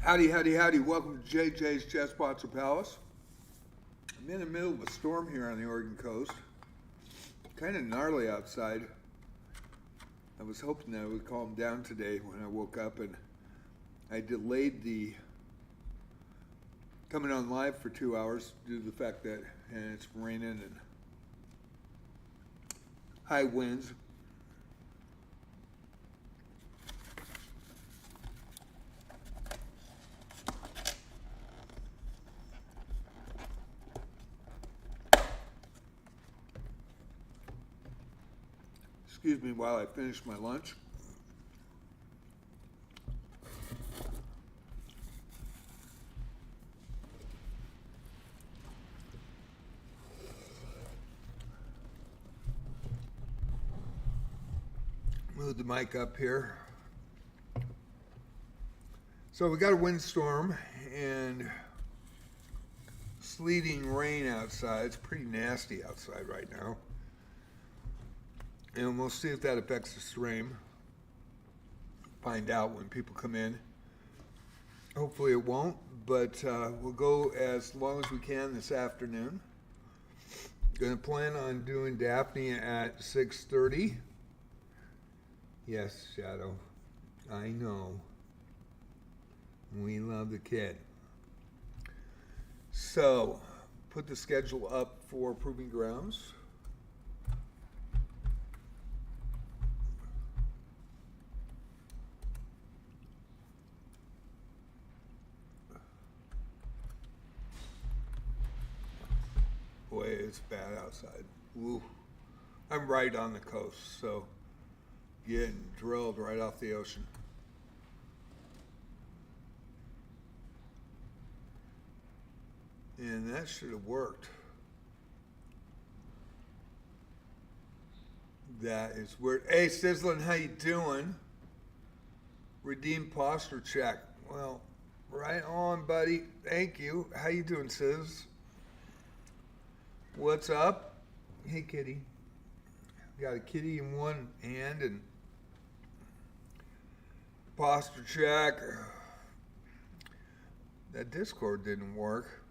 Howdy, howdy, howdy. Welcome to JJsChessPatzerPalace. I'm in the middle of a storm here on the Oregon coast. Kind of gnarly outside. I was hoping that it would calm down today when I woke up, and I delayed the coming on live for 2 hours due to the fact that it's raining and high winds. Excuse me while I finish my lunch. Move the mic up here. So we got a windstorm and sleeting rain outside. It's pretty nasty outside right now. And we'll see if that affects the stream. Find out when people come in. Hopefully it won't, but we'll go as long as we can this afternoon. Gonna plan on doing DAPHNE at 6:30. Yes, Shadow. I know. We love the kid. So, put the schedule up for Proving Grounds. Boy, it's bad outside. Ooh. I'm right on the coast, so getting drilled right off the ocean. And that should have worked. That is weird. Hey, Sizzlin', how you doing? Redeem posture check. Well, right on, buddy. Thank you. How you doing, Sizz? What's up? Hey, kitty. Got a kitty in one hand and posture check. That Discord didn't work.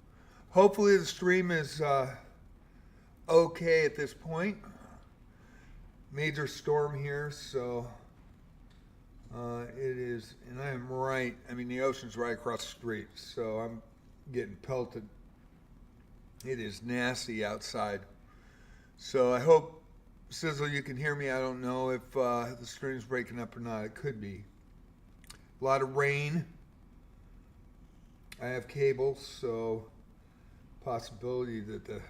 Hopefully the stream is okay at this point. Major storm here, so it is, and I am right. I mean, the ocean's right across the street, so I'm getting pelted. It is nasty outside. So I hope, Sizzle, you can hear me. I don't know if the stream's breaking up or not. It could be. A lot of rain. I have cables, so possibility that the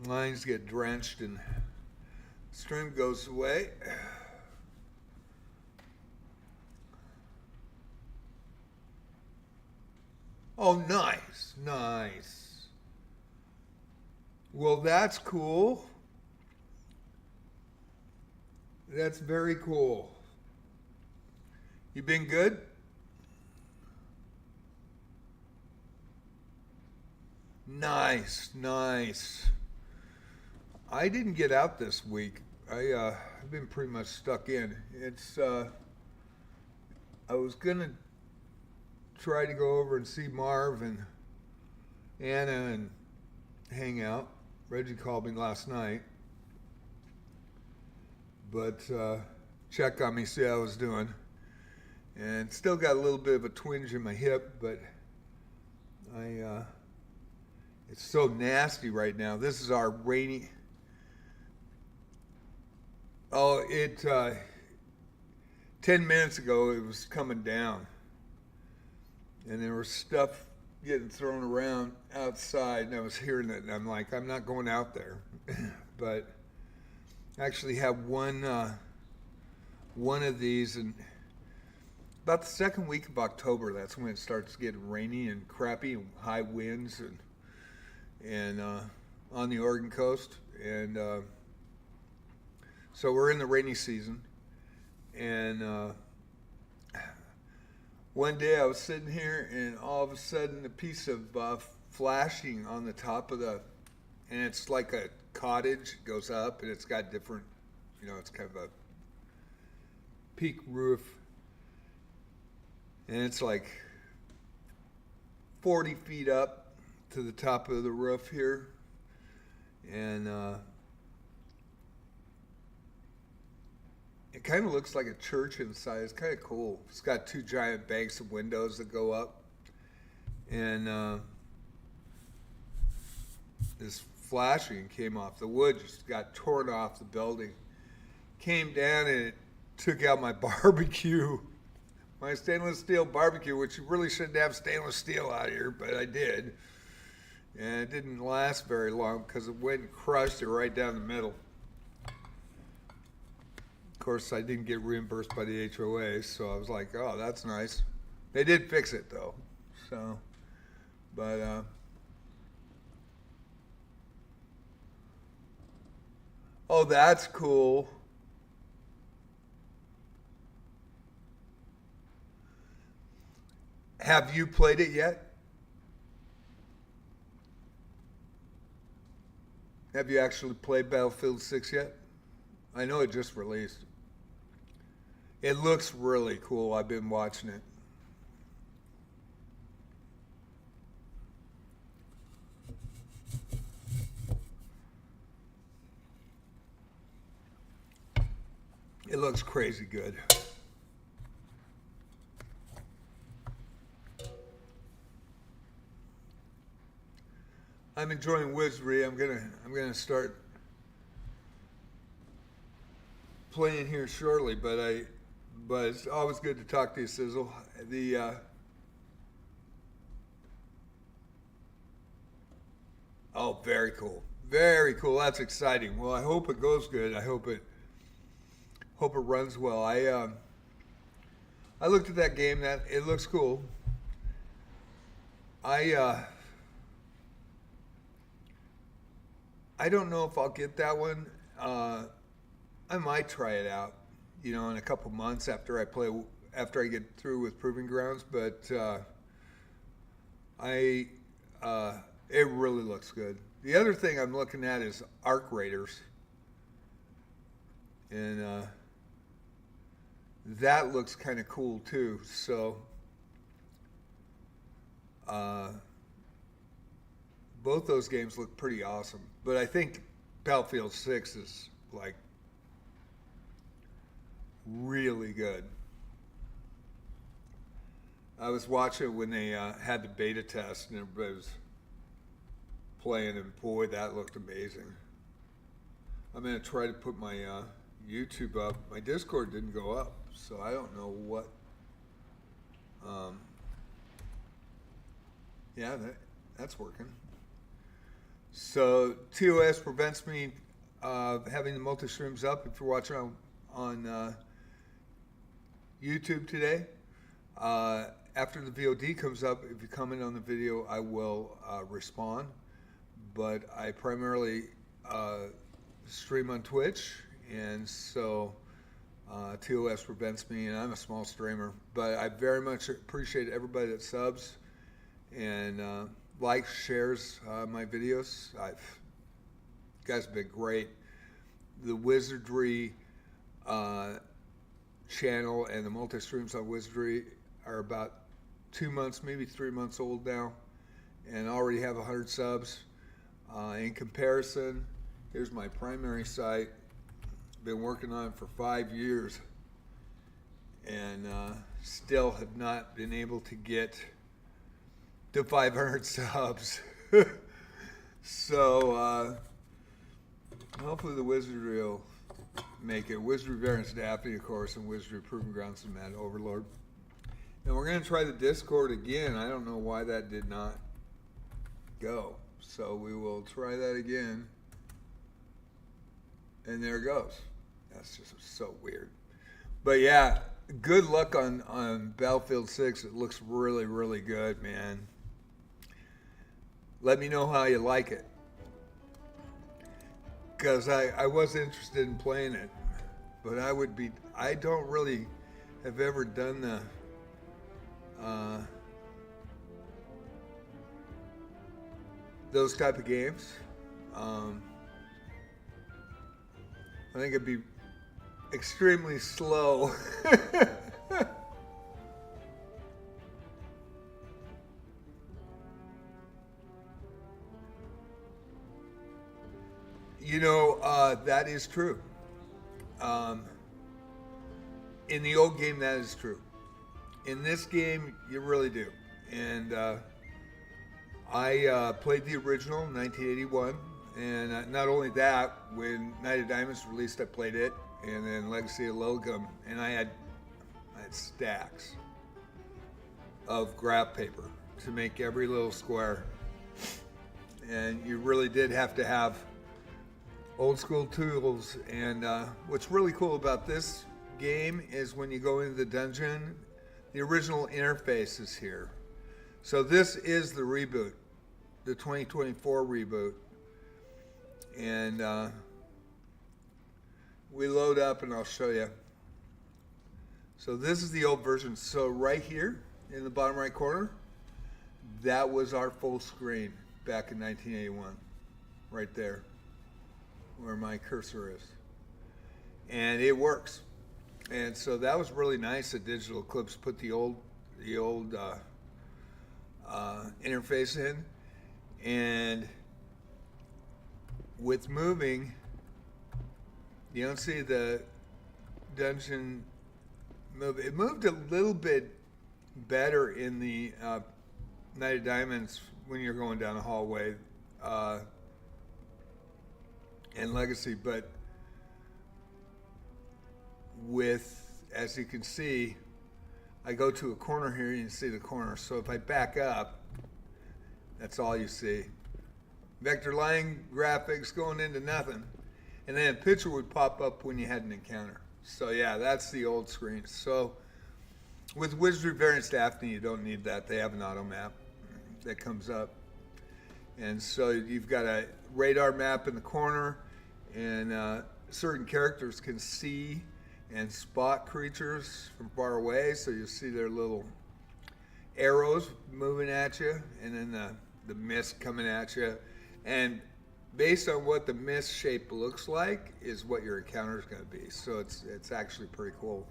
lines get drenched and the stream goes away. Oh, nice, nice. Well, that's cool. That's very cool. You been good? Nice, nice. I didn't get out this week. I've been pretty much stuck in. It's I was gonna try to go over and see Marv and Anna and hang out. Reggie called me last night, but check on me, see how I was doing. And still got a little bit of a twinge in my hip, but it's so nasty right now. This is our rainy. Oh, 10 minutes ago it was coming down. And there was stuff getting thrown around outside, and I was hearing it, and I'm like, I'm not going out there. But I actually have one of these, and about the second week of October, that's when it starts getting rainy and crappy and high winds and on the Oregon coast. And so we're in the rainy season. And one day I was sitting here, and all of a sudden a piece of flashing on the top of and it's like a cottage, it goes up, and it's got different, it's kind of a peak roof. And it's like 40 feet up to the top of the roof here. And it kind of looks like a church inside. It's kind of cool. It's got 2 giant banks of windows that go up. And this flashing came off. The wood just got torn off the building. Came down and it took out my barbecue. My stainless steel barbecue, which you really shouldn't have stainless steel out here, but I did. And it didn't last very long because it went and crushed it right down the middle. Of course, I didn't get reimbursed by the HOA, so I was like, oh, that's nice. They did fix it, though. So, but, oh, that's cool. Have you played it yet? Have you actually played Battlefield 6 yet? I know it just released. It looks really cool. I've been watching it. It looks crazy good. I'm enjoying Wizardry. I'm gonna start playing here shortly, but it's always good to talk to you, Sizzle. Oh, very cool. Very cool. That's exciting. Well, I hope it goes good. I hope it runs well. I looked at that game. That it looks cool. I don't know if I'll get that one. I might try it out, in a couple months after I get through with Proving Grounds. But it really looks good. The other thing I'm looking at is Arc Raiders, and that looks kind of cool too. So both those games look pretty awesome. But I think Battlefield 6 is like really good. I was watching when they had the beta test and everybody was playing, and boy, that looked amazing. I'm going to try to put my YouTube up. My Discord didn't go up, so I don't know what. Yeah, that's working. So TOS prevents me having the multi-streams up. If you're watching on YouTube today, after the VOD comes up, if you comment on the video, I will respond. But I primarily stream on Twitch, and so TOS prevents me, and I'm a small streamer. But I very much appreciate everybody that subs and likes, shares my videos. You guys have been great. The Wizardry channel and the multi-streams on Wizardry are about 2 months, maybe 3 months old now, and already have 100 subs. In comparison, here's my primary site. Been working on it for 5 years, and still have not been able to get to 500 subs. So hopefully the Wizardry will make it. Wizardry Variants DAPHNE, of course, and Wizardry Proving Grounds and Mad Overlord. And we're going to try the Discord again. I don't know why that did not go. So we will try that again. And there it goes. That's just so weird. But yeah, good luck on Battlefield 6. It looks really, really good, man. Let me know how you like it. Because I was interested in playing it. But I don't really have ever done the those type of games. I think it'd be extremely slow. That is true. In the old game, that is true. In this game, you really do. And I played the original in 1981. And not only that, when Knight of Diamonds released, I played it. And then Legacy of Llylgymn. And I had stacks of graph paper to make every little square. And you really did have to have old school tools. And what's really cool about this game is when you go into the dungeon, the original interface is here. So this is the reboot, the 2024 reboot. And we load up and I'll show you. So this is the old version. So right here in the bottom right corner, that was our full screen back in 1981, right there, where my cursor is. And it works. And so that was really nice that Digital Eclipse put the old interface in. And with moving, you don't see the dungeon move. It moved a little bit better in the Knight of Diamonds when you're going down a hallway and Legacy, but as you can see, I go to a corner here, you can see the corner. So if I back up, that's all you see. Vector line graphics going into nothing. And then a picture would pop up when you had an encounter. So yeah, that's the old screen. So with Wizardry Variants DAPHNE, you don't need that. They have an auto map that comes up. And so you've got a radar map in the corner, and certain characters can see and spot creatures from far away. So you see their little arrows moving at you, and then the mist coming at you. And based on what the mist shape looks like is what your encounter is going to be. So it's actually pretty cool.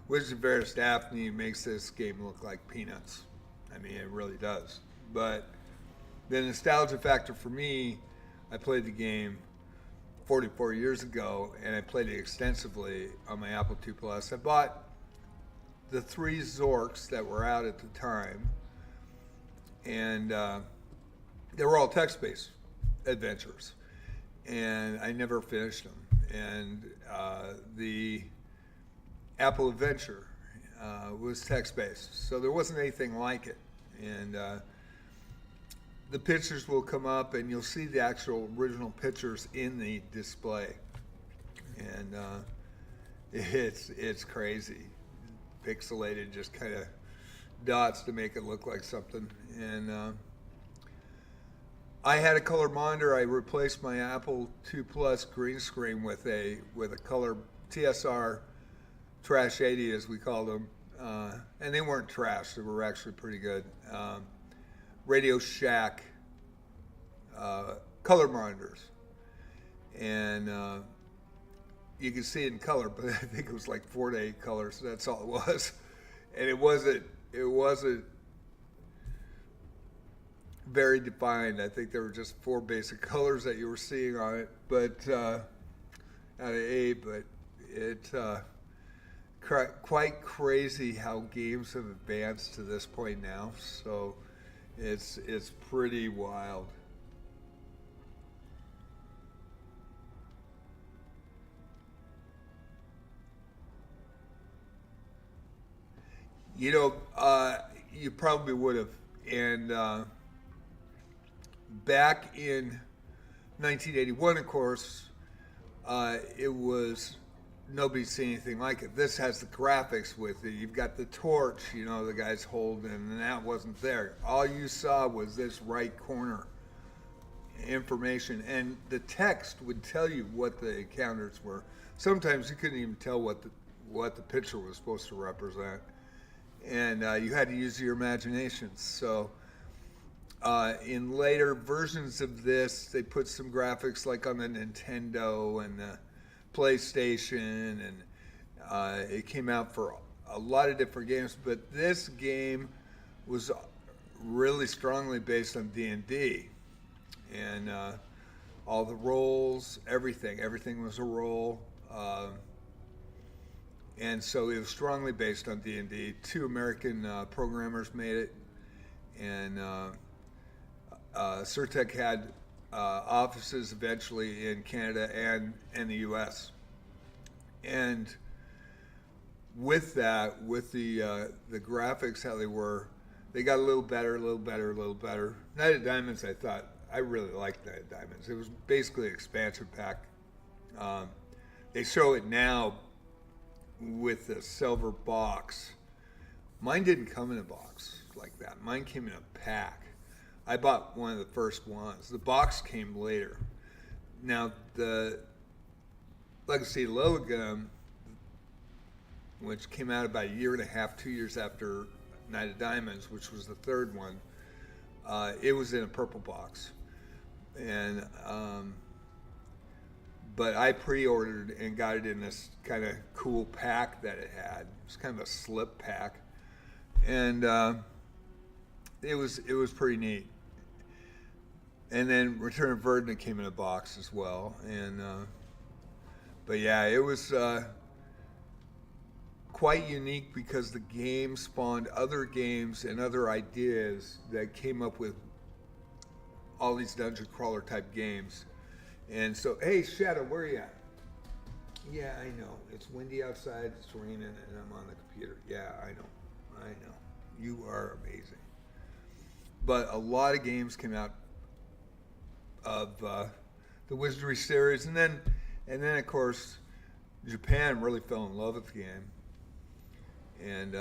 Wizardry Variants DAPHNE makes this game look like peanuts. I mean, it really does. But the nostalgia factor for me, I played the game 44 years ago, and I played it extensively on my Apple II Plus. I bought the 3 Zorks that were out at the time, and they were all text-based adventures, and I never finished them. And the Apple Adventure was text-based, so there wasn't anything like it. And the pictures will come up, and you'll see the actual original pictures in the display. And it's crazy. Pixelated, just kind of dots to make it look like something. And I had a color monitor. I replaced my Apple II Plus green screen with a color TSR Trash 80, as we called them. And they weren't trash. They were actually pretty good. Radio Shack color monitors, and you can see it in color, but I think it was like 4 to 8 colors. So that's all it was, and it wasn't very defined. I think there were just 4 basic colors that you were seeing on it, but out of 8. But it quite crazy how games have advanced to this point now. So it's pretty wild. You probably would have. And back in 1981, of course, it was, nobody's seen anything like it. This has the graphics with it. You've got the torch, the guy's holding, and that wasn't there. All you saw was this right corner information, and the text would tell you what the encounters were. Sometimes you couldn't even tell what the picture was supposed to represent, and you had to use your imagination. So in later versions of this, they put some graphics like on the Nintendo and the PlayStation, and it came out for a lot of different games, but this game was really strongly based on D&D, and all the roles, everything was a role. And so it was strongly based on D&D. Two American programmers made it, and Surtech had offices eventually in Canada and the U.S. And with that, with the graphics, how they were, they got a little better. Night of Diamonds, I really liked Night of Diamonds. It was basically an expansion pack. They show it now with the silver box. Mine didn't come in a box like that. Mine came in a pack. I bought one of the first ones. The box came later. Now, the Legacy of Llylgymn, which came out about a year and a half, 2 years after Night of Diamonds, which was the third one, it was in a purple box. And but I pre-ordered and got it in this kind of cool pack that it had. It was kind of a slip pack, and it was pretty neat. And then Return of Verdna came in a box as well, and but yeah, it was quite unique because the game spawned other games and other ideas that came up with all these dungeon crawler type games. And so, hey, Shadow, where are you at? Yeah, I know. It's windy outside, it's raining, and I'm on the computer. Yeah, I know. You are amazing. But a lot of games came out of the Wizardry series, and then of course, Japan really fell in love with the game. And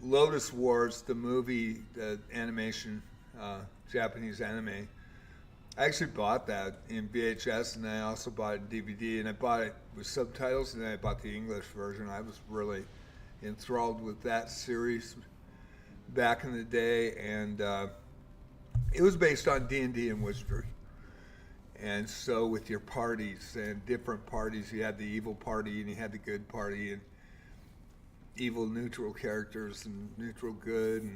Lotus Wars, the movie, the animation, Japanese anime, I actually bought that in VHS, and I also bought it in DVD, and I bought it with subtitles, and then I bought the English version. I was really enthralled with that series back in the day, and it was based on D&D and Wizardry. And so with your parties and different parties, you had the evil party and you had the good party, and evil neutral characters and neutral good,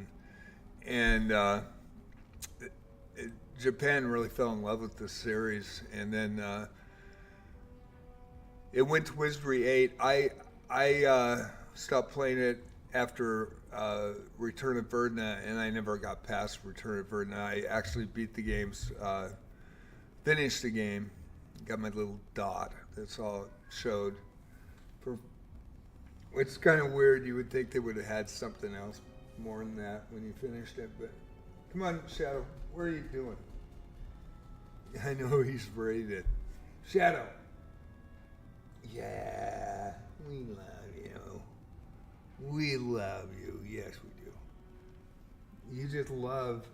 and Japan really fell in love with this series. And then it went to Wizardry 8. I stopped playing it after Return of Verdna, and I never got past Return of Verdna. I actually beat the games, finished the game, got my little dot. That's all it showed. It's kind of weird. You would think they would have had something else more than that when you finished it, but come on, Shadow, what are you doing? I know he's ready to. Shadow. Yeah, we love you. We love you. Yes, we do. You just love.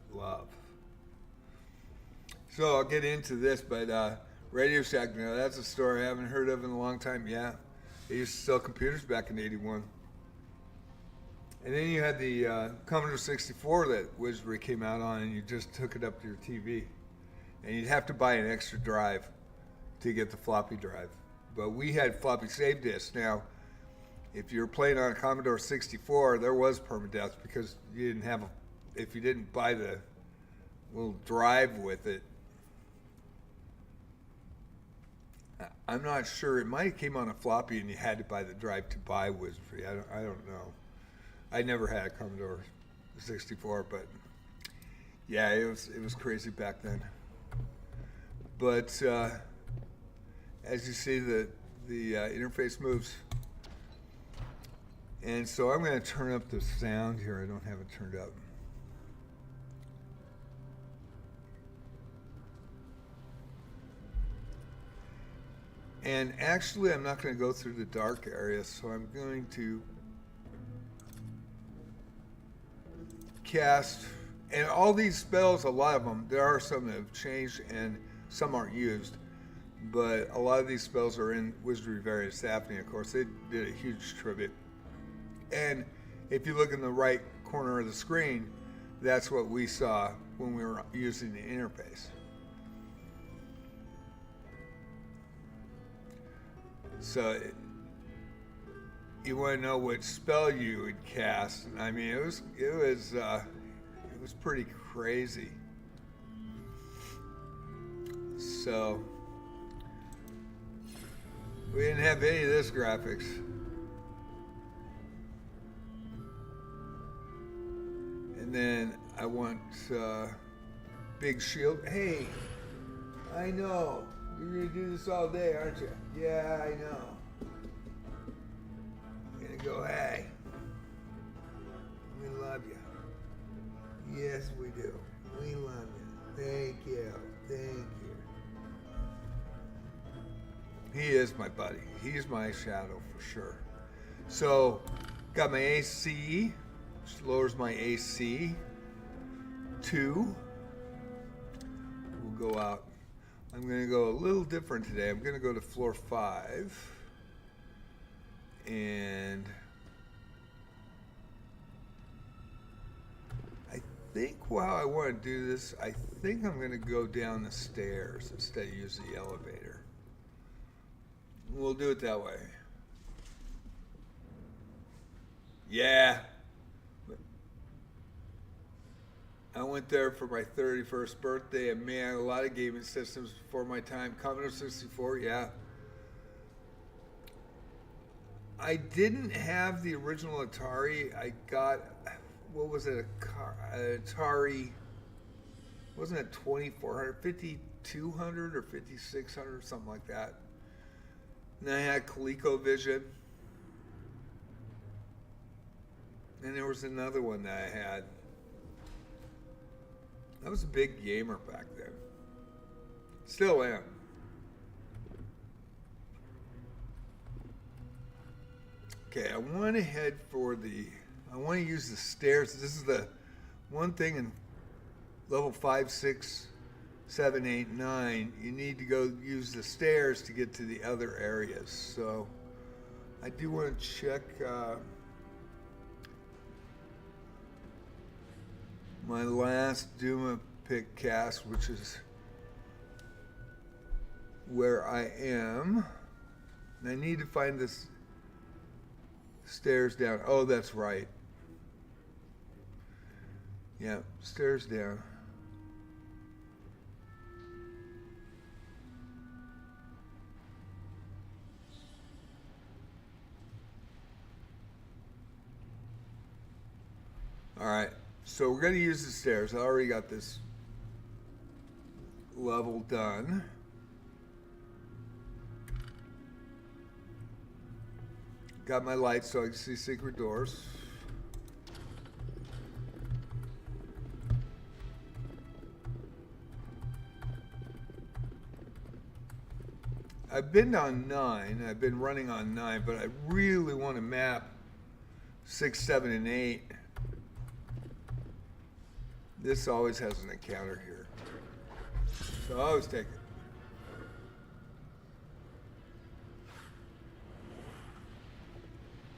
So I'll get into this, but Radio Shack, now that's a story I haven't heard of in a long time. Yeah, they used to sell computers back in '81. And then you had the Commodore 64 that Wizardry came out on, and you just hook it up to your TV. And you'd have to buy an extra drive to get the floppy drive. But we had floppy save disks. Now, if you were playing on a Commodore 64, there was permadeath because you didn't have if you didn't buy the little drive with it. I'm not sure. It might have came on a floppy and you had to buy the drive to buy Wizardry. I don't know. I never had a Commodore 64, but yeah, it was crazy back then. But as you see, the interface moves, and so I'm going to turn up the sound here. I don't have it turned up. And actually, I'm not going to go through the dark area, so I'm going to cast, and all these spells, a lot of them, there are some that have changed and some aren't used, but a lot of these spells are in Wizardry Various DAPHNE. Of course, they did a huge tribute. And if you look in the right corner of the screen, that's what we saw when we were using the interface. So you want to know what spell you would cast? I mean, it was pretty crazy. So we didn't have any of this graphics. And then I want big shield. Hey, I know. You're going to do this all day, aren't you? Yeah, I know. I'm going to go, hey. We love you. Yes, we do. We love you. Thank you. Thank you. He is my buddy. He's my shadow for sure. So, got my AC, which lowers my AC 2. We'll go out. I'm going to go a little different today. I'm going to go to floor 5. And I think while I want to do this, I think I'm going to go down the stairs instead of use the elevator. We'll do it that way. Yeah. I went there for my 31st birthday, and man, a lot of gaming systems before my time. Commodore 64, yeah. I didn't have the original Atari. I got, what was it, an Atari, wasn't it 2400, 5200 or 5600, something like that. And I had ColecoVision. And there was another one that I had. I was a big gamer back then. Still am. Okay, I want to head for I want to use the stairs. This is the one thing in level 5, 6, 7, 8, 9. You need to go use the stairs to get to the other areas. So I do want to check my last Duma pick cast, which is where I am. And I need to find this stairs down. Oh, that's right. Yeah, stairs down. All right. So we're going to use the stairs. I already got this level done. Got my lights so I can see secret doors. I've been on 9. I've been running on 9, but I really want to map 6, 7, and 8. This always has an encounter here. So I always take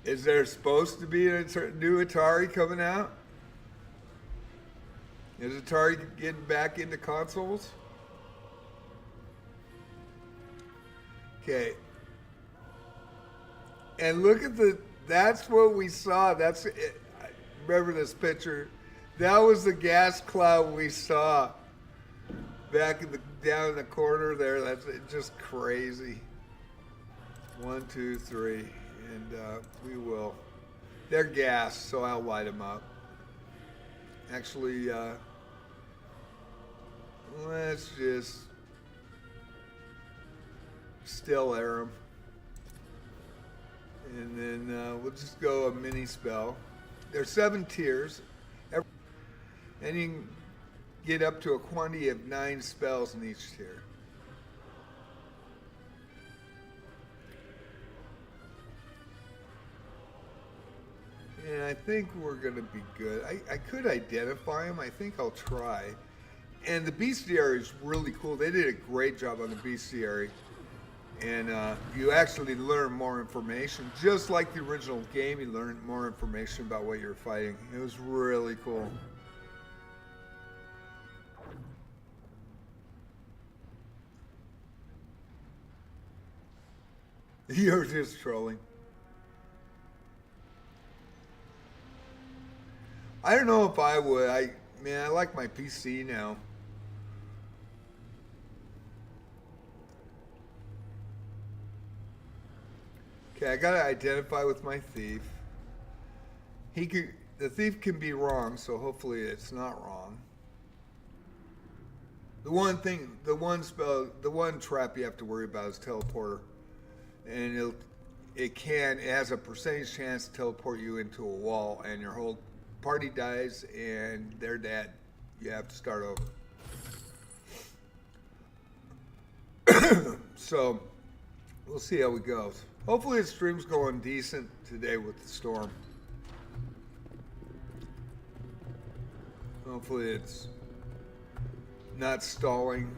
it. Is there supposed to be a new Atari coming out? Is Atari getting back into consoles? Okay. And look at that's what we saw. That's it. Remember this picture? That was the gas cloud we saw back down in the corner there. That's just crazy. 1, 2, 3, and we will. They're gas, so I'll light them up. Actually, let's just still air them, and then we'll just go a mini spell. There's 7 tiers. And you can get up to a quantity of 9 spells in each tier. And I think we're going to be good. I could identify them. I think I'll try. And the bestiary is really cool. They did a great job on the bestiary. And you actually learn more information. Just like the original game, you learn more information about what you're fighting. It was really cool. You're just trolling. I don't know if I would. I like my PC now. Okay, I gotta identify with my thief. The thief can be wrong, so hopefully it's not wrong. The one trap you have to worry about is teleporter, and it has a percentage chance to teleport you into a wall, and your whole party dies, and they're dead. You have to start over. So we'll see how it goes. Hopefully the stream's going decent today with the storm. Hopefully it's not stalling.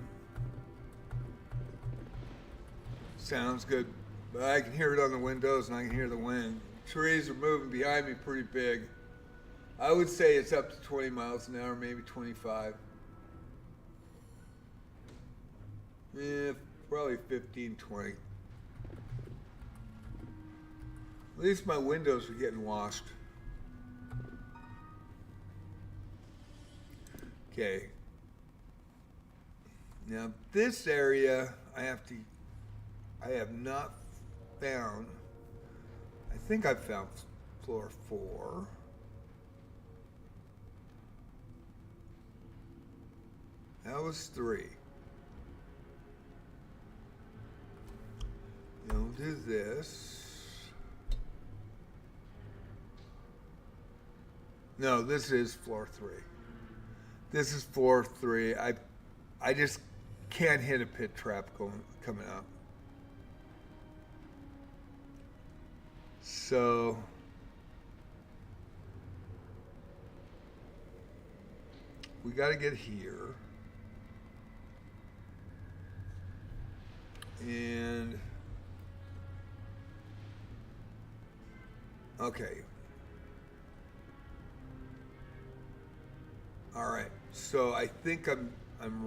Sounds good. But I can hear it on the windows and I can hear the wind. Trees are moving behind me pretty big. I would say it's up to 20 miles an hour, maybe 25. Yeah, probably 15, 20. At least my windows are getting washed. Okay. Now this area I have not found. I think I found floor 4. That was 3. Now we'll do this. No, this is floor 3. This is floor 3. I just can't hit a pit trap coming up. So we got to get here. And okay. All right. So I think I'm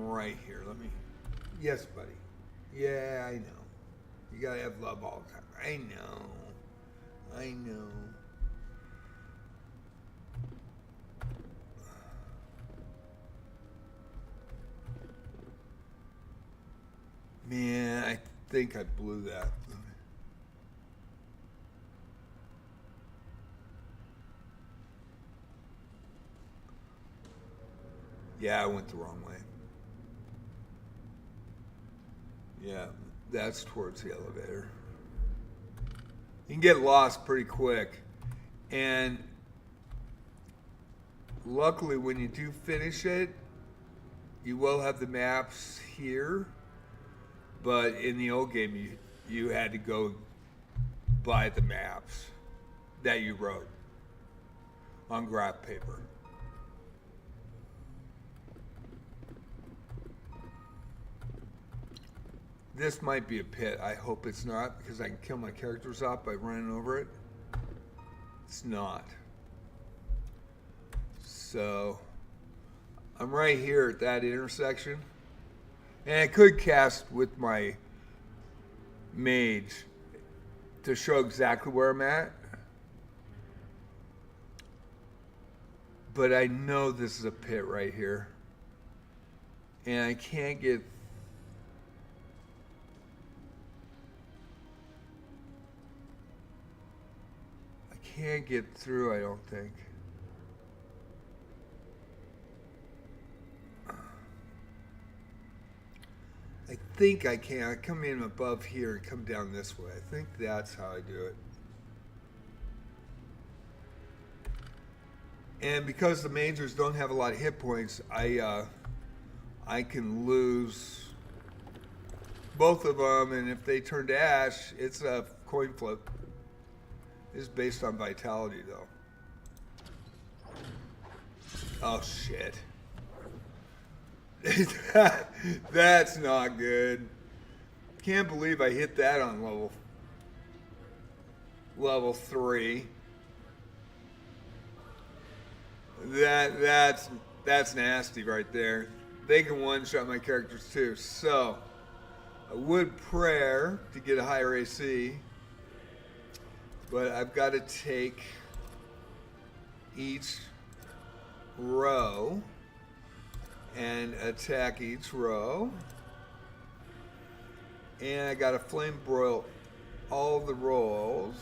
right here. Let me. Yes, buddy. Yeah, I know. You gotta have love all the time. I know. Man, I think I blew that. Yeah, I went the wrong way. Yeah, that's towards the elevator. You can get lost pretty quick. And luckily when you do finish it, you will have the maps here. But in the old game, you had to go buy the maps that you wrote on graph paper. This might be a pit. I hope it's not, because I can kill my characters off by running over it. It's not. So I'm right here at that intersection. And I could cast with my mage to show exactly where I'm at. But I know this is a pit right here. And I can't get... can't get through, I don't think. I think I can. I come in above here and come down this way. I think that's how I do it. And because the mages don't have a lot of hit points, I can lose both of them, and if they turn to ash, it's a coin flip. It's based on vitality, though. Oh, shit. That's not good. Can't believe I hit that on level 3. That's nasty right there. They can one-shot my characters too. So I would prayer to get a higher AC. But I've got to take each row and attack each row. And I got a flame broil all the rows,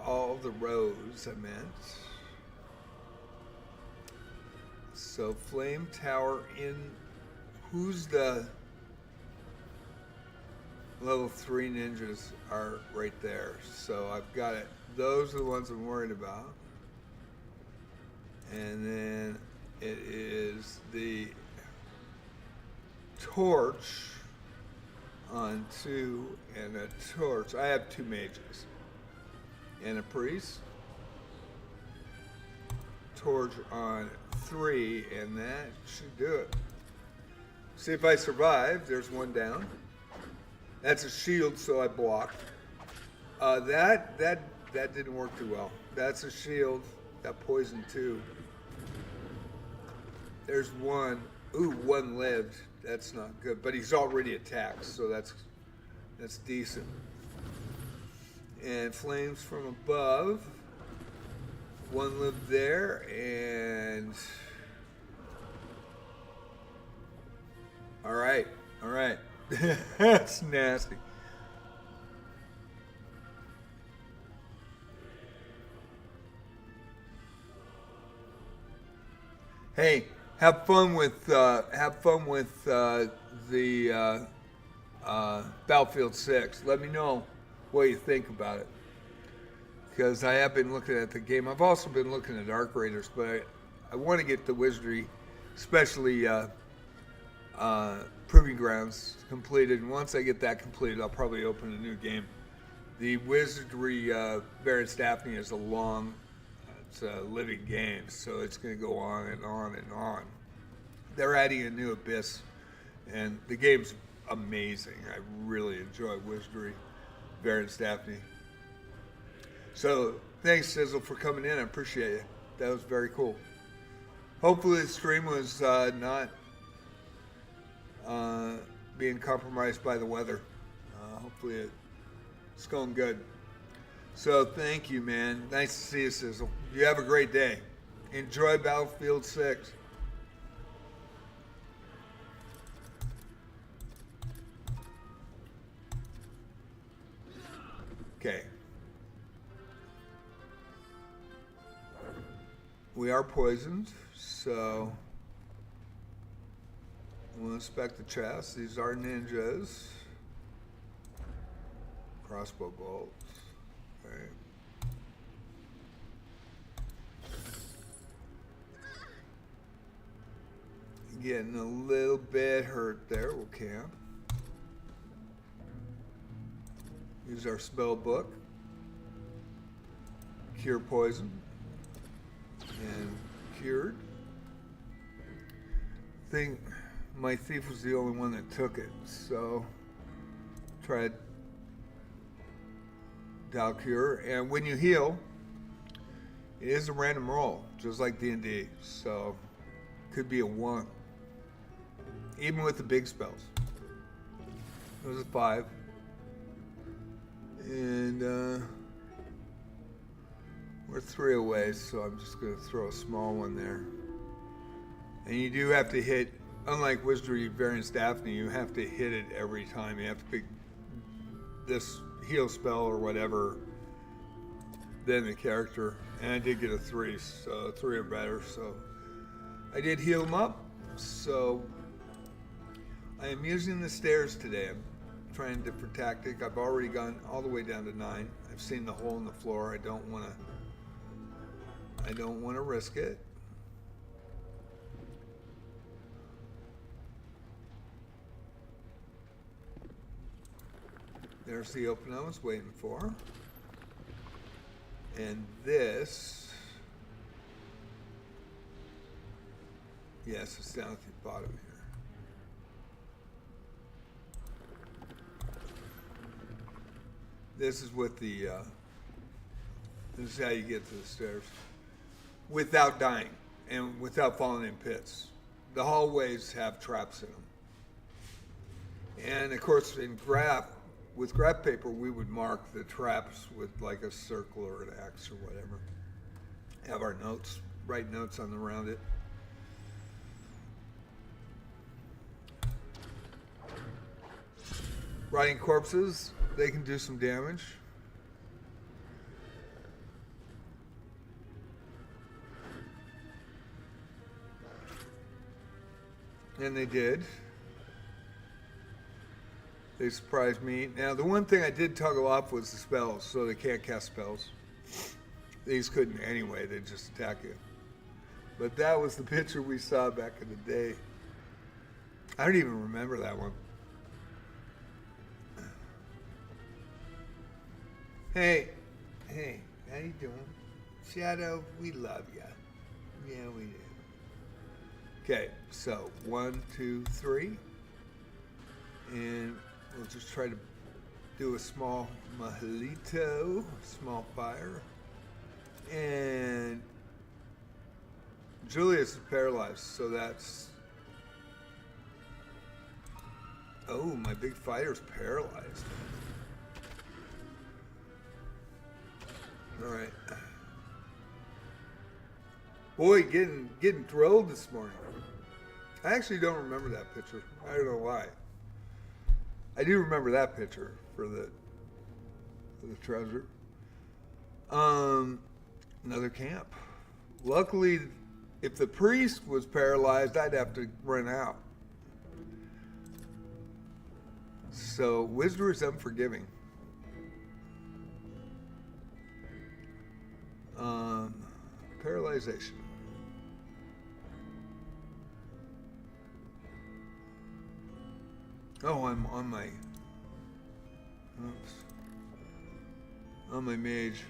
I meant. So Flame Tower in, who's the level 3 ninjas are right there. So I've got it. Those are the ones I'm worried about. And then it is the torch on 2 and a torch. I have 2 mages and a priest. Torch on 3, and that should do it. See if I survive. There's one down. That's a shield, so I blocked. That didn't work too well. That's a shield. Got poison too. There's one. Ooh, one lived. That's not good. But he's already attacked, so that's decent. And flames from above. One lived there, and all right. That's nasty. Hey, have fun with the Battlefield 6. Let me know what you think about it, because I have been looking at the game. I've also been looking at Arc Raiders, but I want to get the Wizardry, especially Proving Grounds, completed. And once I get that completed, I'll probably open a new game. The Wizardry Variants DAPHNE is it's a living game, so it's going to go on and on and on. They're adding a new abyss, and the game's amazing. I really enjoy Wizardry Variants DAPHNE. So thanks, Sizzle, for coming in. I appreciate it. That was very cool. Hopefully the stream was not being compromised by the weather. Hopefully it's going good. So thank you, man. Nice to see you, Sizzle. You have a great day. Enjoy Battlefield 6. Okay. We are poisoned, so we'll inspect the chest. These are ninjas. Crossbow bolts. Okay. Getting a little bit hurt there. We'll camp. Use our spell book. Cure poison. And cured. I think my thief was the only one that took it, so tried Dial Cure. And when you heal, it is a random roll, just like D&D, so could be a 1. Even with the big spells. It was a 5. And we're 3 away, so I'm just going to throw a small one there. And you do have to hit, unlike Wizardry Variants DAPHNE, you have to hit it every time. You have to pick this heal spell or whatever, then the character. And I did get a 3, so 3 or better. So I did heal him up. So I am using the stairs today. I'm trying a different tactic. I've already gone all the way down to 9. I've seen the hole in the floor. I don't want to risk it. There's the open I was waiting for. And this, yes, it's down at the bottom here. This is what the, this is how you get to the stairs without dying and without falling in pits. The hallways have traps in them. And of course, with graph paper, we would mark the traps with like a circle or an X or whatever. Have our notes, write notes on around it. Rotting corpses, they can do some damage. And they did. They surprised me. Now, the one thing I did toggle off was the spells, so they can't cast spells. These couldn't anyway, they just attack you. But that was the picture we saw back in the day. I don't even remember that one. Hey, how you doing? Shadow, we love ya. Yeah, we do. Okay, so 1, 2, 3. And we'll just try to do a small mojito, small fire. And Julius is paralyzed, so that's... Oh, my big fighter's paralyzed. All right. Boy, getting thrilled this morning. I actually don't remember that picture. I don't know why. I do remember that picture for the treasure. Another camp. Luckily, if the priest was paralyzed, I'd have to run out. So, Wizardry is unforgiving. Paralyzation. Oh, I'm on my... Oops. On my mage.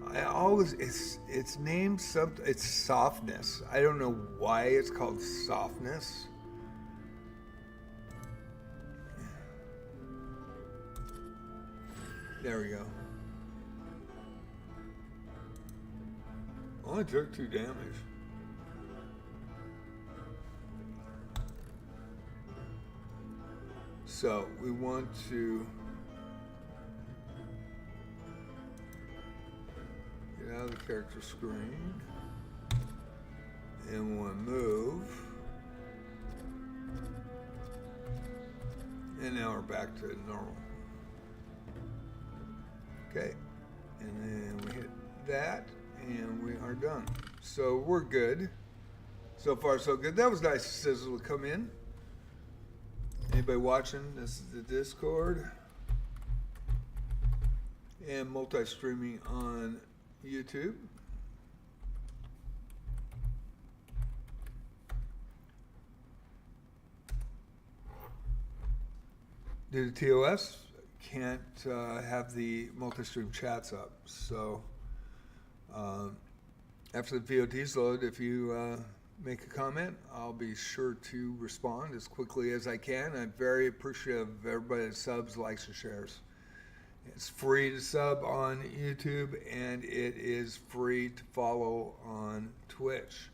I always, it's named something, it's softness. I don't know why it's called softness. There we go. Only took 2 damage. So we want to get out of the character screen, and we'll move. And now we're back to normal. Okay, and then we hit that, and we are done. So we're good. So far, so good. That was nice, Sizzle, to come in. Anybody watching? This is the Discord. And multi-streaming on YouTube. Due to TOS, can't have the multi-stream chats up. So after the VODs load, if you make a comment, I'll be sure to respond as quickly as I can. I'm very appreciative of everybody that subs, likes, and shares. It's free to sub on YouTube, and it is free to follow on Twitch.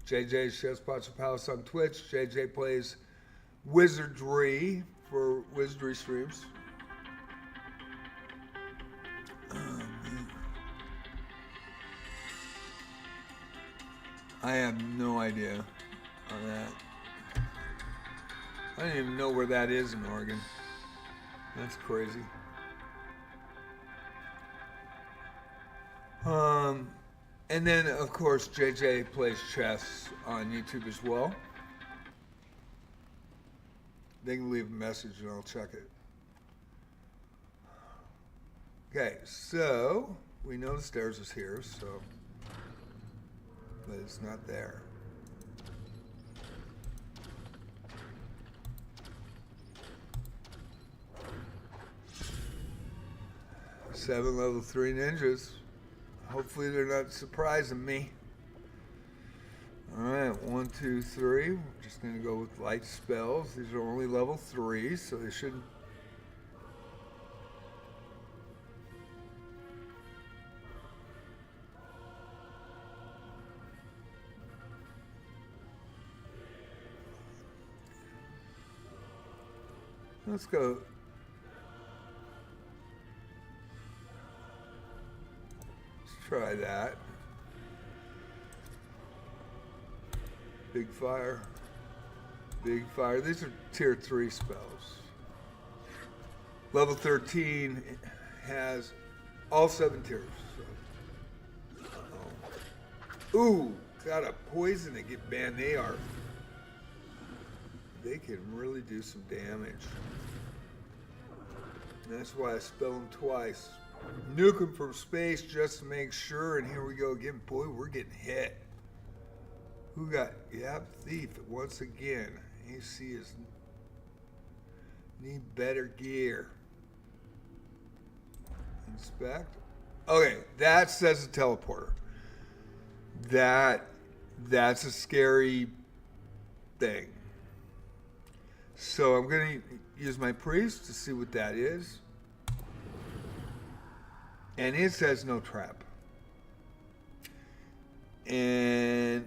JJsChessPatzerPalace on Twitch. JJ Plays Wizardry for Wizardry streams. I have no idea on that. I don't even know where that is in Oregon. That's crazy. And then, of course, JJ Plays Chess on YouTube as well. They can leave a message and I'll check it. Okay, so we know the stairs is here, so, but it's not there. Seven level 3 ninjas. Hopefully they're not surprising me. All right, 1, 2, 3. We're just going to go with light spells. These are only level 3, so they shouldn't. Let's go. Let's try that. Big fire. Big fire. These are tier 3 spells. Level 13 has all 7 tiers. So. Ooh, got a poison to get banned. They can really do some damage. And that's why I spell them twice. Nuke them from space just to make sure. And here we go again. Boy, we're getting hit. Who got? Yeah, Thief once again. AC is need better gear. Inspect. Okay, that says a teleporter. That's a scary thing. So I'm going to use my priest to see what that is. And it says no trap. And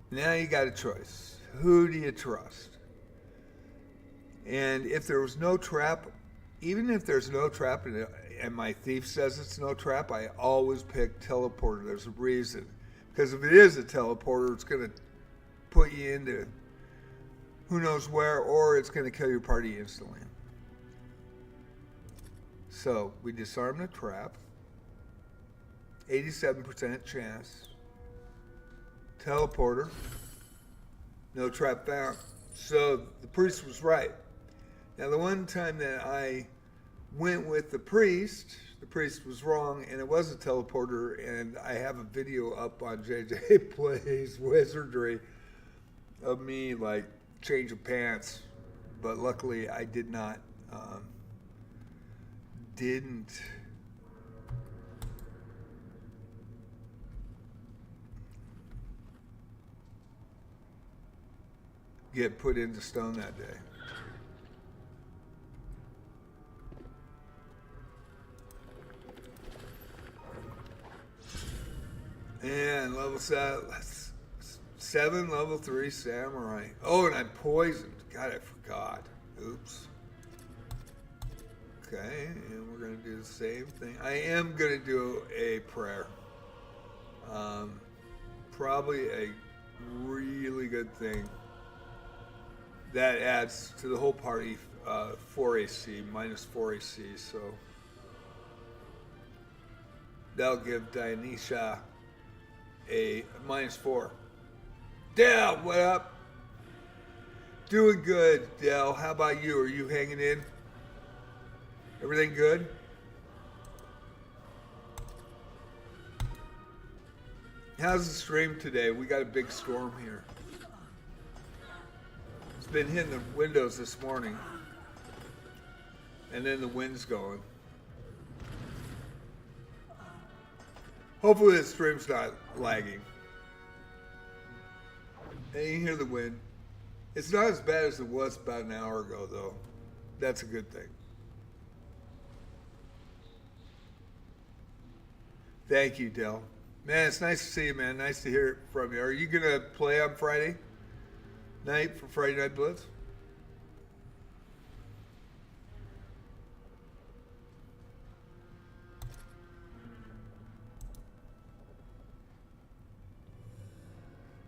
now you got a choice. Who do you trust? And if there was no trap, even if there's no trap and my thief says it's no trap, I always pick teleporter. There's a reason. Because if it is a teleporter, it's going to put you into who knows where, or it's going to kill your party instantly. So we disarm the trap. 87% chance. Teleporter. No trap found. So the priest was right. Now the one time that I went with the priest was wrong, and it was a teleporter, and I have a video up on JJ Plays Wizardry of me like changing pants, but luckily I didn't get put into stone that day. And level 7, level 3 samurai. Oh, and I'm poisoned. God, I forgot. Oops. Okay, and we're going to do the same thing. I am going to do a prayer. Probably a really good thing. That adds to the whole party 4 AC, minus 4 AC, so that'll give Dionysia a minus 4. Dell, what up? Doing good, Dell. How about you? Are you hanging in? Everything good? How's the stream today? We got a big storm here. It's been hitting the windows this morning. And then the wind's going. Hopefully the stream's not lagging. And you hear the wind. It's not as bad as it was about an hour ago, though. That's a good thing. Thank you, Dell. Man, it's nice to see you, man. Nice to hear from you. Are you going to play on Friday night for Friday Night Blitz?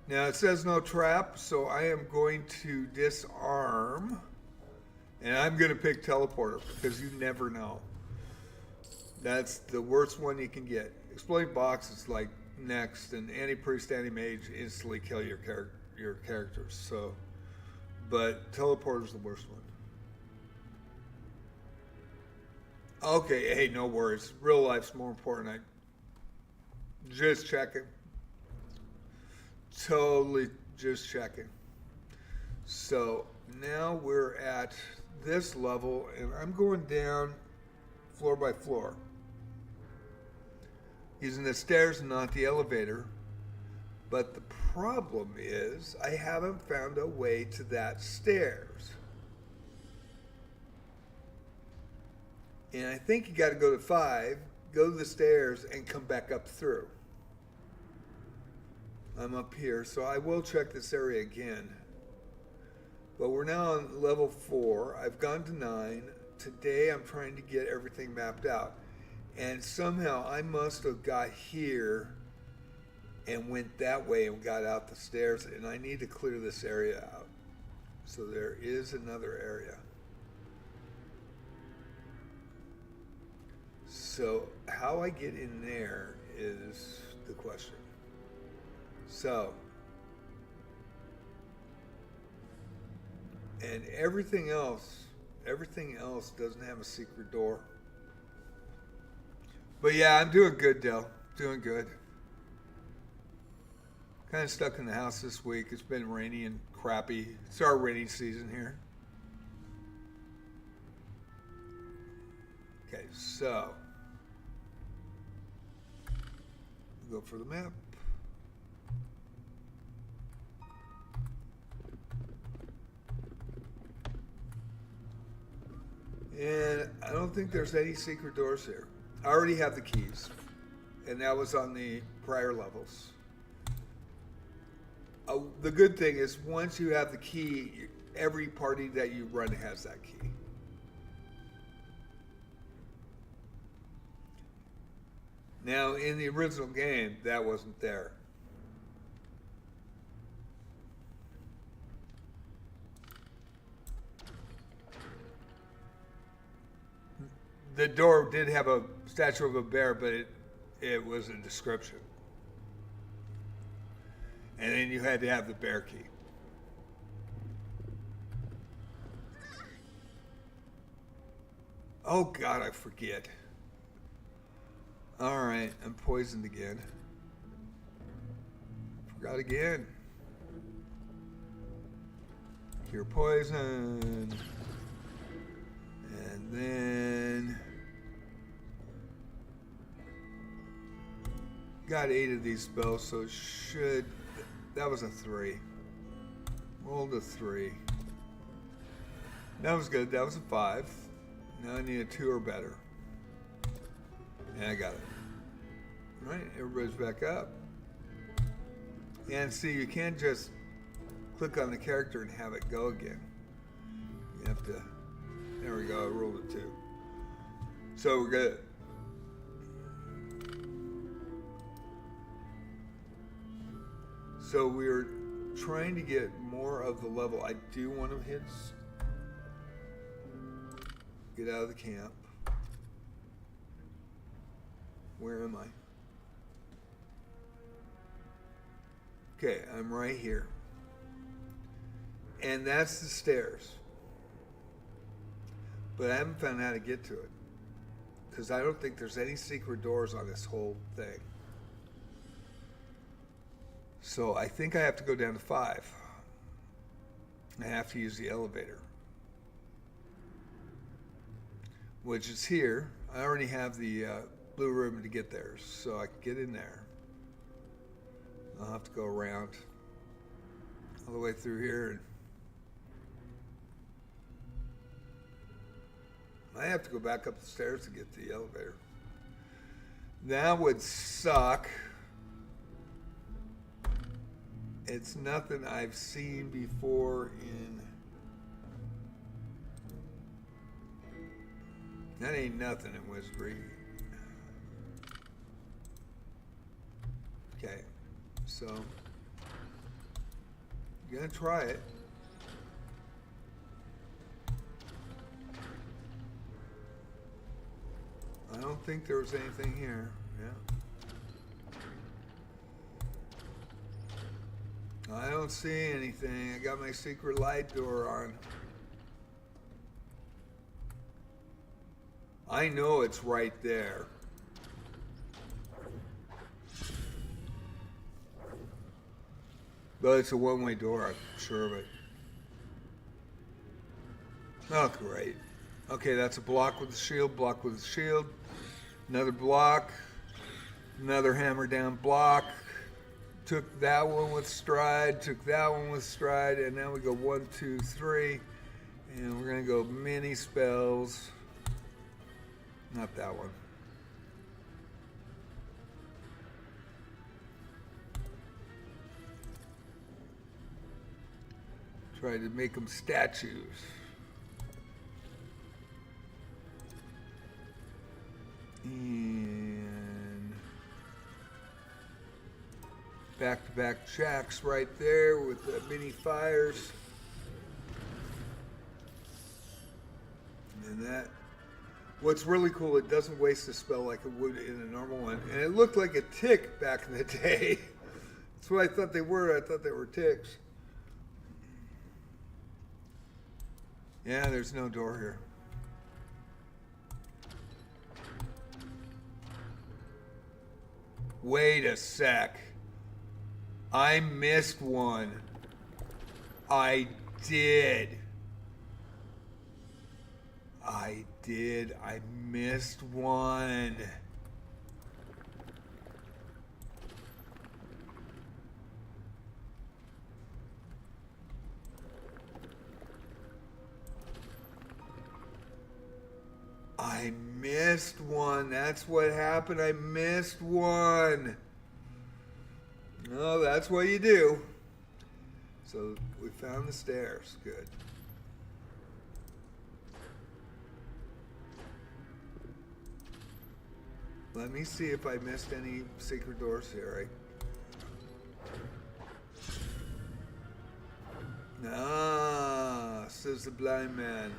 Now it says no trap, so I am going to disarm, and I'm going to pick teleporter because you never know. That's the worst one you can get. Exploding box is like next, and anti-priest, anti-mage instantly kill your characters. So, but teleporter is the worst one. Okay, hey, no worries. Real life's more important. I just checking. Totally just checking. So now we're at this level, and I'm going down floor by floor, using the stairs and not the elevator. But the problem is I haven't found a way to that stairs. And I think you got to go to 5, go to the stairs, and come back up through. I'm up here, so I will check this area again. But we're now on level 4. I've gone to 9. Today I'm trying to get everything mapped out. And somehow I must have got here and went that way and got out the stairs, and I need to clear this area out. So there is another area. So how I get in there is the question. So, and everything else doesn't have a secret door. But yeah, I'm doing good, Del. Doing good. Kind of stuck in the house this week. It's been rainy and crappy. It's our rainy season here. Okay, so go for the map. And I don't think there's any secret doors here. I already have the keys, and that was on the prior levels. The good thing is once you have the key, every party that you run has that key. Now, in the original game, that wasn't there. The door did have a statue of a bear, but it was a description. And then you had to have the bear key. Oh God, I forget. All right, I'm poisoned again. Forgot again. Cure poison. And then got 8 of these spells, so it should. That was a 3. Rolled a 3. That was good. That was a 5. Now I need a 2 or better. And I got it. All right, everybody's back up. And see, you can't just click on the character and have it go again. You have to. There we go. I rolled a 2. So we're good. So we're trying to get more of the level. I do want to get out of the camp. Where am I? Okay, I'm right here. And that's the stairs. But I haven't found out how to get to it. Because I don't think there's any secret doors on this whole thing. So I think I have to go down to 5. I have to use the elevator. Which is here. I already have the blue ribbon to get there. So I can get in there. I'll have to go around all the way through here. And I have to go back up the stairs to get to the elevator. That would suck. It's nothing I've seen before in... That ain't nothing in Wizardry. Okay, so... I'm gonna try it. I don't think there was anything here. Yeah. I don't see anything. I got my secret light door on. I know it's right there. But it's a one-way door, I'm sure of it. Oh, great. Okay, that's a block with a shield, block with a shield. Another block. Another hammer down block. Took that one with stride, took that one with stride, and now we go 1, 2, 3. And we're gonna go mini spells. Not that one. Try to make them statues. And Back-to-back checks right there with the mini fires. And that, what's really cool, it doesn't waste a spell like it would in a normal one. And it looked like a tick back in the day. That's what I thought they were. I thought they were ticks. Yeah, there's no door here. Wait a sec. I missed one. I did. I missed one. I missed one. That's what happened. I missed one. No, that's what you do. So we found the stairs. Good. Let me see if I missed any secret doors here. Ah, says the blind man.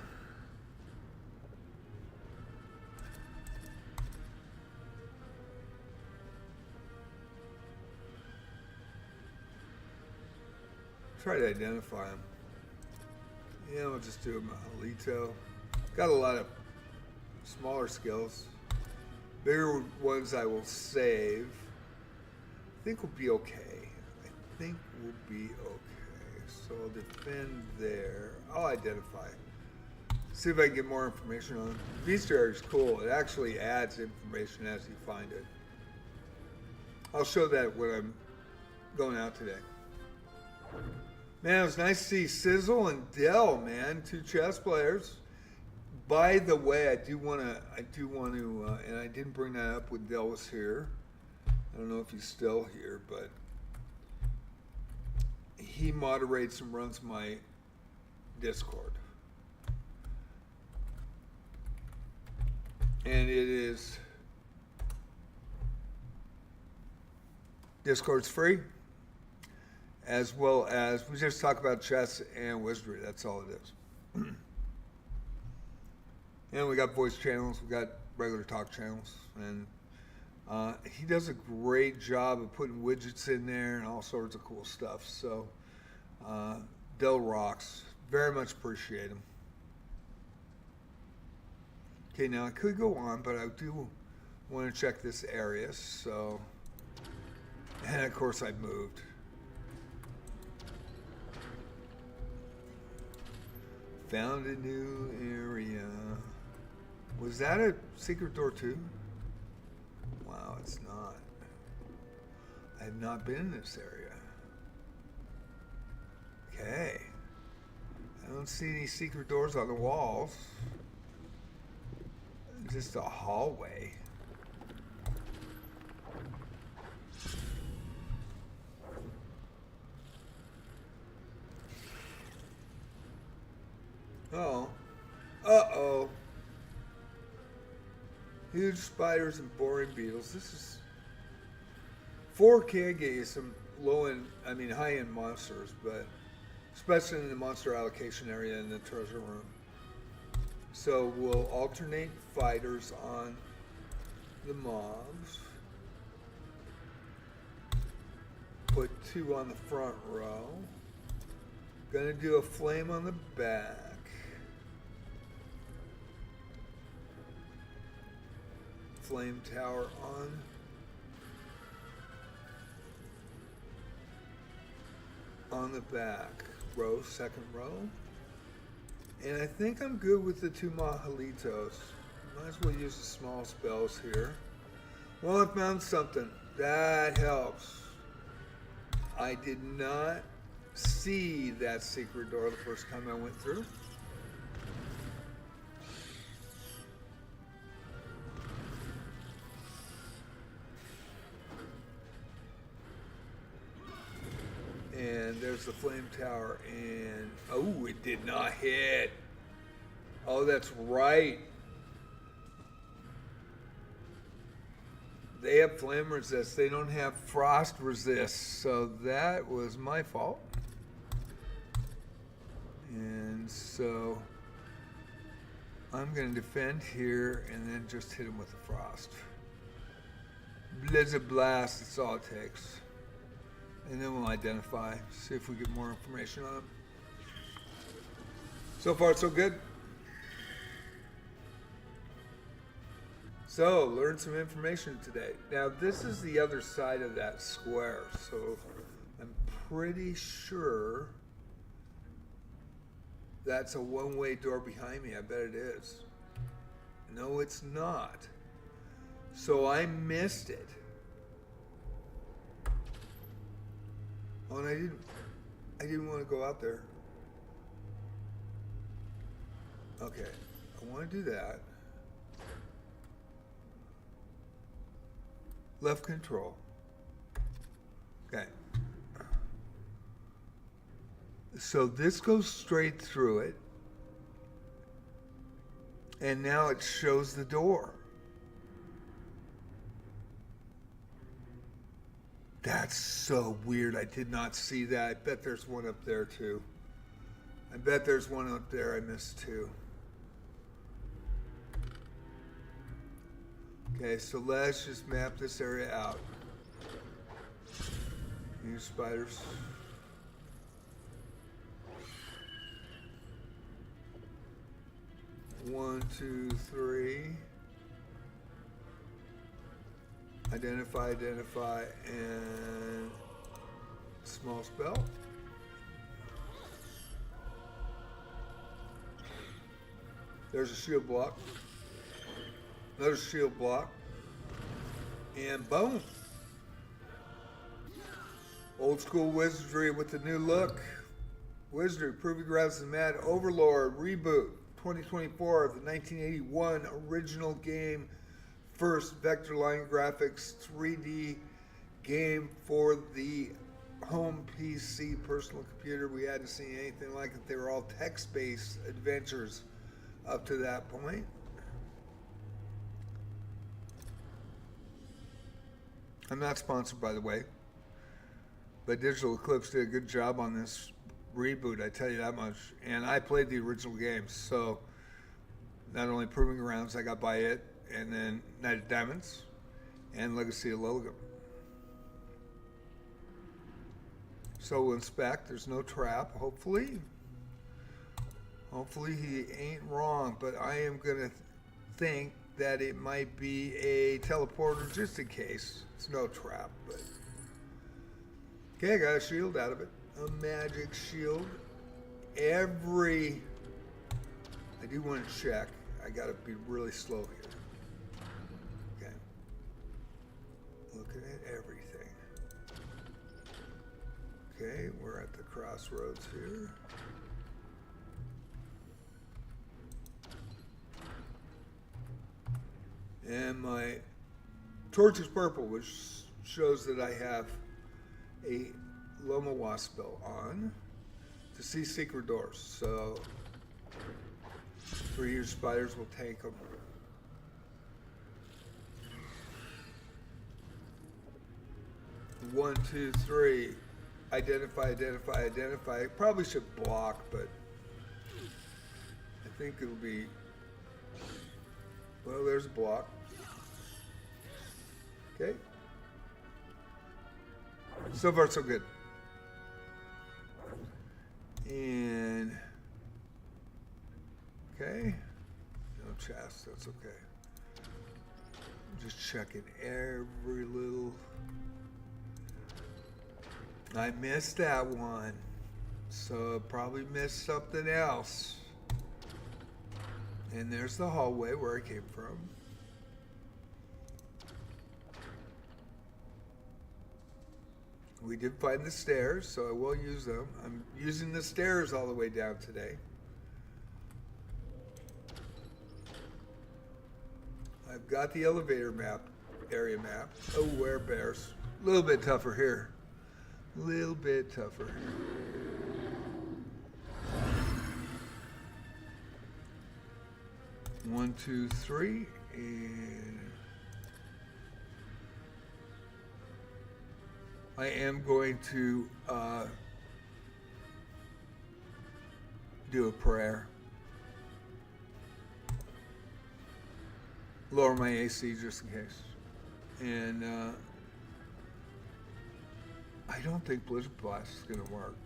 Try to identify him. Yeah, we'll just do a Alito. Got a lot of smaller skills. Bigger ones I will save. I think we'll be okay. I think we'll be okay. So I'll defend there. I'll identify. See if I can get more information on it. Bestiary is cool. It actually adds information as you find it. I'll show that when I'm going out today. Man, it was nice to see Sizzle and Dell, man, 2 chess players. By the way, I do want to, and I didn't bring that up when Dell was here. I don't know if he's still here, but he moderates and runs my Discord. And it is, Discord's free. As well as, we just talk about chess and wizardry. That's all it is. And we got voice channels. We got regular talk channels. And he does a great job of putting widgets in there and all sorts of cool stuff. So, Dell rocks. Very much appreciate him. Okay, now I could go on, but I do want to check this area. So, and of course I moved. Found a new area. Was that a secret door too? Wow, it's not. I have not been in this area. Okay. I don't see any secret doors on the walls. Just a hallway. Uh-oh. Uh-oh. Huge spiders and boring beetles. This is... 4 can get you some low-end, high-end monsters, but especially in the monster allocation area in the treasure room. So we'll alternate fighters on the mobs. Put 2 on the front row. Gonna do a flame on the back. Flame tower on the back row, second row. And I think I'm good with the 2 Mahalitos. Might as well use the small spells here. Well, I found something. That helps. I did not see that secret door the first time I went through. And there's the flame tower, and oh, it did not hit. Oh, that's right. They have flame resist. They don't have frost resist. So that was my fault. And so I'm going to defend here and then just hit him with the frost. Blizzard Blast, that's all it takes. And then we'll identify, see if we get more information on him. So far, so good. So, learned some information today. Now, this is the other side of that square, so I'm pretty sure that's a one-way door behind me. I bet it is. No, it's not. So I missed it. Oh, and I didn't want to go out there. Okay, I want to do that. Left control. Okay. So this goes straight through it. And now it shows the door. That's so weird. I did not see that. I bet there's one up there too. I bet there's one up there I missed too. Okay, so let's just map this area out. Use spiders. One, two, three. Identify, and small spell. There's a shield block. Another shield block. And boom. Old school wizardry with the new look. Wizardry, Proving Grounds, the Mad Overlord, Reboot, 2024 of the 1981 original game. First vector line graphics 3D game for the home PC personal computer. We hadn't seen anything like it. They were all text-based adventures up to that point. I'm not sponsored, by the way, but Digital Eclipse did a good job on this reboot, I tell you that much. And I played the original games, so not only Proving Grounds, I got by it, and then Night of Diamonds and Legacy of Llylgymn. So we'll inspect. There's no trap, hopefully. Hopefully he ain't wrong, but I am going to think that it might be a teleporter just in case. It's no trap, but... Okay, I got a shield out of it. A magic shield. I do want to check. I got to be really slow here. Okay. Looking at everything. Okay, we're at the crossroads here. And my torch is purple, which shows that I have a Loma Wasp spell on to see secret doors. So 3 spiders will take them. One, two, three. Identify. Probably should block, but I think it'll be... Well, there's a block. Okay. So far, so good. And... Okay. No chest, that's okay. Just checking every little... I missed that one. So probably missed something else. And there's the hallway where I came from. We did find the stairs, so I will use them. I'm using the stairs all the way down today. I've got the elevator map, area map. Oh, where bears. A little bit tougher here. A little bit tougher. One, two, three, and I am going to do a prayer. Lower my AC just in case. And I don't think Blizzard Blast is going to work.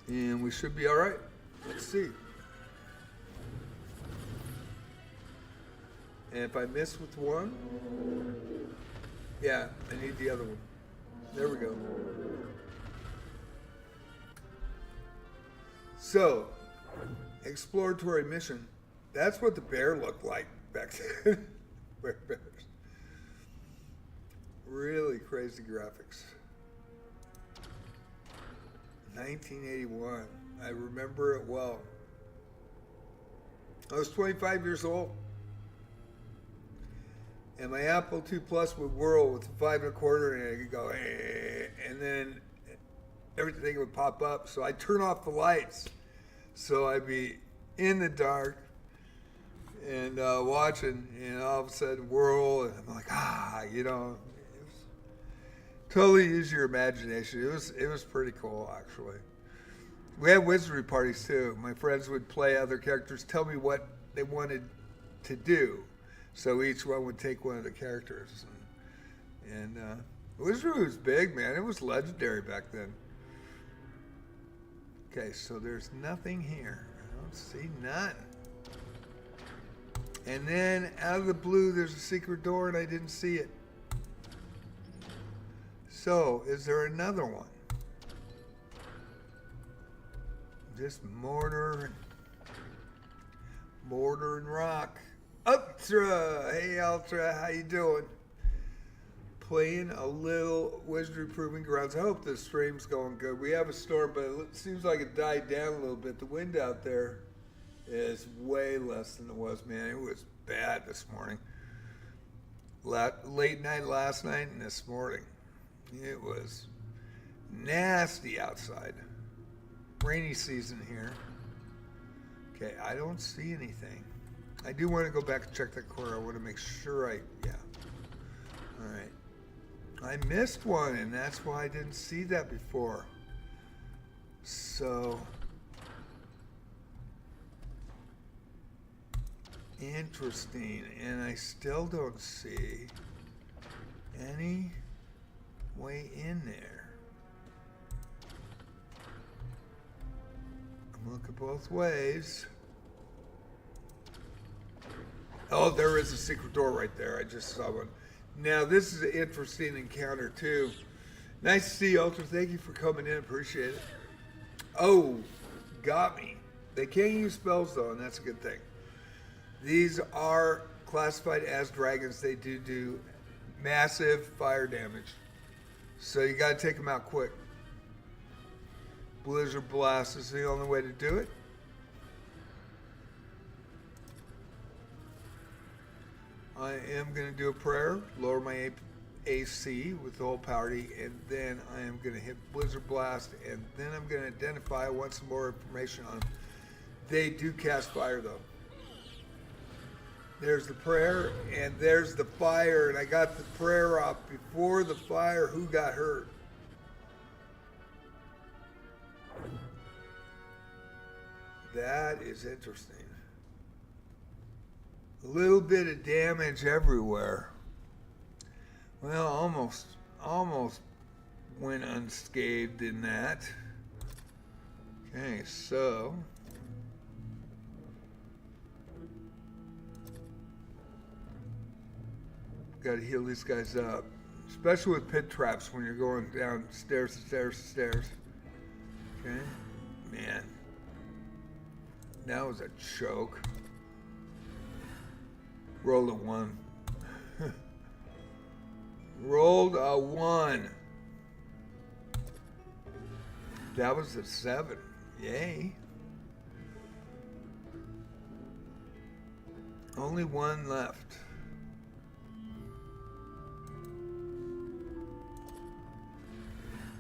And we should be all right. Let's see. And if I miss with one, yeah, I need the other one. There we go. So, exploratory mission. That's what the bear looked like back then. Bears. Really crazy graphics. 1981. I remember it well. I was 25 years old. And my Apple II Plus would whirl with 5 1/4 and it could go, and then everything would pop up. So I'd turn off the lights. So I'd be in the dark and watching, and all of a sudden whirl, and I'm like, you know, it was, totally use your imagination. It was pretty cool, actually. We had wizardry parties too. My friends would play other characters, tell me what they wanted to do. So each one would take one of the characters. And wizardry was big, man. It was legendary back then. Okay, so there's nothing here. I don't see none. And then out of the blue, there's a secret door, and I didn't see it. So, is there another one? Just mortar and rock. Ultra! Hey, Ultra, how you doing? Playing a little Wizardry Proving Grounds. I hope this stream's going good. We have a storm, but it seems like it died down a little bit. The wind out there is way less than it was, man. It was bad this morning. Late night last night and this morning. It was nasty outside. Rainy season here. Okay, I don't see anything. I do want to go back and check that corner. I want to make sure yeah. All right. I missed one, and that's why I didn't see that before. So, interesting. And I still don't see any way in there. I'm looking both ways. Oh, there is a secret door right there. I just saw one. Now, this is an interesting encounter, too. Nice to see you, Ultra. Thank you for coming in. Appreciate it. Oh, got me. They can't use spells, though, and that's a good thing. These are classified as dragons. They do massive fire damage. So you got to take them out quick. Blizzard Blast is the only way to do it. I am going to do a prayer, lower my AC with the whole party, and then I am going to hit Blizzard Blast, and then I'm going to identify. I want some more information on them. They do cast fire, though. There's the prayer, and there's the fire, and I got the prayer off before the fire. Who got hurt? That is interesting. A little bit of damage everywhere. Well, almost went unscathed in that. Okay, so got to heal these guys up, especially with pit traps when you're going down stairs to stairs to stairs. Okay, man, that was a choke. Rolled a 1. Rolled a 1. That was a 7. Yay. Only 1 left.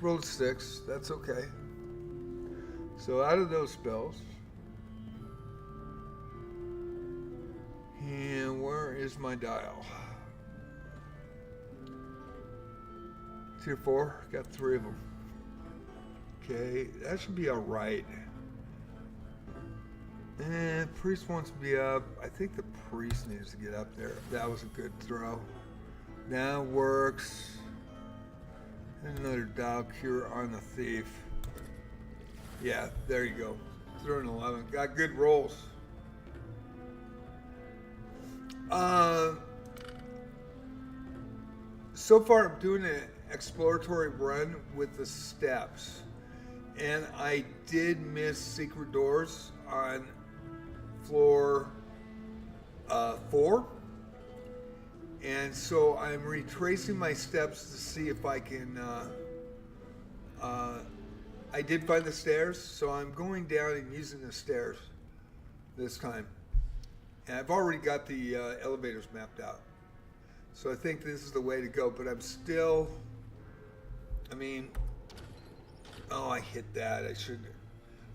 Rolled 6. That's okay. So out of those spells, And where is my dial? Tier 4, got 3 of them. Okay, that should be all right. And priest wants to be up. I think the priest needs to get up there. That was a good throw. Now works. And another dial cure on the thief. Yeah, there you go. Through an 11. Got good rolls. So far I'm doing an exploratory run with the steps. And I did miss secret doors on floor 4. And so I'm retracing my steps to see if I can, I did find the stairs, so I'm going down and using the stairs this time. And I've already got the elevators mapped out. So I think this is the way to go, but I'm still, I mean, oh, I hit that. I should,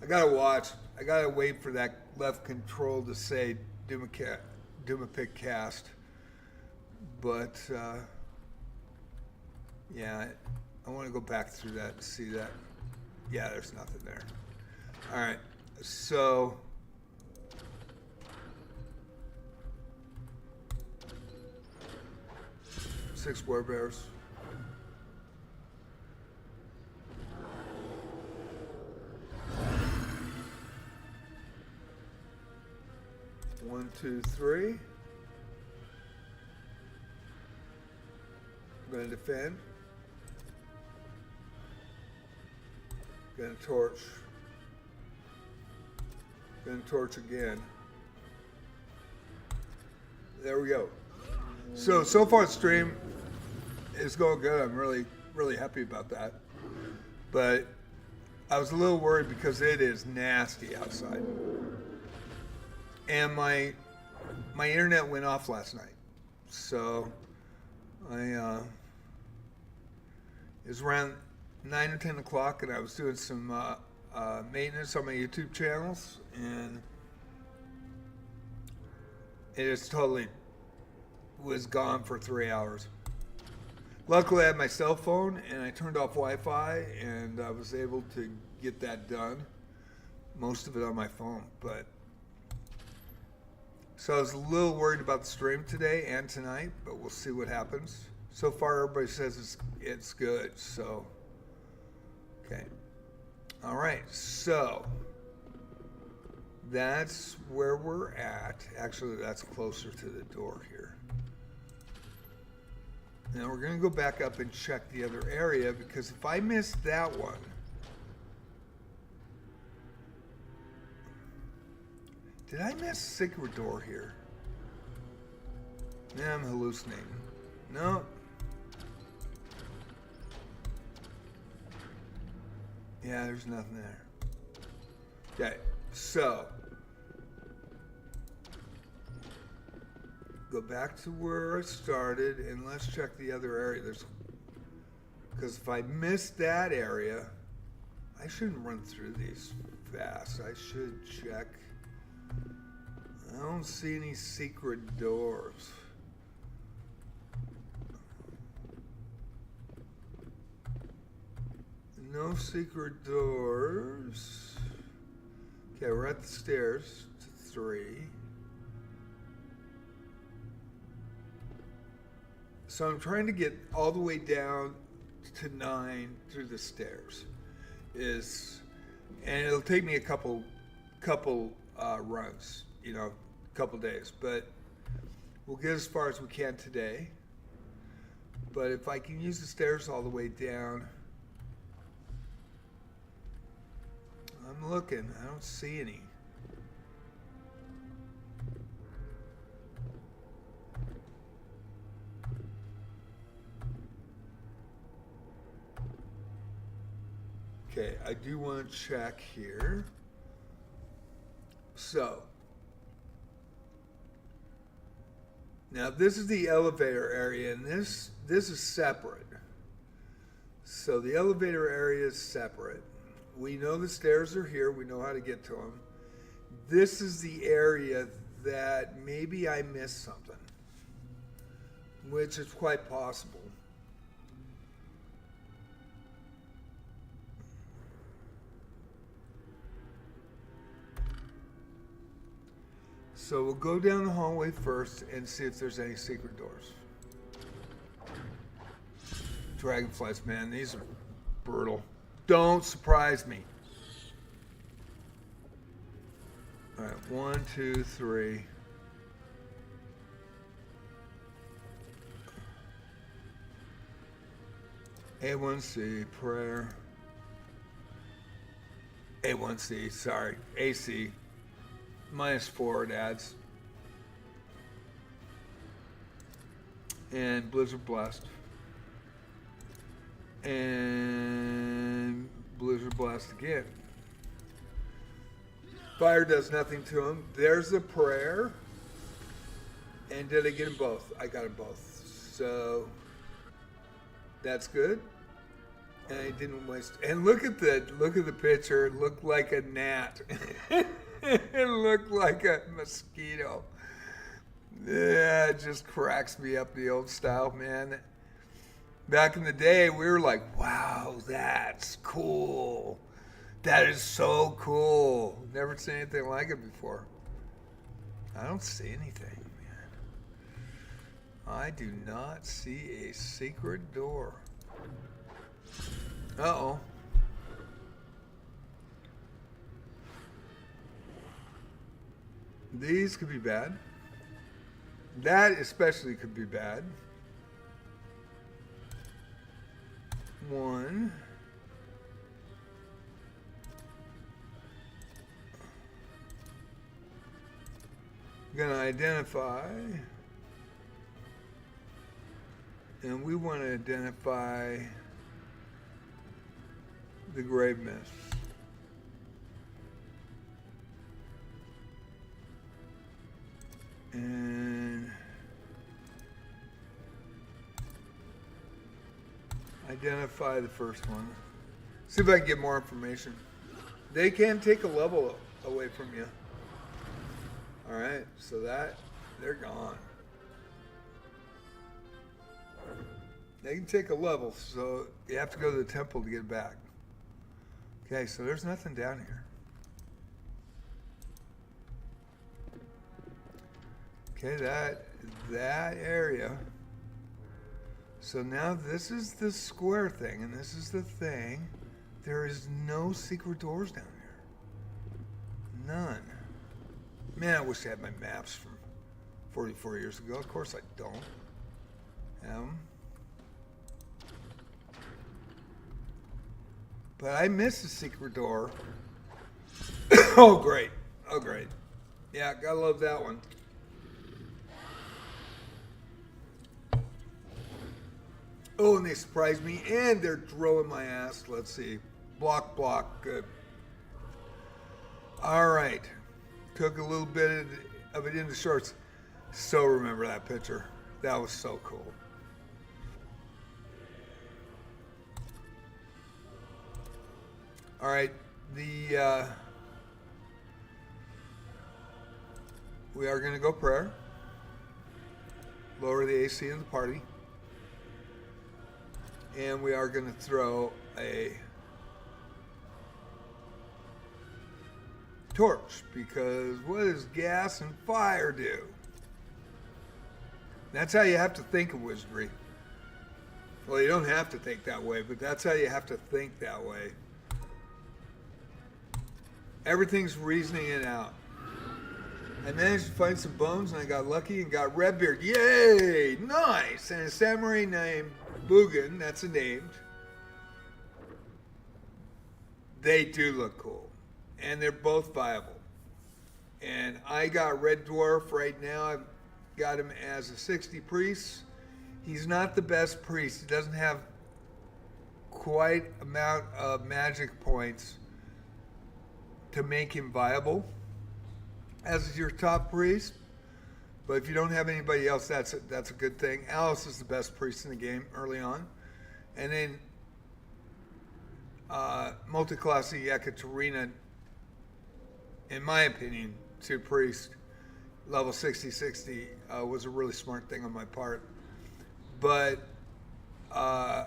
I gotta watch. I gotta wait for that left control to say do a pick cast. But yeah, I want to go back through that and see that. Yeah, there's nothing there. All right, so six square bears. One, two, three. Going to defend. Going to torch. Going to torch again. There we go. So far the stream is going good. I'm really happy about that. But I was a little worried because it is nasty outside. And my internet went off last night. So it was around 9 or 10 o'clock, and I was doing some maintenance on my YouTube channels, and it just totally was gone for 3 hours. Luckily, I had my cell phone, and I turned off Wi-Fi, and I was able to get that done, most of it on my phone. But so I was a little worried about the stream today and tonight, but we'll see what happens. So far, everybody says it's good, so, okay. All right, so that's where we're at. Actually, that's closer to the door here. Now we're gonna go back up and check the other area, because if I missed that one, did I miss secret door here? Yeah, I'm hallucinating. No. Yeah, there's nothing there. Okay, so go back to where I started and let's check the other area. Because if I missed that area, I shouldn't run through these fast. I should check. I don't see any secret doors. No secret doors. Okay, we're at the stairs to 3. So I'm trying to get all the way down to 9 through the stairs. And it'll take me a couple runs, you know, a couple days, but we'll get as far as we can today. But if I can use the stairs all the way down, I'm looking, I don't see any. Okay, I do want to check here. So, now this is the elevator area, and this is separate. So the elevator area is separate. We know the stairs are here. We know how to get to them. This is the area that maybe I missed something, which is quite possible. So we'll go down the hallway first and see if there's any secret doors. Dragonflies, man, these are brutal. Don't surprise me. All right, 1, 2, 3. A1C, prayer. A1C, sorry, AC. -4 it adds. And Blizzard Blast. And Blizzard Blast again. Fire does nothing to him. There's a prayer. And did I get them both? I got them both. So that's good. And I didn't waste. And look at the picture. It looked like a gnat. It looked like a mosquito. Yeah, it just cracks me up, the old style, man. Back in the day, we were like, wow, that's cool. That is so cool. Never seen anything like it before. I don't see anything, man. I do not see a secret door. Uh-oh. These could be bad. That especially could be bad. 1. I'm going to identify. And we want to identify the grave mist. And identify the first one. See if I can get more information. They can take a level away from you. All right, so they're gone. They can take a level, so you have to go to the temple to get it back. Okay, so there's nothing down here. Okay, that area. So now this is the square thing, and this is the thing. There is no secret doors down here. None. Man, I wish I had my maps from 44 years ago. Of course I don't have them. But I missed a secret door. Oh, great. Oh, great. Yeah, gotta love that one. Oh, and they surprised me, and they're drilling my ass. Let's see. Block, good. All right. Took a little bit of it into shorts. So remember that picture. That was so cool. All right. We are going to go prayer. Lower the AC of the party. And we are going to throw a torch, because what does gas and fire do? That's how you have to think of wizardry. Well, you don't have to think that way, but that's how you have to think that way. Everything's reasoning it out. I managed to find some bones, and I got lucky and got Redbeard. Yay! Nice! And a samurai named Bugan, that's a name. They do look cool. And they're both viable. And I got Red Dwarf right now. I've got him as a 60 priest. He's not the best priest. He doesn't have quite amount of magic points to make him viable as your top priest. But if you don't have anybody else, that's a good thing. Alice is the best priest in the game early on. And then multi-class Ekaterina, in my opinion, to priest, level 60-60 was a really smart thing on my part. But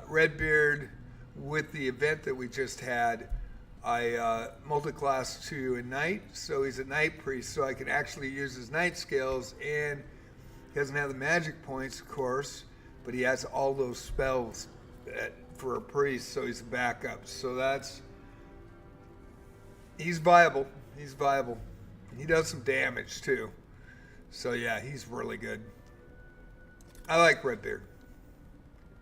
Redbeard, with the event that we just had, I multi-classed to a knight, so he's a knight priest, so I can actually use his knight skills, and he doesn't have the magic points, of course, but he has all those spells for a priest, so he's a backup. So he's viable. He's viable. He does some damage too. So yeah, he's really good. I like Redbeard.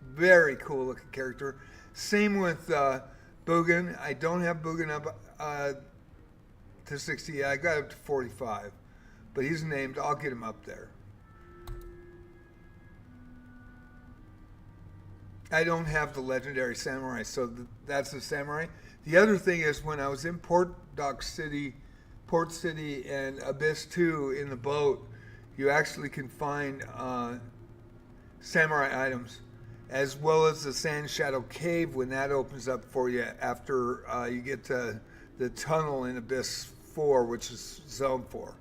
Very cool looking character. Same with Bugin. I don't have Bugin up to 60 yet. I got up to 45. But he's named. I'll get him up there. I don't have the legendary samurai, so that's the samurai. The other thing is, when I was in Port City and Abyss 2 in the boat, you actually can find samurai items, as well as the Sand Shadow Cave when that opens up for you after you get to the tunnel in Abyss 4, which is Zone 4.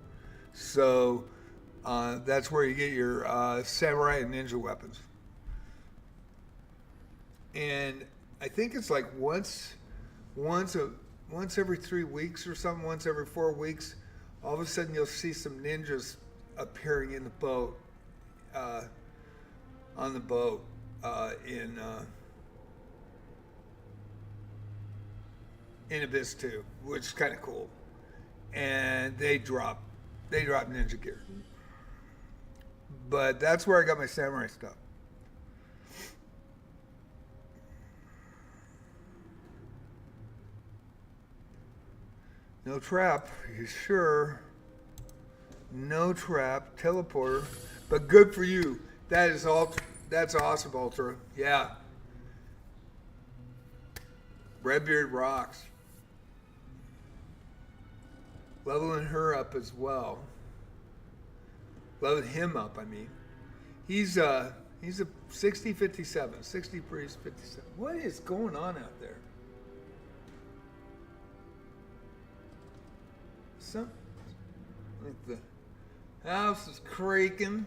So that's where you get your samurai and ninja weapons. And I think it's like once every 3 weeks or something, once every 4 weeks, all of a sudden you'll see some ninjas appearing in the boat, on the boat, in Abyss 2, which is kind of cool. And they drop ninja gear. But that's where I got my samurai stuff. No trap, you sure? No trap, teleporter, but good for you. That's awesome, Ultra. Yeah. Redbeard rocks. Leveling her up as well. Leveling him up, I mean. He's a 60-57, 60 priest, 57. What is going on out there? Like the house is creaking.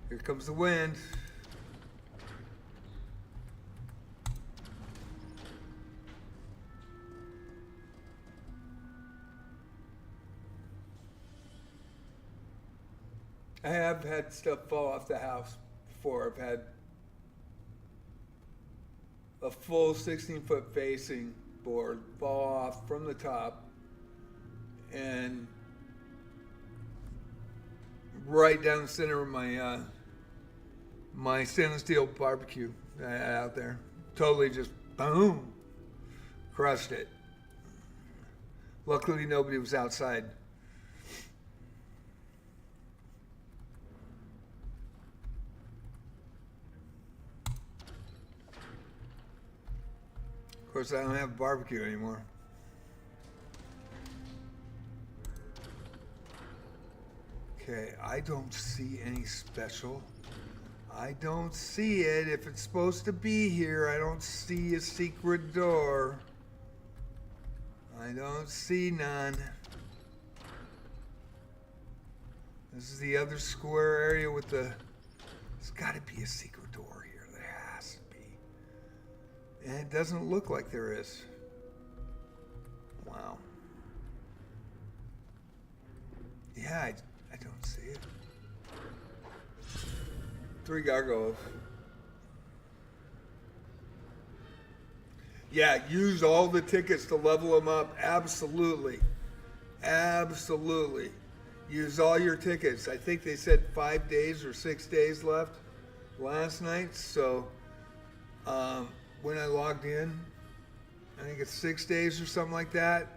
Here comes the wind. I have had stuff fall off the house before. I've had a full 16-foot facing board fall off from the top and right down the center of my my stainless steel barbecue out there. Totally just boom, crushed it. Luckily nobody was outside. Of course, I don't have a barbecue anymore. Okay, I don't see any special. I don't see it. If it's supposed to be here, I don't see a secret door. I don't see none. This is the other square area with the... There's got to be a secret door here. There has to be. And it doesn't look like there is. Wow. Yeah, I don't see it. 3 gargoyles. Yeah, use all the tickets to level them up. Absolutely. Absolutely. Use all your tickets. I think they said 5 days or 6 days left last night. So when I logged in, I think it's 6 days or something like that.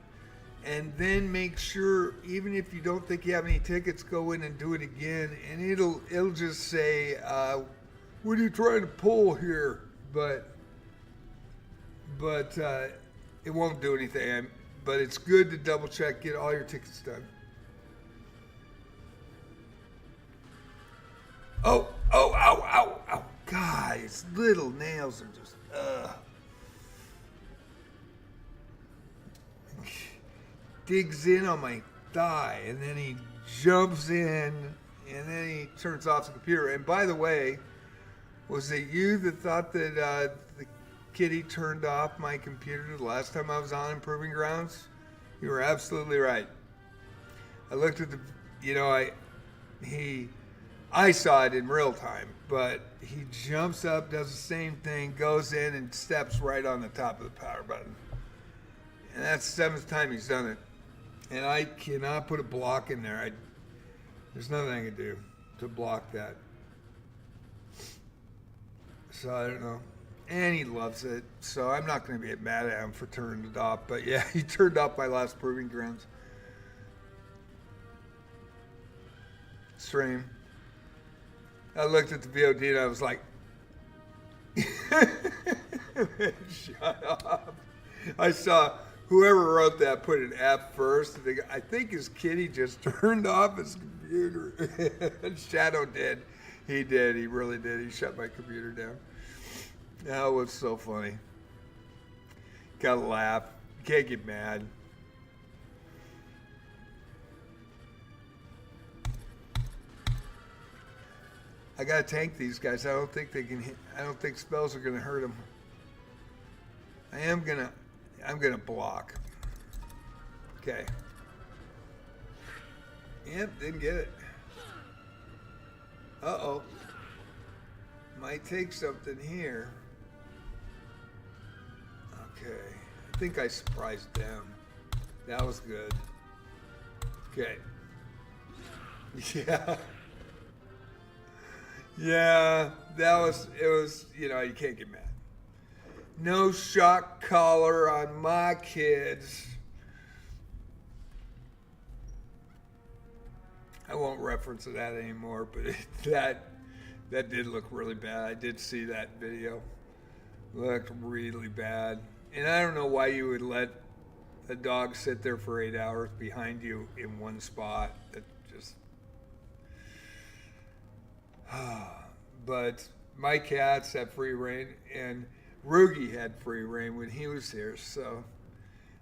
And then make sure, even if you don't think you have any tickets, go in and do it again. And it'll just say, what are you trying to pull here? But it won't do anything. But it's good to double check, get all your tickets done. Oh, ow. God, its little nails are just, digs in on my thigh, and then he jumps in, and then he turns off the computer. And by the way, was it you that thought that the kitty turned off my computer the last time I was on Improving Grounds? You were absolutely right. I looked at the, you know, I saw it in real time, but he jumps up, does the same thing, goes in and steps right on the top of the power button. And that's the 7th time he's done it. And I cannot put a block in there. There's nothing I can do to block that. So I don't know. And he loves it. So I'm not going to get mad at him for turning it off. But yeah, he turned off my last Proving Grounds stream. I looked at the VOD and I was like, shut up. I saw whoever wrote that put an F first. I think his kitty just turned off his computer. Shadow did. He did. He really did. He shut my computer down. That was so funny. Gotta laugh. Can't get mad. I gotta tank these guys. I don't think they can hit. I don't think spells are gonna hurt them. I'm gonna block. Okay. Yep, didn't get it. Uh-oh. Might take something here. Okay. I think I surprised them. That was good. Okay. Yeah. Yeah, it was, you know, you can't get mad. No shock collar on my kids. I won't reference that anymore, but that did look really bad. I did see that video. Looked really bad. And I don't know why you would let a dog sit there for 8 hours behind you in one spot. It just... But my cats have free reign, and Rugi had free reign when he was here, so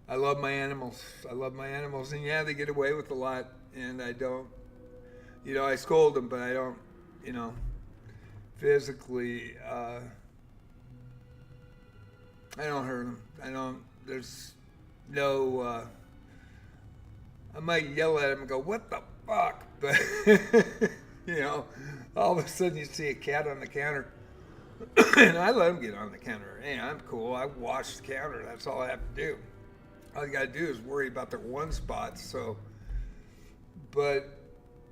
I love my animals. I love my animals, and yeah, they get away with a lot, and I don't, you know, I scold them, but I don't, you know, physically, I don't hurt them. I don't, there's no, I might yell at them and go, what the fuck? But, you know, all of a sudden you see a cat on the counter, and I let him get on the counter. Hey, I'm cool. I wash the counter. That's all I have to do. All you got to do is worry about their one spots. So, but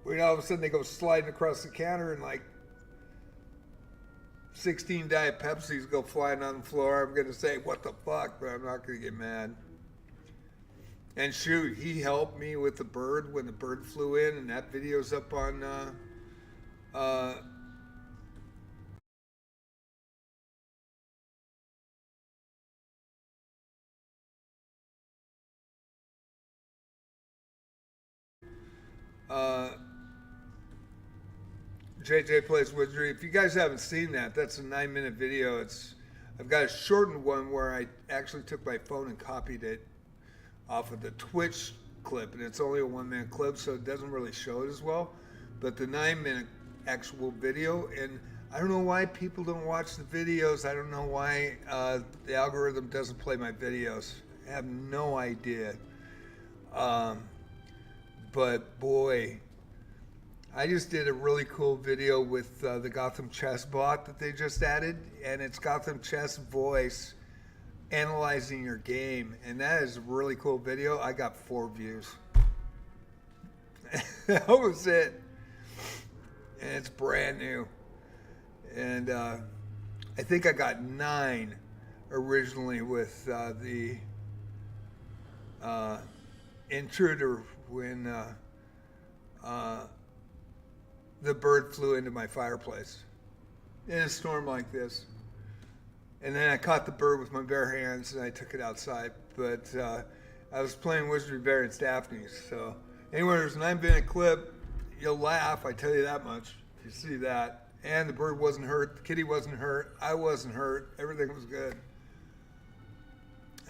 when all of a sudden they go sliding across the counter and like 16 Diet Pepsis go flying on the floor, I'm going to say, what the fuck? But I'm not going to get mad. And shoot, he helped me with the bird when the bird flew in, and that video's up on JJ Plays Wizardry. If you guys haven't seen that, that's a 9-minute video. I've got a shortened one where I actually took my phone and copied it off of the Twitch clip, and it's only a 1-minute clip, so it doesn't really show it as well. But the 9-minute actual video, and I don't know why people don't watch the videos. I don't know why the algorithm doesn't play my videos. I have no idea. But boy, I just did a really cool video with the Gotham Chess bot that they just added, and it's Gotham Chess voice analyzing your game, and that is a really cool video. I got 4 views. That was it. And it's brand new. And I think I got 9 originally with the intruder when the bird flew into my fireplace in a storm like this. And then I caught the bird with my bare hands and I took it outside. But I was playing Wizardry Variants DAPHNE. So anyway, there's a 9-minute clip. You'll laugh, I tell you that much, if you see that. And the bird wasn't hurt, the kitty wasn't hurt, I wasn't hurt, everything was good.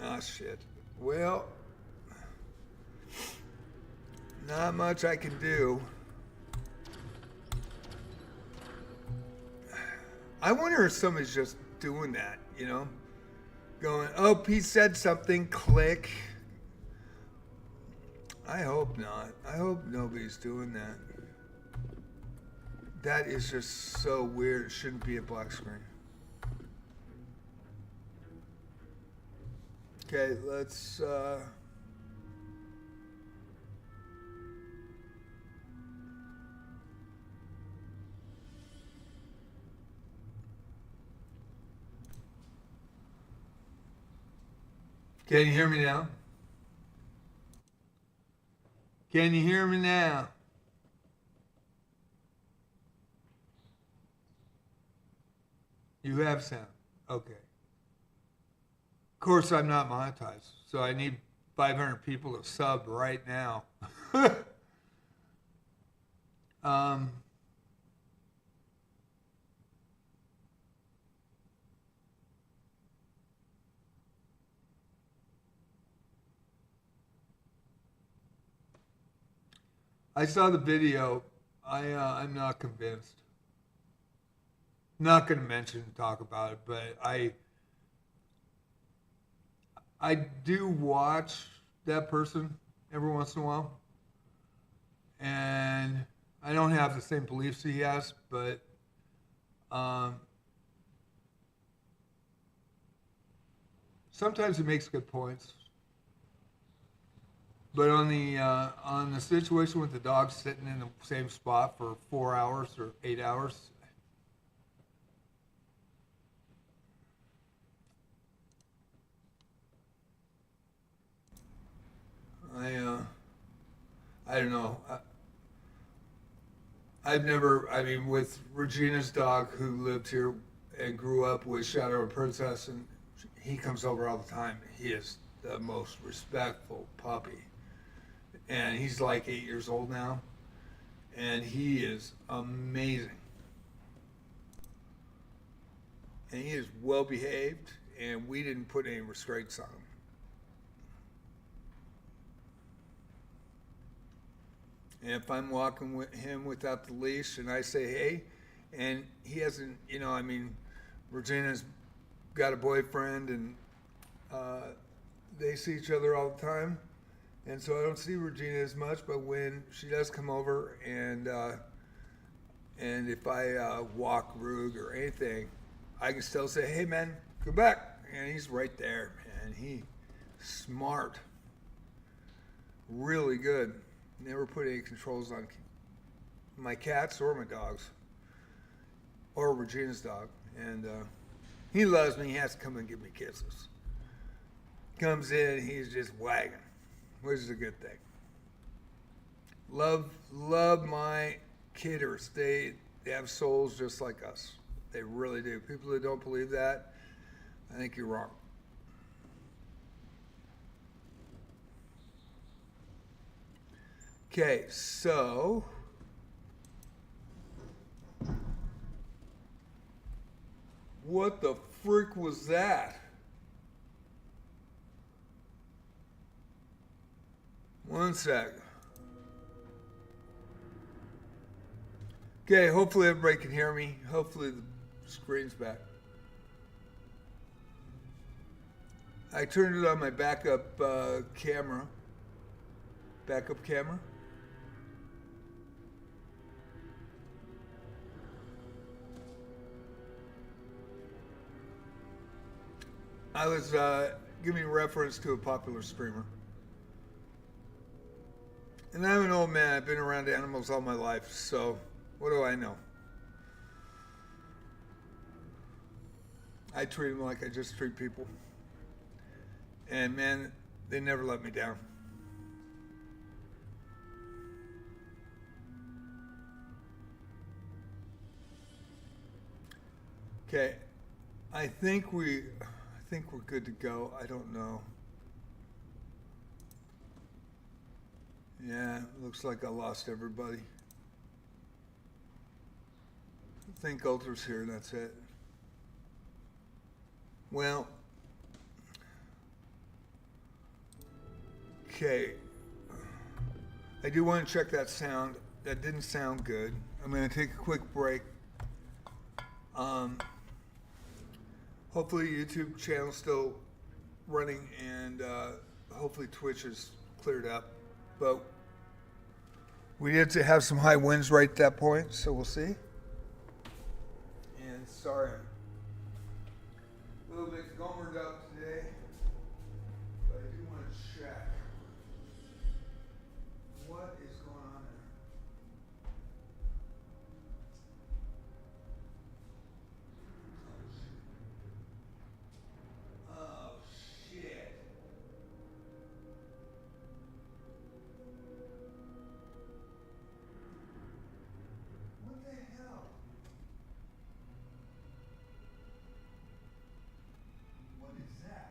Ah, shit. Well, Not much I can do. I wonder if somebody's just doing that, you know? Going, oh, Pete said something, click. I hope not. I hope nobody's doing that. That is just so weird. It shouldn't be a black screen. Okay, let's... Can you hear me now? Can you hear me now? You have sound. Okay. Of course, I'm not monetized, so I need 500 people to sub right now. I saw the video. I'm not convinced. Not going to mention and talk about it, but I do watch that person every once in a while, and I don't have the same beliefs he has, but sometimes he makes good points. But on the situation with the dog sitting in the same spot for 4 hours or 8 hours, I don't know. I've never, I mean, with Regina's dog who lived here and grew up with Shadow and Princess, and he comes over all the time. He is the most respectful puppy. And he's like 8 years old now. And he is amazing. And he is well behaved, and we didn't put any restraints on him. And if I'm walking with him without the leash and I say, hey, and he hasn't, you know, I mean, Regina's got a boyfriend and they see each other all the time. And so I don't see Regina as much, but when she does come over and if I walk Rug or anything, I can still say, hey man, come back. And he's right there, man. He's smart. Really good. Never put any controls on my cats or my dogs. Or Regina's dog. And he loves me. He has to come and give me kisses. Comes in, he's just wagging, which is a good thing. Love my kidders. They have souls just like us. They really do. People that don't believe that, I think you're wrong. Okay, so what the frick was that? One sec. Okay, hopefully everybody can hear me. Hopefully the screen's back. I turned it on my backup camera. Backup camera. I was giving reference to a popular streamer. And I'm an old man. I've been around animals all my life, so what do I know? I treat them like I just treat people. And man, they never let me down. Okay, I think we're good to go. I don't know. Yeah, looks like I lost everybody. I think Ultra's here, and that's it. Well, okay. I do want to check that sound. That didn't sound good. I'm going to take a quick break. Hopefully YouTube channel's still running, and hopefully Twitch is cleared up. But we did have some high winds right at that point, so we'll see. And sorry, I'm a little bit gomered up today, but I do want to check what is going on there. Oh shit. What the hell? What is that?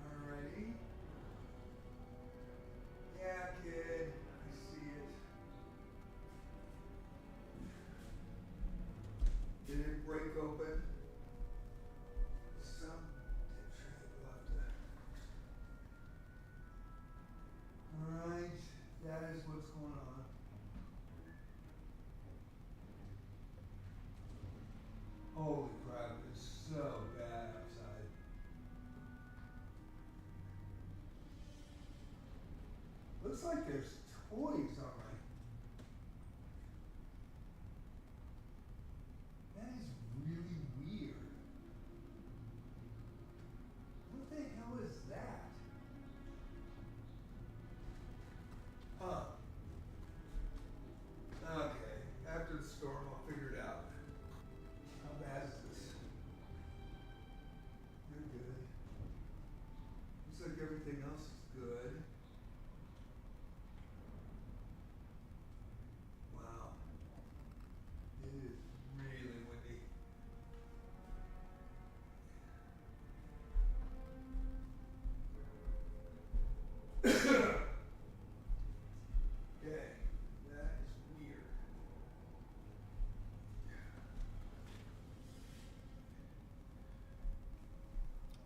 Alrighty. Yeah, kid. I see it. Did it break open? Some dipshit left it. Alright, that is what's going on. Holy crap, it's so bad outside. Looks like there's toys on my... That is really weird. What the hell is that? Huh. Okay, after the storm I'll figure it out. How bad is this? You're good. Looks like everything else is good. Wow. It is really windy. Okay, that is weird.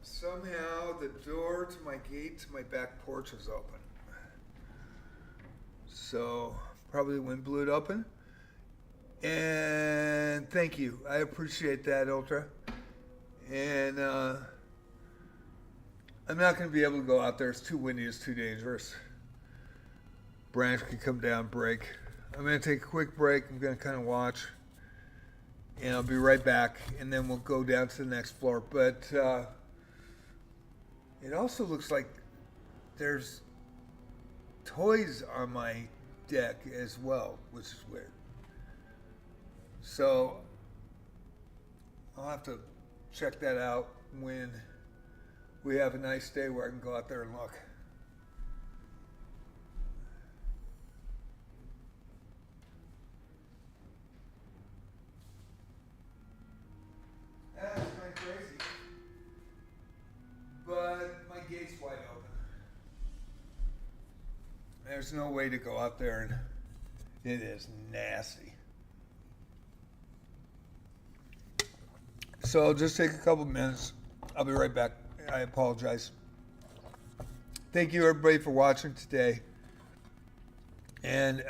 Somehow the door to my gate to my back porch is open. So probably the wind blew it open. And thank you. I appreciate that, Ultra. And I'm not going to be able to go out there. It's too windy. It's too dangerous. Branch could come down, break. I'm going to take a quick break. I'm going to kind of watch. And I'll be right back. And then we'll go down to the next floor. But it also looks like there's toys on my deck as well, which is weird. So I'll have to check that out when we have a nice day where I can go out there and look. That's kind of crazy. But my gate's wide open. There's no way to go out there, and it is nasty. So just take a couple minutes. I'll be right back. I apologize. Thank you everybody for watching today. And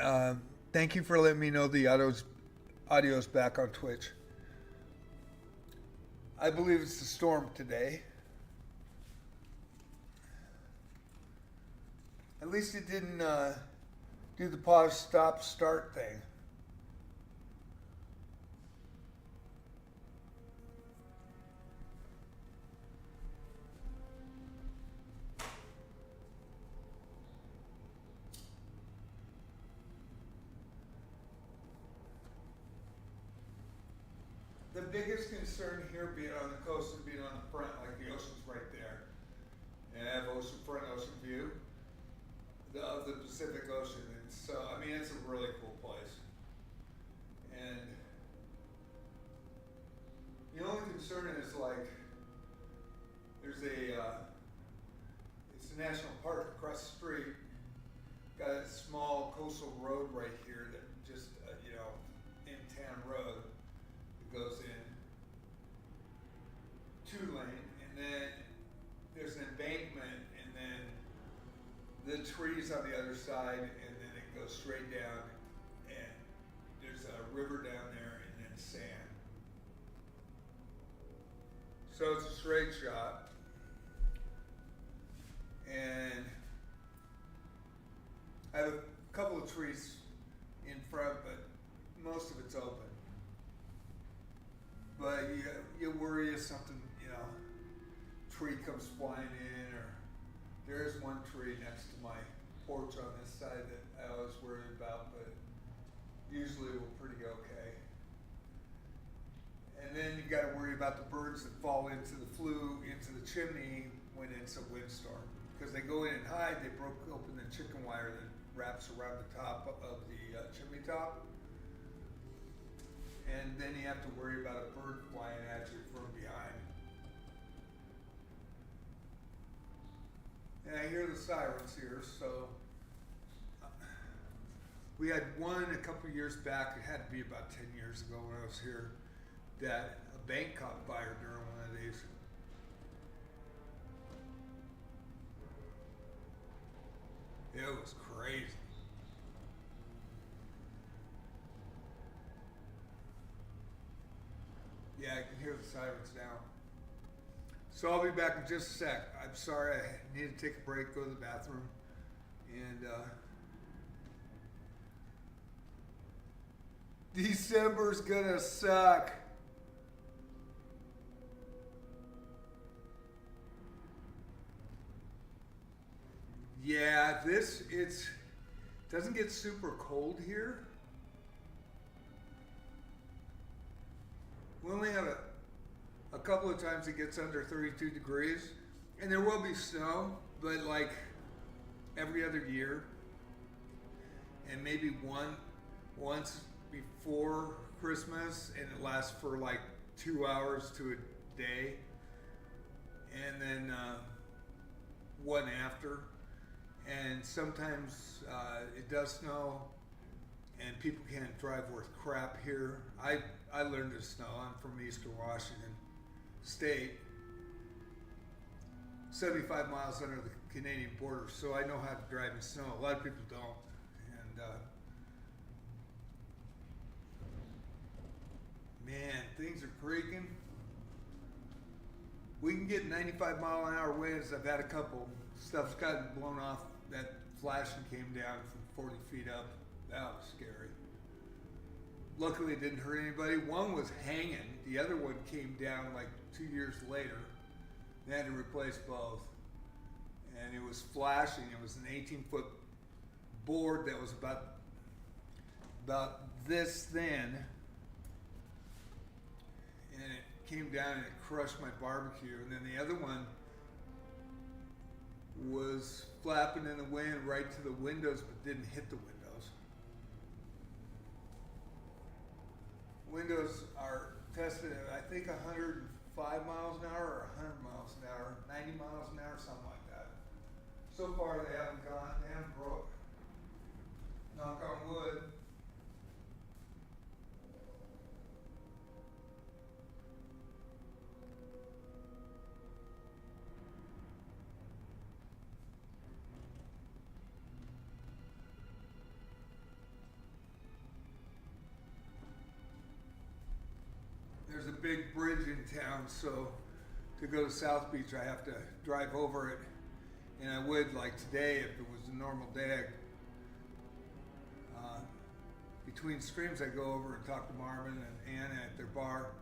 thank you for letting me know the audio's back on Twitch. I believe it's the storm today. At least it didn't do the pause, stop, start thing. The biggest concern here being on the coast and being on the front, like the ocean's right there. And I have ocean view of the Pacific Ocean. And so, I mean, it's a really cool place. And the only concern is like, there's it's a national park across the street. Got a small coastal road right here that just, in-town road that goes in. two-lane, and then there's an embankment, and then the trees on the other side, and then it goes straight down, and there's a river down there, and then sand. So it's a straight shot, and I have a couple of trees in front, but most of it's open. But you worry if something, tree comes flying in, or there is one tree next to my porch on this side that I always worry about, but usually we're pretty okay. And then you got to worry about the birds that fall into the chimney when it's a windstorm, because they go in and hide. They broke open the chicken wire that wraps around the top of the chimney top. And then you have to worry about a bird flying at you from behind. And I hear the sirens here, so we had one a couple years back. It had to be about 10 years ago when I was here, that a bank caught fire during one of these. It was crazy. Yeah, I can hear the sirens now. So I'll be back in just a sec. I'm sorry, I need to take a break, go to the bathroom, and December's gonna suck. Yeah, it doesn't get super cold here. We only have a couple of times it gets under 32 degrees, and there will be snow, but like every other year, and maybe once before Christmas, and it lasts for like 2 hours to a day, and then one after. And sometimes it does snow, and people can't drive worth crap here. I learned to snow. I'm from Eastern Washington State, 75 miles under the Canadian border, so I know how to drive in snow. A lot of people don't. And man, things are creaking. We can get 95-mile-an-hour winds. I've had a couple. Stuff's gotten blown off. That flashing came down from 40 feet up. That was scary. Luckily, it didn't hurt anybody. One was hanging. The other one came down like 2 years later. They had to replace both. And it was flashing. It was an 18-foot board that was about this thin. And it came down and it crushed my barbecue. And then the other one was flapping in the wind right to the windows, but didn't hit the windows. Windows are tested at, I think, 105 miles an hour or 100 miles an hour, 90 miles an hour, something like that. So far, they haven't broke. Knock on wood. There's a big bridge in town, so to go to South Beach, I have to drive over it. And I would, like today, if it was a normal day, between streams, I go over and talk to Marvin and Anna at their bar.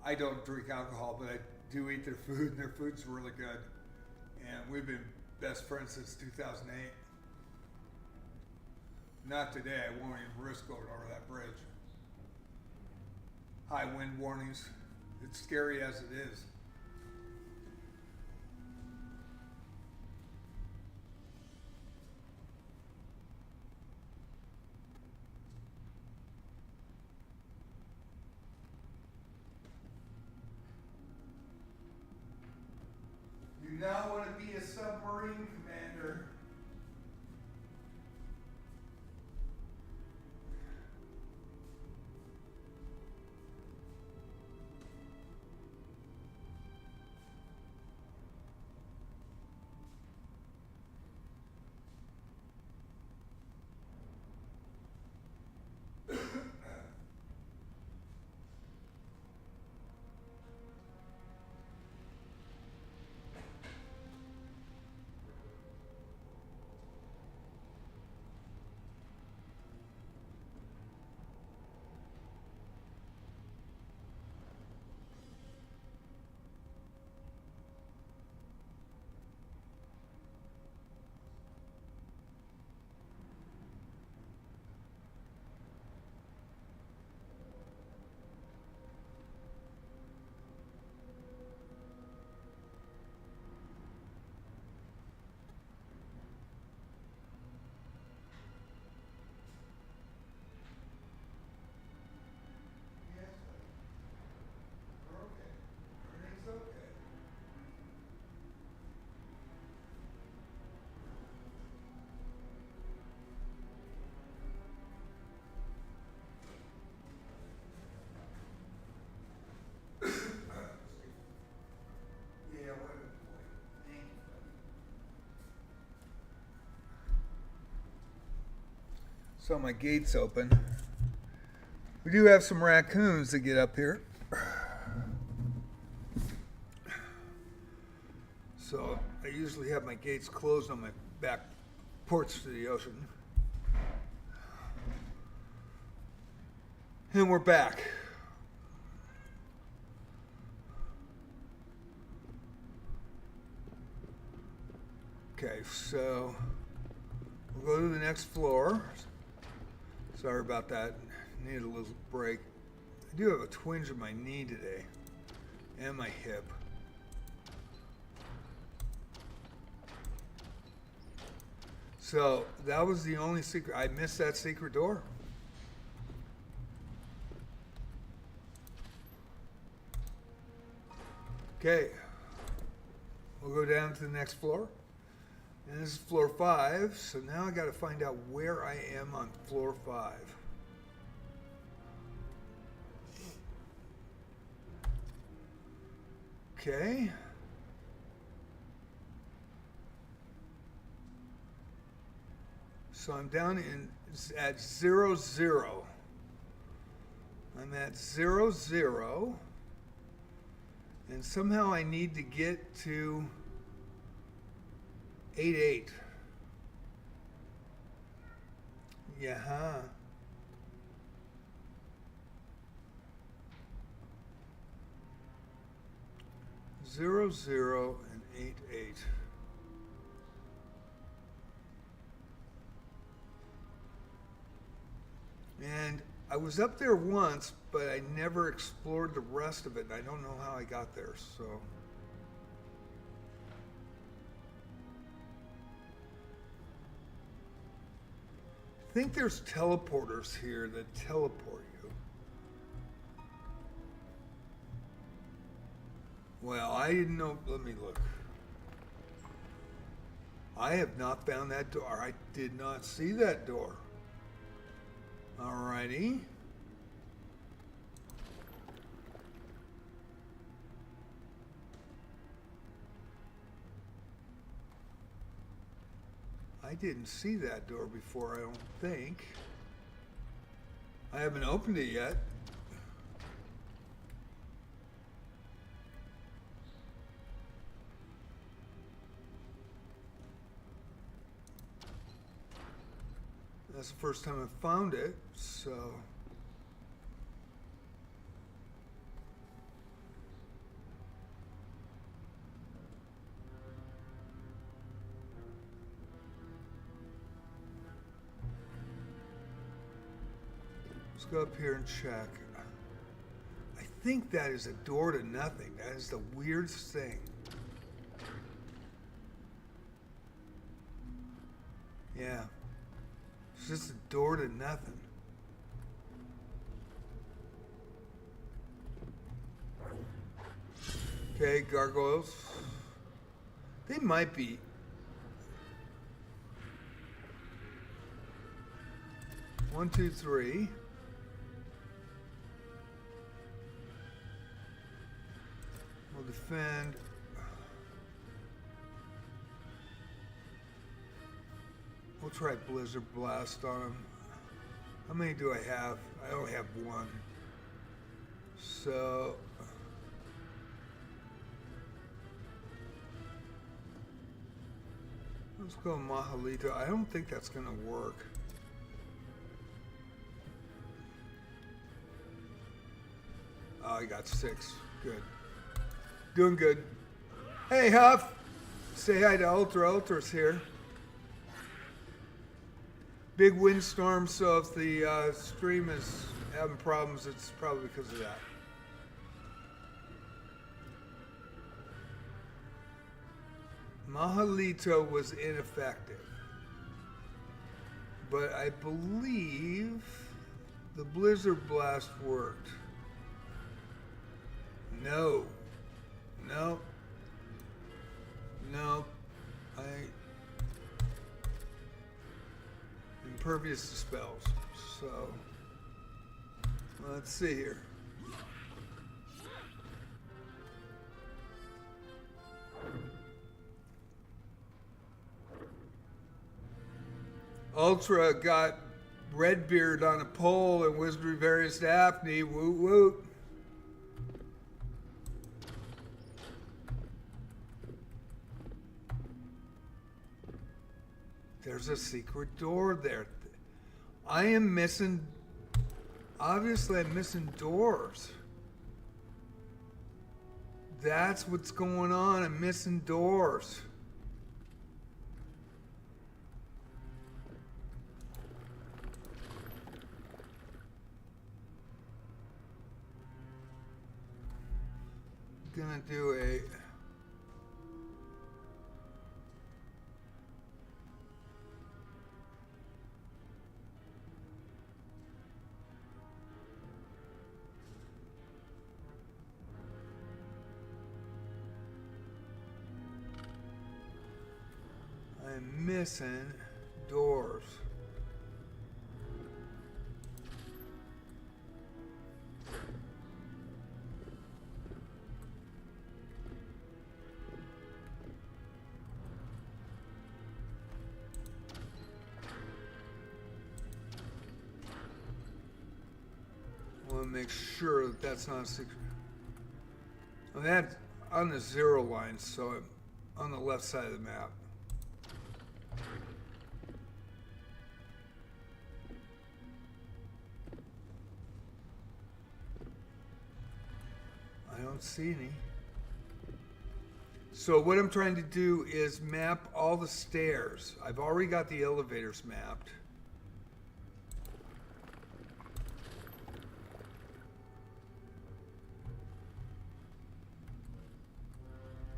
I don't drink alcohol, but I do eat their food, and their food's really good. And we've been best friends since 2008. Not today. I won't even risk going over that bridge. High wind warnings. It's scary as it is. You now want to be a submarine commander. So my gate's open. We do have some raccoons that get up here. So I usually have my gates closed on my back porch to the ocean. And we're back. Okay, so we'll go to the next floor. Sorry about that. Need a little break. I do have a twinge in my knee today and my hip. So that was the only secret. I missed that secret door. Okay, we'll go down to the next floor. And this is floor 5, so now I got to find out where I am on floor 5. Okay. So I'm down at 0, 0. I'm at 0, 0. And somehow I need to get to 8, 8. Yeah. 0, 0, and 8, 8. And I was up there once, but I never explored the rest of it. I don't know how I got there, so. I think there's teleporters here that teleport you. Well, I didn't know. Let me look. I have not found that door. I did not see that door. Alrighty. I didn't see that door before, I don't think. I haven't opened it yet. That's the first time I found it, so. Let's go up here and check. I think that is a door to nothing. That is the weirdest thing. Yeah. It's just a door to nothing. Okay, gargoyles. They might be. One, two, three. We'll defend. We'll try Blizzard Blast on him. How many do I have? I only have one. So let's go Mahalita. I don't think that's gonna work. Oh, I got 6. Good. Doing good. Hey, Huff. Say hi to Ultra. Ultra's here. Big windstorm, so if the stream is having problems, it's probably because of that. Mahalito was ineffective, but I believe the Blizzard Blast worked. No. No. No. Impervious to spells. So let's see here. Ultra got Redbeard on a pole and Wizardry Various Daphne. Woot woot. There's a secret door there. I am missing, obviously I'm missing doors. That's what's going on. I'm missing doors. Gonna do a I'm missing doors. I want to make sure that that's not a secret. Well, that's on the 0 line, so I'm on the left side of the map. I don't see any. So what I'm trying to do is map all the stairs. I've already got the elevators mapped.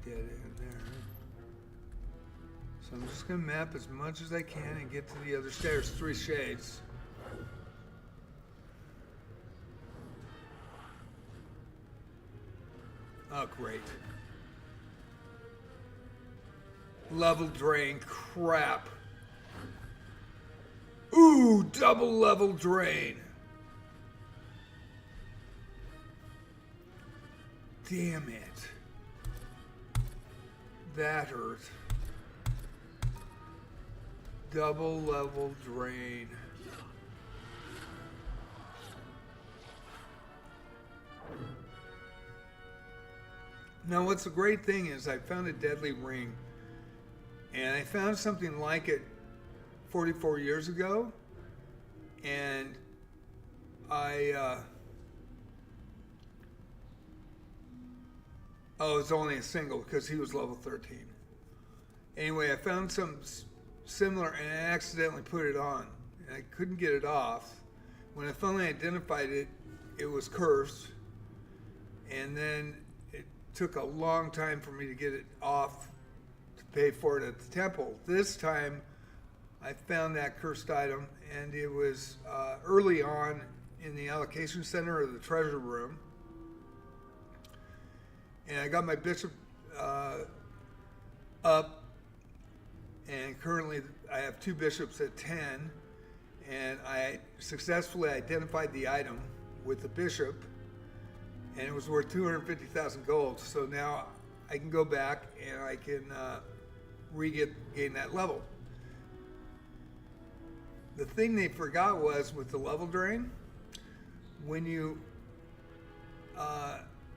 Get in there. So I'm just going to map as much as I can and get to the other stairs. 3 shades. Oh, great. Level drain, crap. Ooh, double level drain. Damn it. That hurt. Double level drain. Now, what's the great thing is I found a deadly ring, and I found something like it 44 years ago, and oh, it's only a single because he was level 13. Anyway, I found something similar, and I accidentally put it on, and I couldn't get it off. When I finally identified it, it was cursed, and then took a long time for me to get it off to pay for it at the temple. This time I found that cursed item, and it was early on in the allocation center of the treasure room, and I got my bishop up, and currently I have 2 bishops at 10, and I successfully identified the item with the bishop, and it was worth 250,000 gold. So now I can go back and I can gain that level. The thing they forgot was with the level drain, when you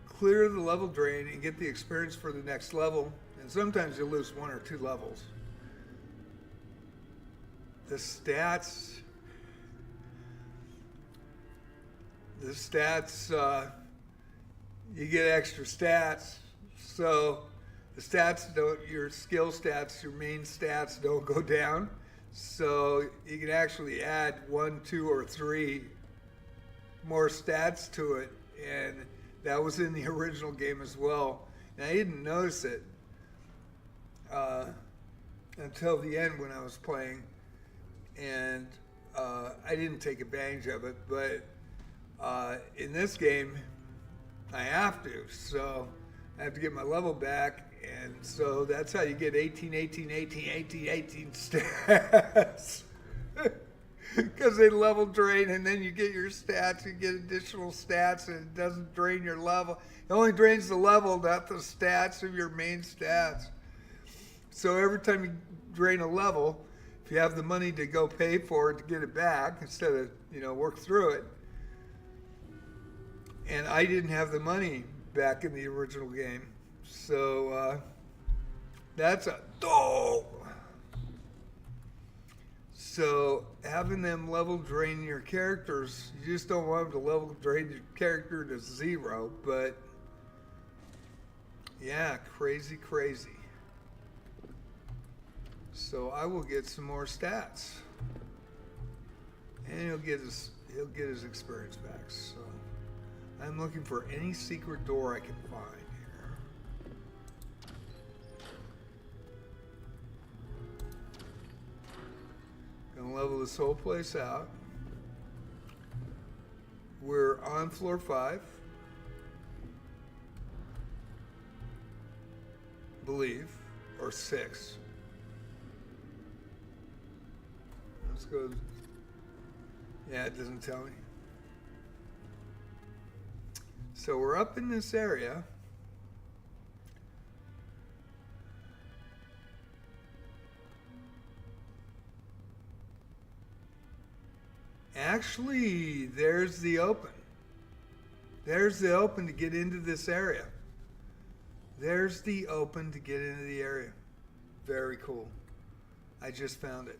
clear the level drain and get the experience for the next level, and sometimes you lose 1 or 2 levels, the stats, you get extra stats. So the stats don't, your skill stats, your main stats don't go down. So you can actually add 1, 2, or 3 more stats to it. And that was in the original game as well. And I didn't notice it until the end when I was playing. And I didn't take advantage of it. But in this game, I have to, so I have to get my level back, and so that's how you get 18 stats. Because they level drain, and then you get your stats, you get additional stats, and it doesn't drain your level. It only drains the level, not the stats of your main stats. So every time you drain a level, if if you have the money to go pay for it to get it back instead of, you know, work through it. And I didn't have the money back in the original game. So that's a So having them level drain your characters, you just don't want them to level drain your character to 0, but yeah, crazy. So I will get some more stats. And he'll get his experience back. So I'm looking for any secret door I can find here. Gonna level this whole place out. We're on floor 5. Believe, or 6. Let's go. Yeah, it doesn't tell me. So we're up in this area. Actually, there's the open. There's the open to get into this area. There's the open to get into the area. Very cool. I just found it.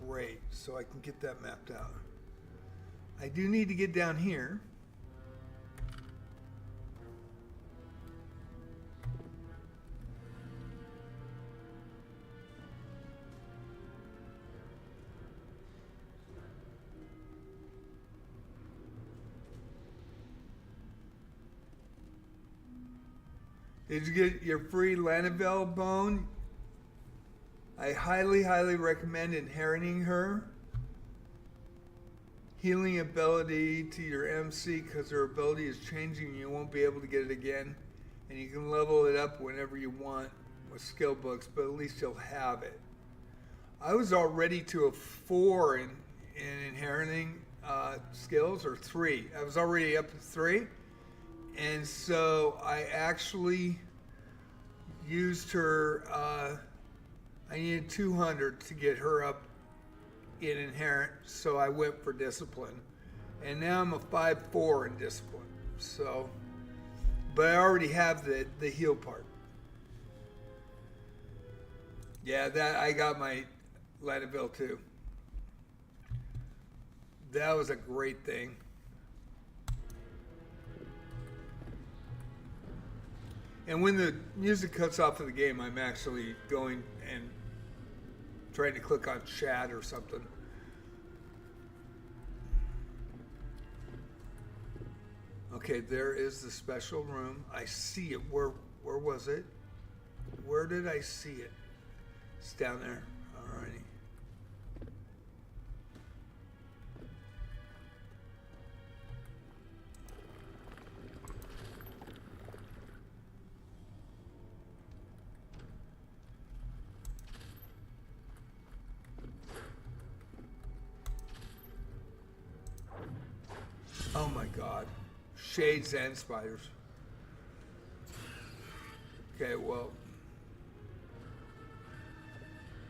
Great. So I can get that mapped out. I do need to get down here. Did you get your free Lanavel bone? I highly recommend inheriting her. Healing ability to your MC, because her ability is changing. You won't be able to get it again. And you can level it up whenever you want with skill books, but at least you'll have it. I was already to a 4 in inheriting skills, or 3. I was already up to 3. And so I actually used her, I needed 200 to get her up in inherent, so I went for discipline. And now I'm a 5-4 in discipline. So, but I already have the heal part. Yeah, that I got my Lanavel too. That was a great thing. And when the music cuts off of the game, I'm actually going and trying to click on chat or something. Okay, there is the special room. I see it. Where was it? Where did I see it? It's down there. Alrighty. Oh my God. Shades and spiders. Okay, well.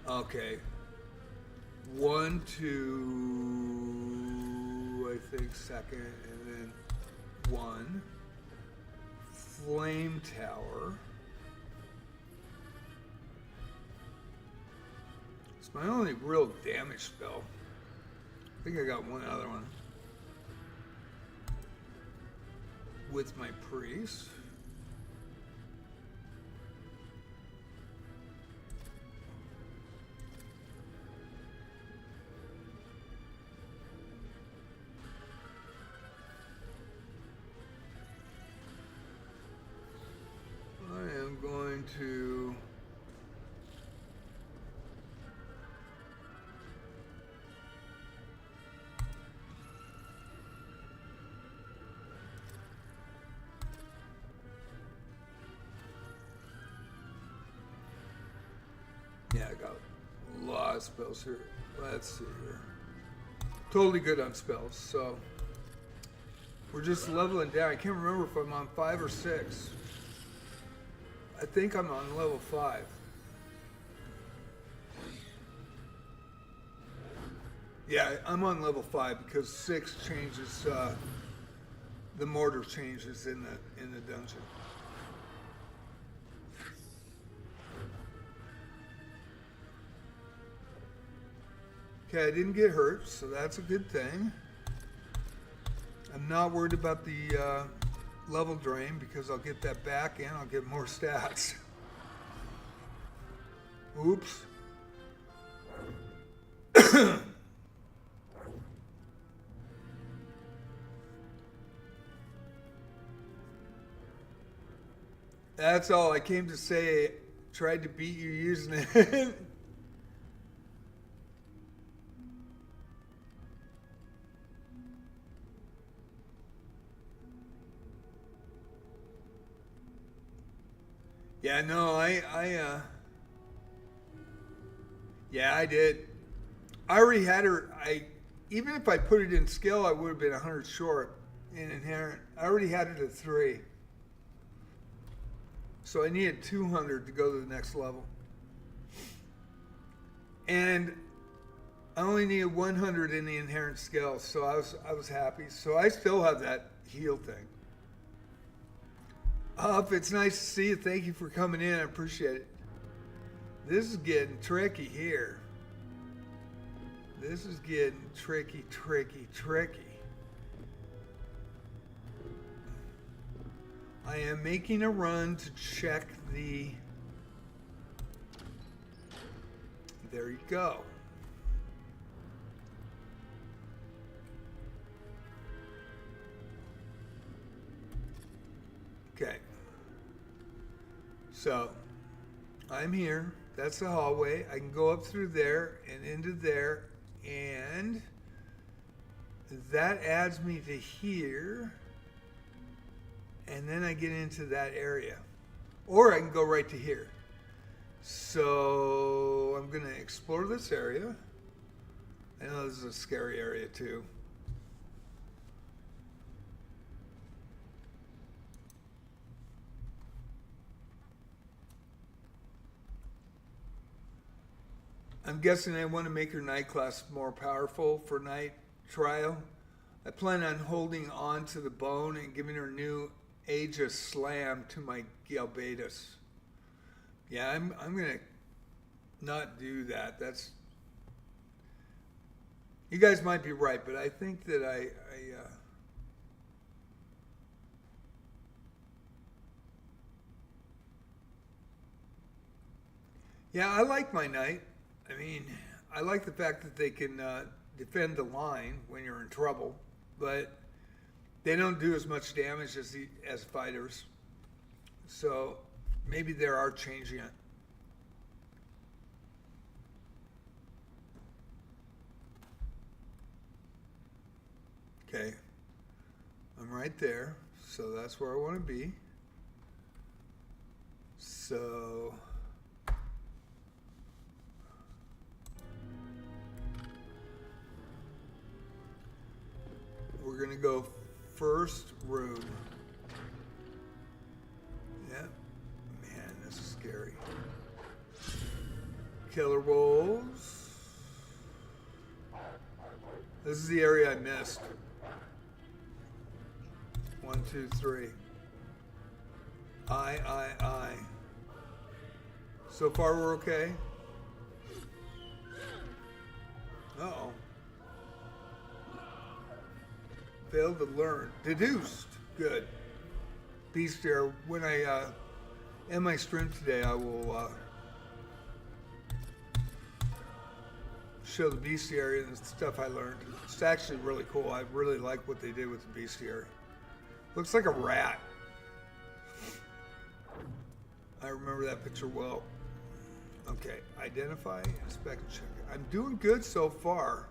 Okay. 1, 2, I think second, and then 1. Flame Tower. It's my only real damage spell. I think I got one other one. With my priest. I am going to yeah, I got a lot of spells here. Let's see here. Totally good on spells, so we're just leveling down. I can't remember if I'm on 5 or 6. I think I'm on level 5. Yeah, I'm on level 5 because 6 changes, the mortar changes in the dungeon. Okay, I didn't get hurt, so that's a good thing. I'm not worried about the level drain because I'll get that back and I'll get more stats. Oops. That's all I came to say. Tried to beat you using it. Yeah, no, yeah, I did. I already had her. Even if I put it in skill, I would have been 100 short in inherent. I already had it at 3. So I needed 200 to go to the next level. And I only needed 100 in the inherent skill, so I was happy. So I still have that heal thing. Huff, it's nice to see you. Thank you for coming in. I appreciate it. This is getting tricky here. This is getting tricky. I am making a run to check the... There you go. Okay. So, I'm here. That's the hallway. I can go up through there and into there, and that adds me to here, and then I get into that area. Or I can go right to here. So, I'm going to explore this area. I know this is a scary area too. I'm guessing I want to make her night class more powerful for night trial. I plan on holding on to the bone and giving her new Aegis Slam to my Galbatus. Yeah, I'm going to not do that. That's... You guys might be right, but I think that Yeah, I like my knight. I mean, I like the fact that they can defend the line when you're in trouble, but they don't do as much damage as fighters. So maybe they are changing it. Okay, I'm right there, so that's where I want to be. So we're gonna go first room. Yep. Man, this is scary. Killer wolves. This is the area I missed. 1, 2, 3. I. So far we're okay. Uh-oh. Failed to learn. Deduced. Good. Bestiary. When I end my stream today, I will show the bestiary and the stuff I learned. It's actually really cool. I really like what they did with the bestiary. Looks like a rat. I remember that picture well. Okay, identify, inspect, check. I'm doing good so far.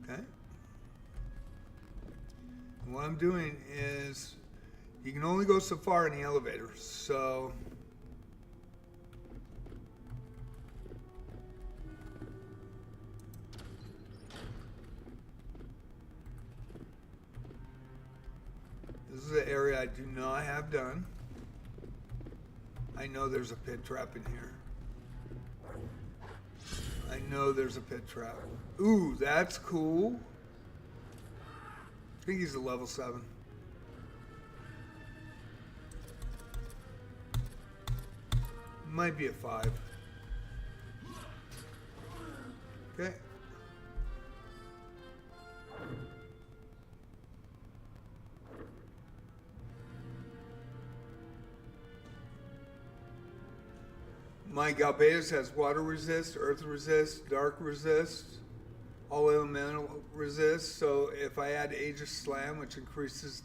Okay. And what I'm doing is, you can only go so far in the elevator, so this is an area I do not have done. I I know there's a pit trap in here. I know there's a pit trap. Ooh, that's cool. I think he's a level 7. Might be a 5. Okay. My Galbatus has water resist, earth resist, dark resist, all elemental resist. So if I add Aegis Slam, which increases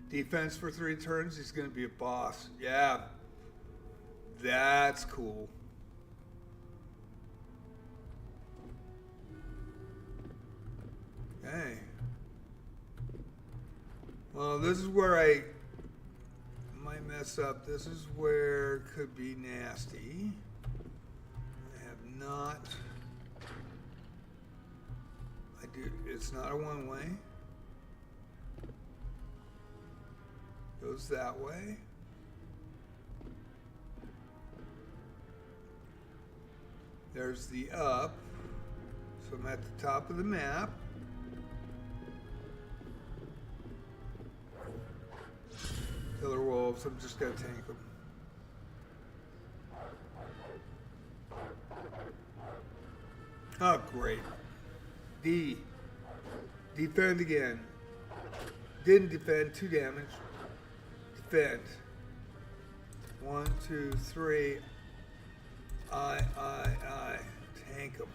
defense for 3 turns, he's going to be a boss. Yeah, that's cool. Okay. Well, this is where I might mess up. This is where it could be nasty. I have not. It's not a one-way. Goes that way. There's the up. So I'm at the top of the map. Killer wolves, I'm just gonna tank them. Oh, great. Defend again. Didn't defend, 2 damage. Defend. 1, 2, 3. I. Tank them.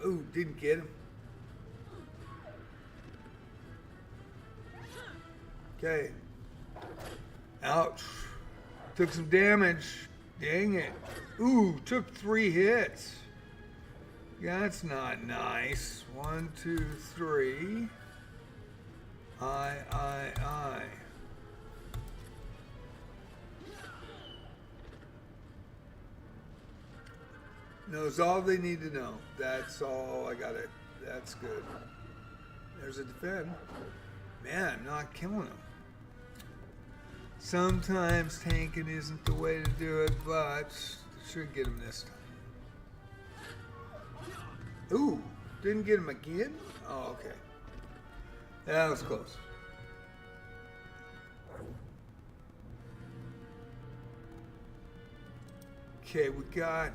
Ooh, didn't get him. Okay. Ouch. Took some damage. Dang it. Ooh, took 3 hits. That's not nice. 1, 2, 3. I. Knows all they need to know. That's all I got it. That's good. There's a defend. Man, I'm not killing him. Sometimes tanking isn't the way to do it, but should get him this time. Ooh, didn't get him again? Oh, okay. That was close. Okay, we got...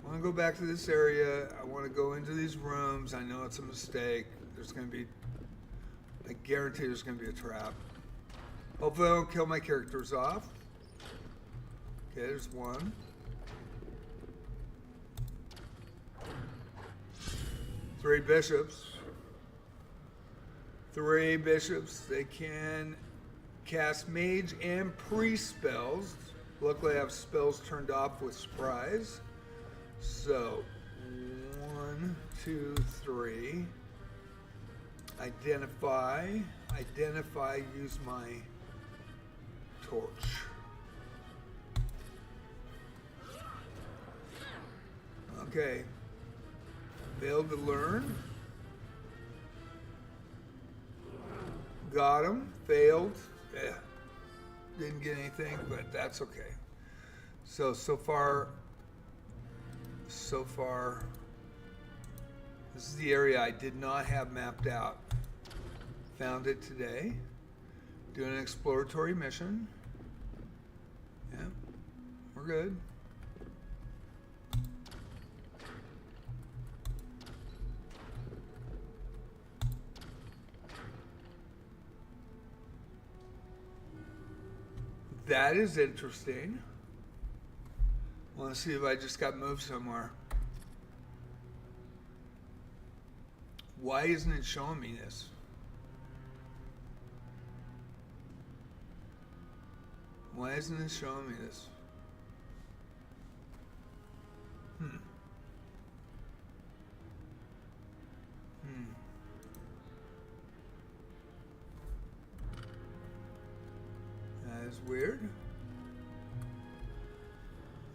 I want to go back to this area. I want to go into these rooms. I know it's a mistake. There's going to be... I guarantee there's going to be a trap. Hopefully I don't kill my characters off. Okay, there's 1. Three bishops. 3 bishops. They can cast mage and priest spells. Luckily I have spells turned off with surprise. So, 1, 2, 3. Identify, use my torch. Okay. Failed to learn. Got him. Failed. Yeah. Didn't get anything, but that's okay. So far, this is the area I did not have mapped out. Found it today. Doing an exploratory mission. Yeah, we're good. That is interesting. I want to see if I just got moved somewhere. Why isn't it showing me this? Why isn't it showing me this? That is weird.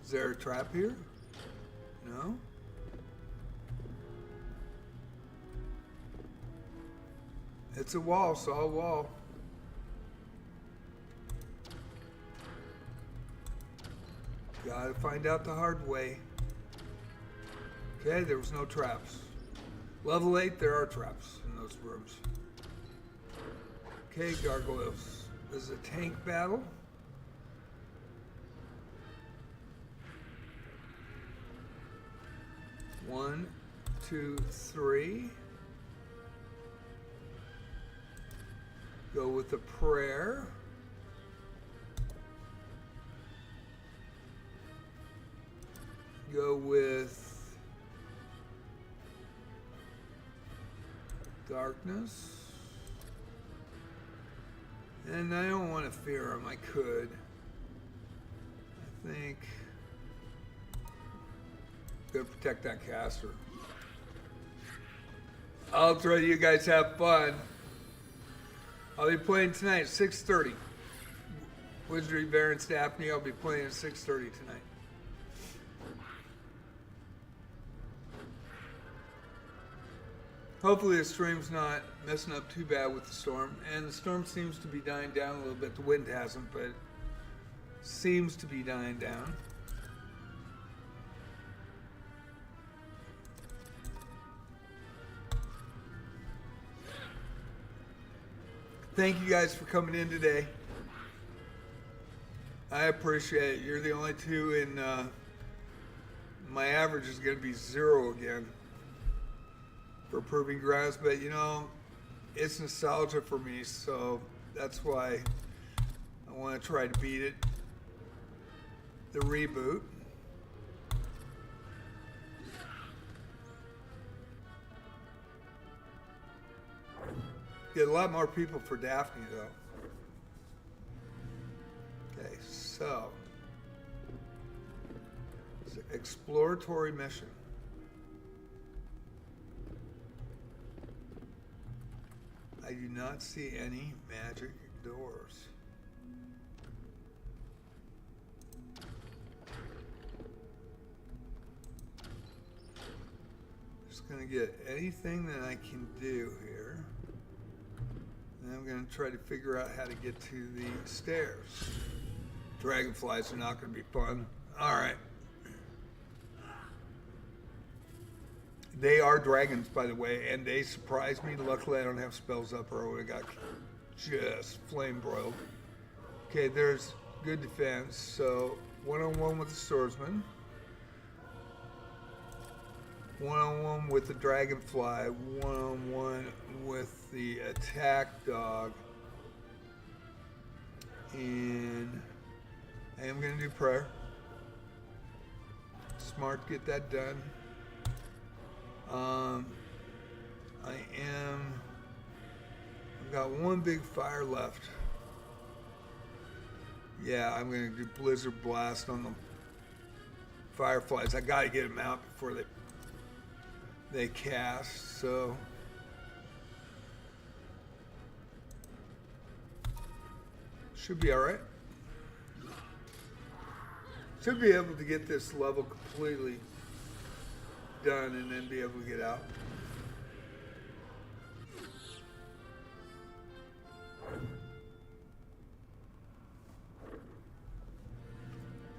Is there a trap here? No? It's a wall, saw a wall. Gotta find out the hard way. Okay, there was no traps. Level 8, there are traps in those rooms. Okay, gargoyles. This is a tank battle. One, two, three. Go with the prayer. Go with darkness. And I don't want to fear him. I could. I think I'm gonna protect that caster. I'll try you guys have fun. I'll be playing tonight at 6:30. Wizardry Baron's Daphne. I'll be playing at 6:30 tonight. Hopefully the stream's not messing up too bad with the storm. And the storm seems to be dying down a little bit. The wind hasn't, but seems to be dying down. Thank you guys for coming in today. I appreciate it. You're the only two in, my average is going to be 0 again for Proving Grounds, but you know, it's nostalgia for me, so that's why I want to try to beat it. The reboot. Get a lot more people for Daphne though. Okay, so it's an exploratory mission. I do not see any magic doors. Just gonna get anything that I can do here. And I'm gonna try to figure out how to get to the stairs. Dragonflies are not gonna be fun. All right. They are dragons, by the way, and they surprised me. Luckily, I don't have spells up or I would have got just flame broiled. Okay, there's good defense. So, one-on-one with the swordsman. One-on-one with the dragonfly. One-on-one with the attack dog. And I am going to do prayer. Smart to get that done. I've got one big fire left. Yeah, I'm gonna do Blizzard Blast on the fireflies. I gotta get them out before they cast, so. Should be all right. Should be able to get this level completely done and then be able to get out.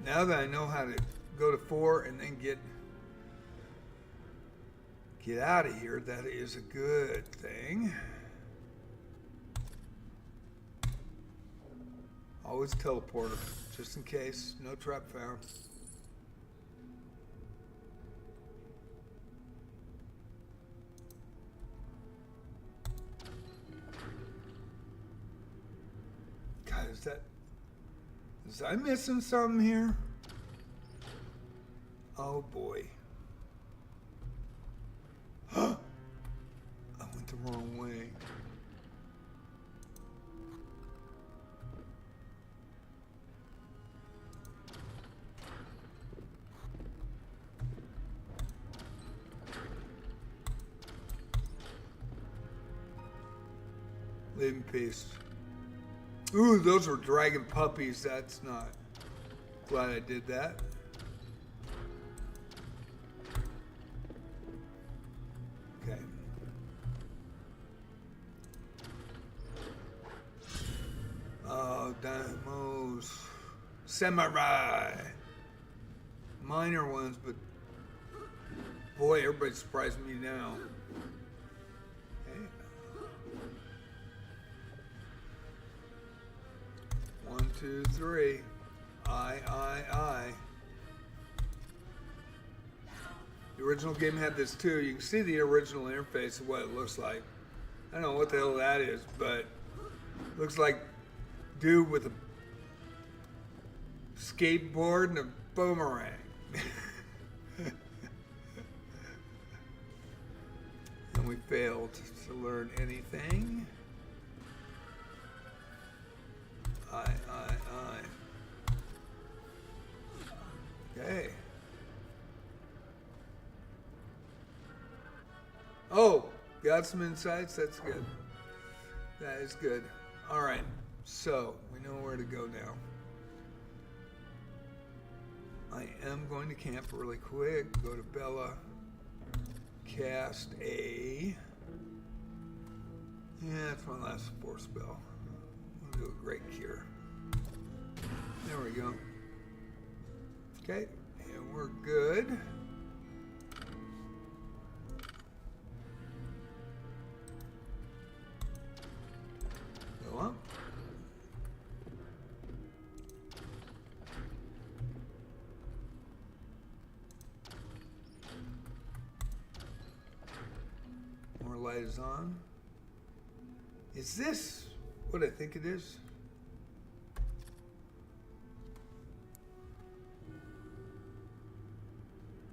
Now that I know how to go to 4 and then get out of here, that is a good thing. Always teleport, just in case. No trap found. God, is I missing something here? Oh boy. I went the wrong way. Live in peace. Ooh, those were dragon puppies. That's not. Glad I did that. Okay. Demos. Samurai. Minor ones, but boy, everybody's surprising me now. Okay. 1, 2, 3. I. The original game had this too. You can see the original interface of what it looks like. I don't know what the hell that is, but it looks like dude with a skateboard and a boomerang. And we failed to learn anything. I. Okay. Oh, got some insights. That's good. That is good. All right. So we know where to go now. I am going to camp really quick. Go to Bella. Cast a. Yeah, it's my last 4 spell. We'll do a great cure. There we go. Okay, and we're good. Go up. More light is on. Is this what I think it is?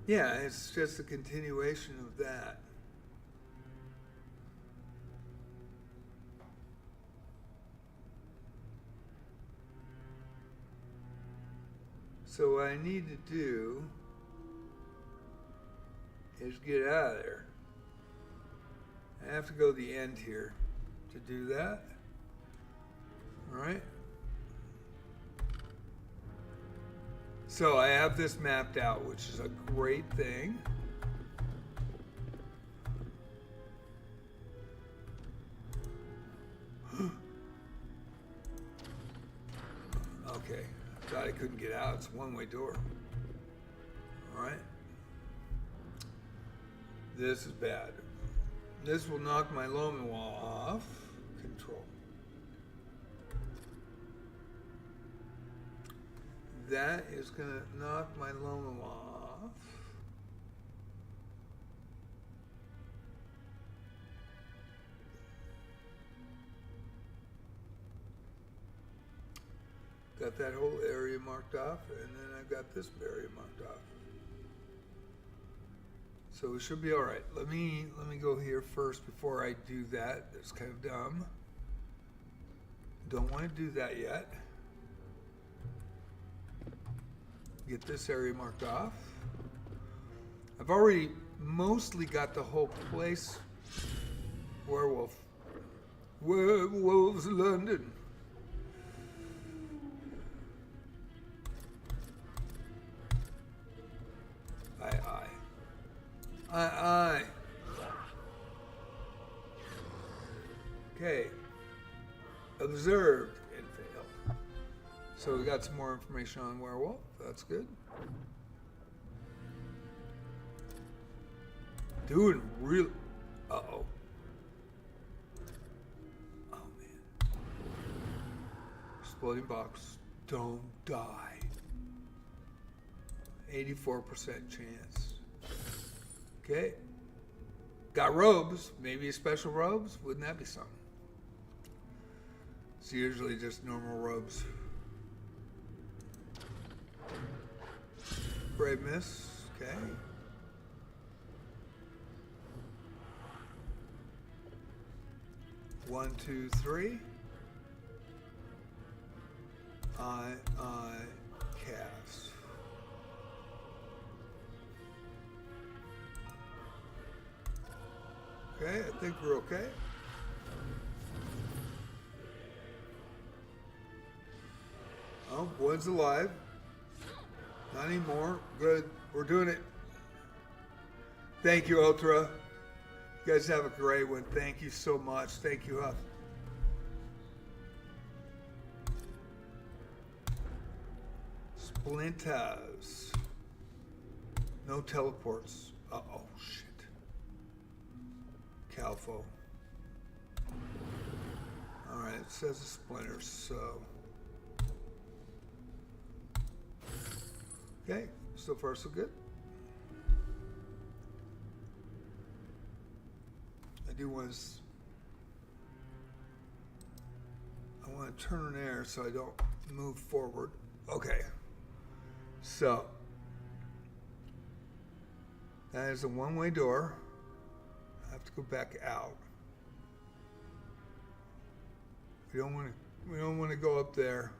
Yeah, it's just a continuation of that. So what I need to do is get out of there. I have to go to the end here to do that. All right. So I have this mapped out, which is a great thing. Okay, thought I couldn't get out. It's a one-way door. All right. This is bad. This will knock my Llylgymn wall off. Control. That is going to knock my Llylgymn off. Got that whole area marked off, and then I've got this area marked off. So we should be all right. Let me go here first before I do that. It's kind of dumb. Don't want to do that yet. Get this area marked off. I've already mostly got the whole place. Werewolves London. Aye. Okay. Observed and failed. So we got some more information on werewolf. That's good. Doing real. Uh-oh. Oh, man. Exploding box. Don't die. 84% chance. Okay. Got robes. Maybe special robes. Wouldn't that be something? It's usually just normal robes. Brave miss. Okay. One, two, three. I cast. Okay, I think we're okay. Oh, one's alive. Not anymore. Good. We're doing it. Thank you, Ultra. You guys have a great one. Thank you so much. Thank you, Huff. Splinters. No teleports. Uh-oh, shit. Calfo. Alright, it says the splinters, so. Okay, so far so good. I want to turn an air so I don't move forward. Okay. So that is a one-way door. I have to go back out. We don't want to go up there.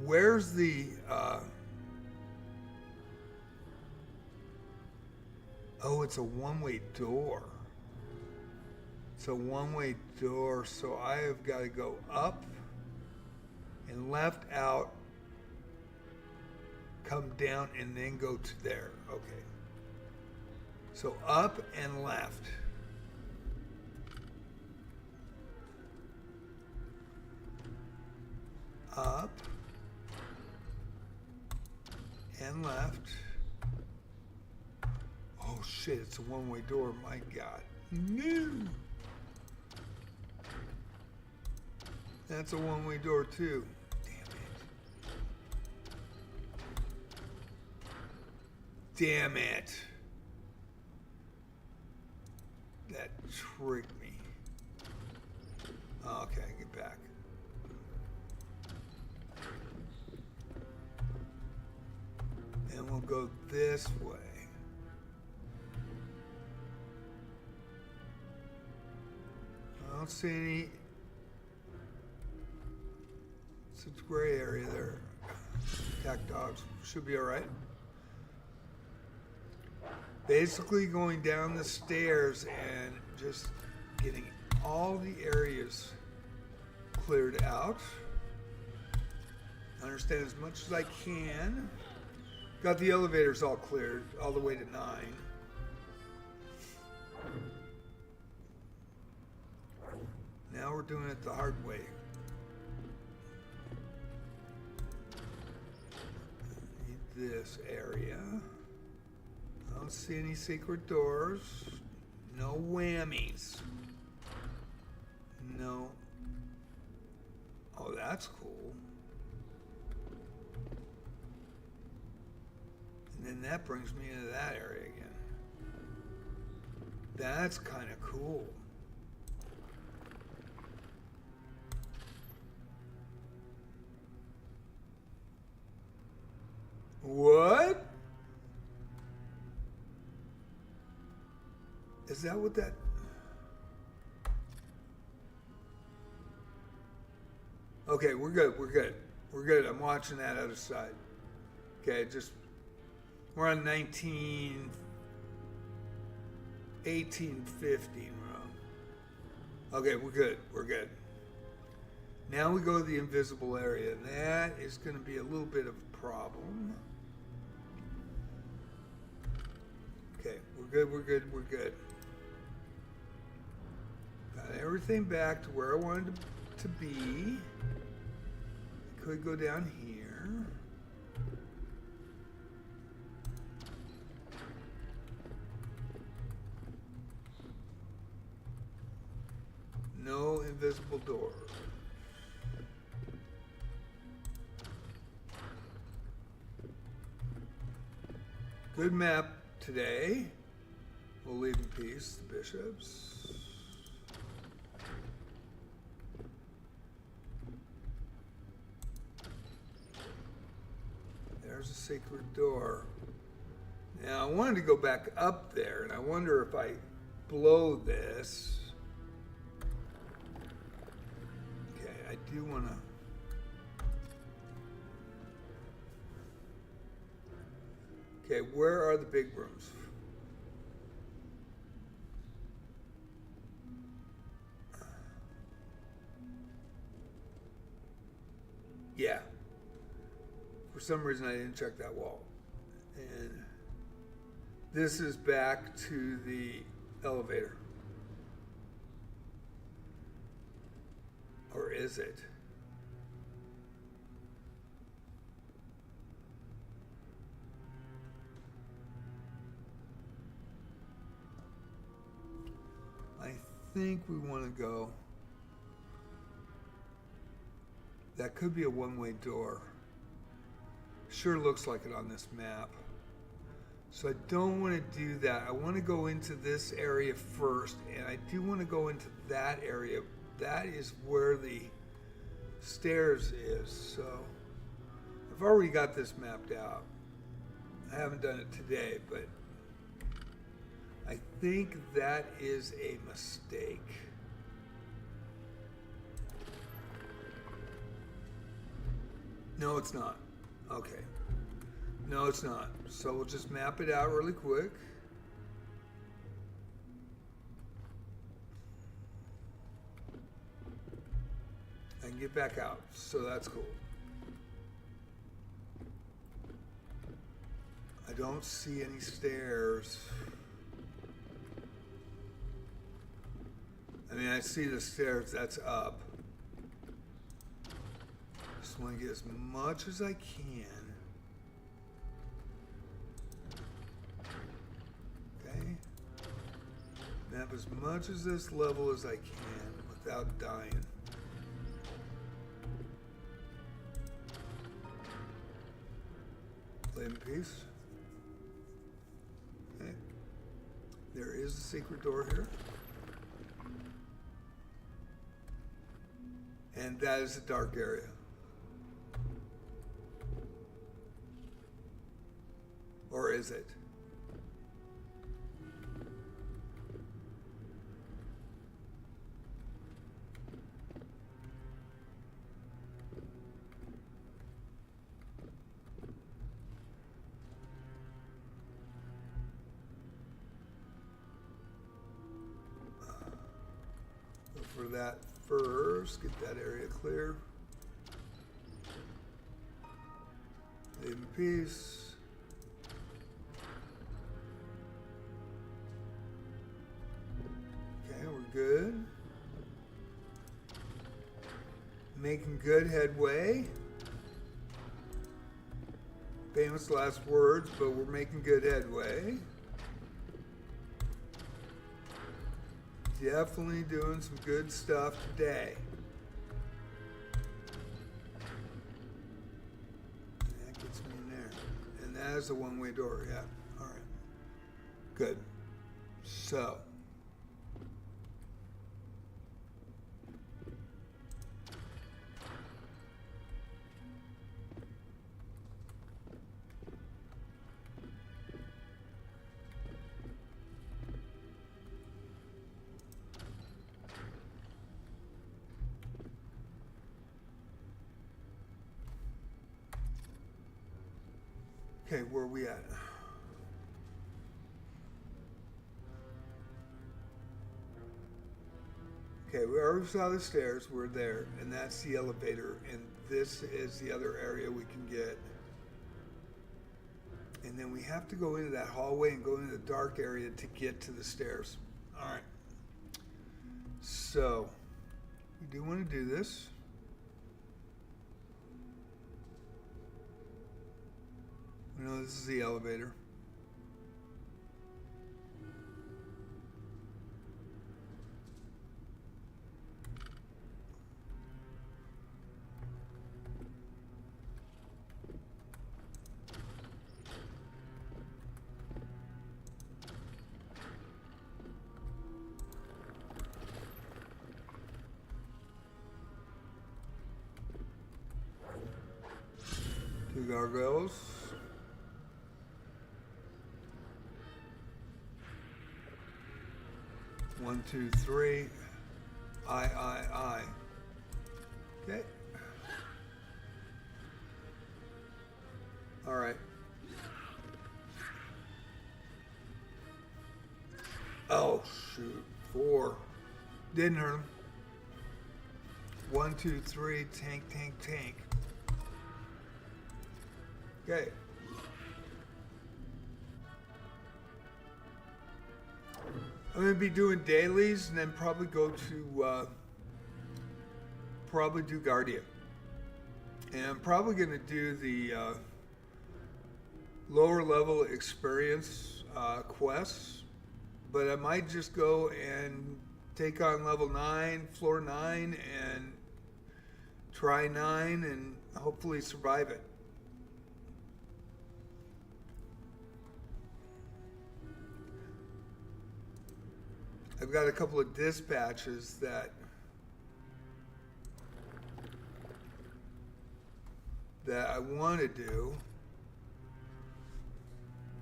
Where's the oh, it's a one-way door. It's a one-way door, so I have got to go up and left out, come down, and then go to there. Okay. So up and left. Up and left. Oh shit, it's a one-way door, my God. No! That's a one-way door too. Damn it. That tricked me. Okay, get back. And we'll go this way. I don't see any such gray area there. Attack dogs should be all right. Basically going down the stairs and just getting all the areas cleared out. Understand as much as I can. Got the elevators all cleared, all the way to 9. Now we're doing it the hard way. Need this area. I don't see any secret doors. No whammies. No. Oh, that's cool. And then that brings me into that area again. That's kind of cool. What? Is that what that... Okay, we're good, we're good. We're good, I'm watching that other side. Okay, just... We're on 18, 15 wrong. Okay, we're good, we're good. Now we go to the invisible area. That is going to be a little bit of a problem. Okay, we're good, we're good, we're good. Got everything back to where I wanted to be. Could go down here. No invisible door. Good map today. We'll leave in peace the bishops. There's a secret door. Now I wanted to go back up there, and I wonder if I blow this. Okay, I do want to. Okay, where are the big rooms? Yeah. For some reason I didn't check that wall. And this is back to the elevator. Or is it? I think we want to go. That could be a one-way door. Sure looks like it on this map. So I don't want to do that. I want to go into this area first, and I do want to go into that area. That is where the stairs is. So I've already got this mapped out. I haven't done it today, but I think that is a mistake. No, it's not. Okay. No, it's not. So we'll just map it out really quick. And get back out. So that's cool. I don't see any stairs. I mean, I see the stairs. That's up. Just want to get as much as I can. Okay. Map as much as this level as I can without dying. Play in peace. Okay. There is a secret door here. And that is a dark area. Or is it? Go for that first. Get that area clear. Leave in peace. Good. Making good headway. Famous last words, but we're making good headway. Definitely doing some good stuff today. That gets me in there. And that is a one-way door, yeah. All right. Good. So. Okay, where are we at? Okay, we already saw the stairs. We're there, and that's the elevator, and this is the other area we can get. And then we have to go into that hallway and go into the dark area to get to the stairs. All right. So, we do want to do this. We know this is the elevator. Two gargoyles. One, two, three. I. Okay. All right. Oh, shoot. 4. Didn't hurt him. 1, 2, 3. Tank, tank, tank. Okay. I'm going to be doing dailies and then probably go to probably do Guardian. And I'm probably going to do the lower level experience quests, but I might just go and take on level 9, floor 9, and try 9 and hopefully survive it. I've got a couple of dispatches that I want to do,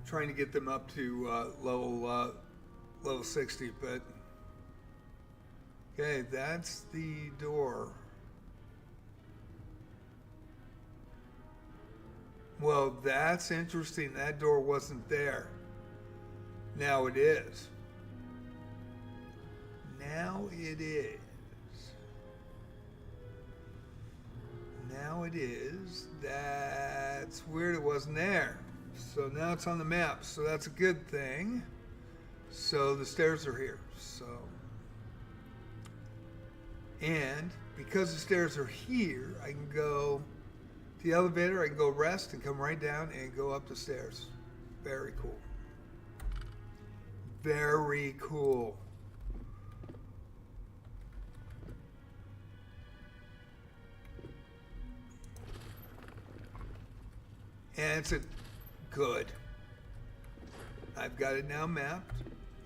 trying to get them up to level 60, but okay, that's the door. Well, that's interesting. That door wasn't there. Now it is. Now it is. Now it is. That's weird, it wasn't there. So now it's on the map, so that's a good thing. So the stairs are here. So, and because the stairs are here, I can go to the elevator, I can go rest and come right down and go up the stairs. Very cool. Very cool. And it's a good. I've got it now mapped,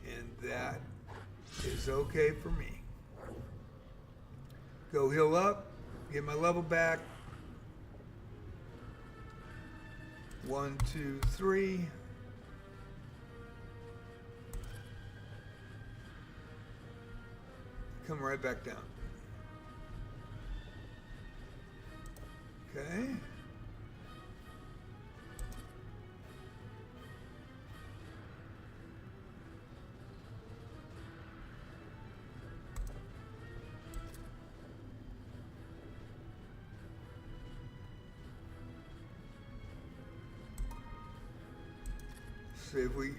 and that is okay for me. Go heal up, get my level back. 1, 2, 3. Come right back down. Okay. See if we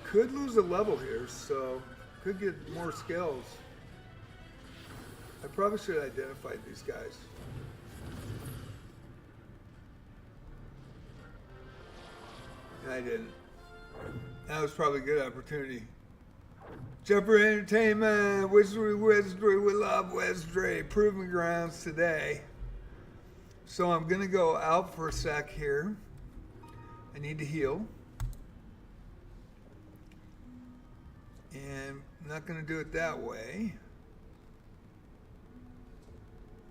could lose a level here, so could get more skills. I probably should have identified these guys. I didn't. That was probably a good opportunity. Jumper Entertainment, Wizardry, we love Wizardry. Proving grounds today. So I'm gonna go out for a sec here. I need to heal. And I'm not going to do it that way.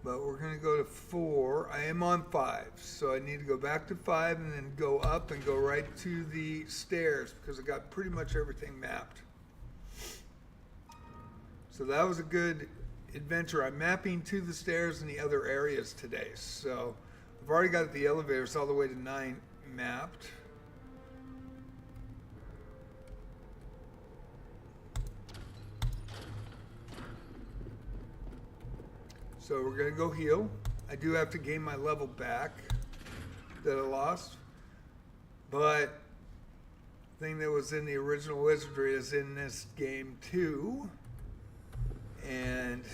But we're going to go to 4. I am on 5. So I need to go back to 5 and then go up and go right to the stairs because I got pretty much everything mapped. So that was a good adventure. I'm mapping to the stairs and the other areas today. So I've already got the elevators all the way to 9 mapped. So we're going to go heal. I do have to gain my level back that I lost. But the thing that was in the original Wizardry is in this game too. And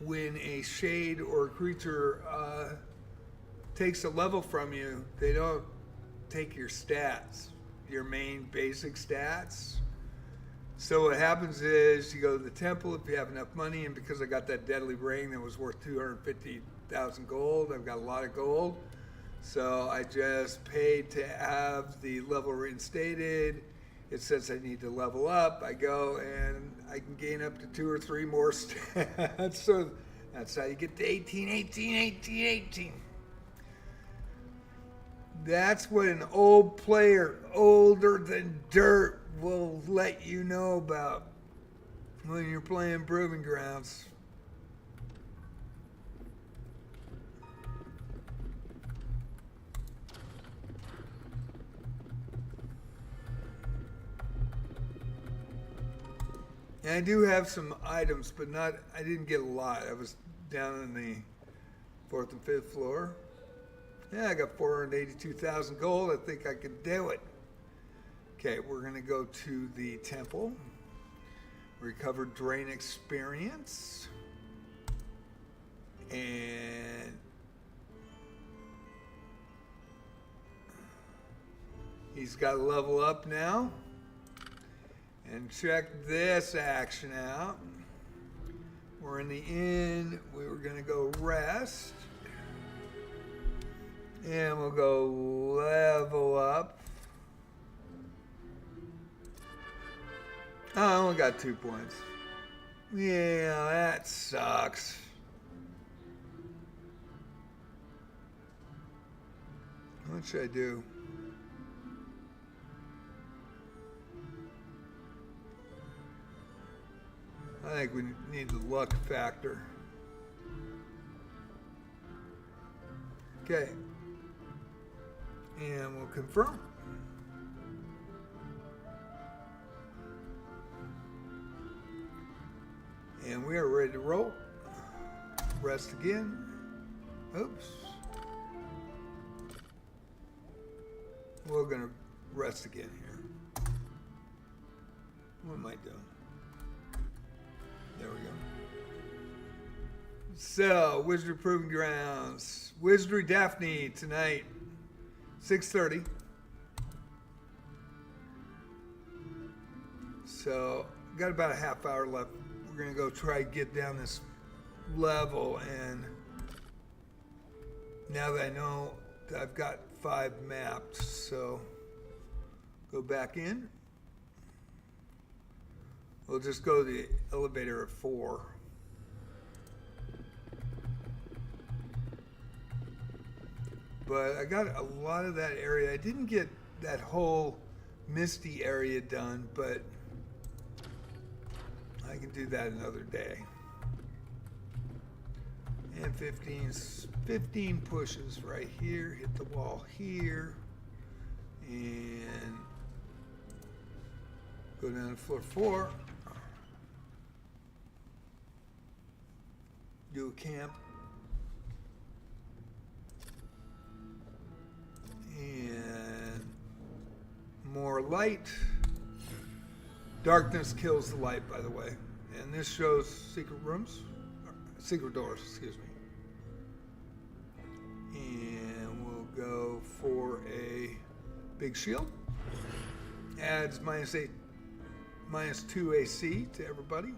when a shade or a creature takes a level from you, they don't take your stats, your main basic stats. So what happens is you go to the temple if you have enough money, and because I got that deadly ring that was worth 250,000 gold, I've got a lot of gold. So I just paid to have the level reinstated. It says I need to level up. I go and I can gain up to 2 or 3 more stats. So that's how you get to 18, 18, 18, 18. That's what an old player, older than dirt, will let you know about when you're playing Proving Grounds. And I do have some items, but I didn't get a lot. I was down in the 4th and 5th floor. Yeah, I got 482,000 gold. I think I can do it. Okay, we're going to go to the temple. Recovered drain experience. And he's got to level up now. And check this action out. We're in the inn. We were going to go rest. And we'll go level up. Oh, I only got 2 points. Yeah, that sucks. What should I do? I think we need the luck factor. Okay. And we'll confirm. And we are ready to roll. Rest again. Oops. We're going to rest again here. What am I doing? There we go. So, Wizardry Proving Grounds. Wizardry DAPHNE tonight, 6:30. So, got about a half hour left. We're going to go try to get down this level, and now that I know that I've got 5 mapped, so go back in. We'll just go to the elevator at 4. But I got a lot of that area. I didn't get that whole Misty area done, but I can do that another day. And 15 pushes right here, hit the wall here, and go down to floor 4. Do a camp. And more light. Darkness kills the light, by the way. And this shows secret rooms, secret doors, excuse me. And we'll go for a big shield. Adds -2 AC to everybody.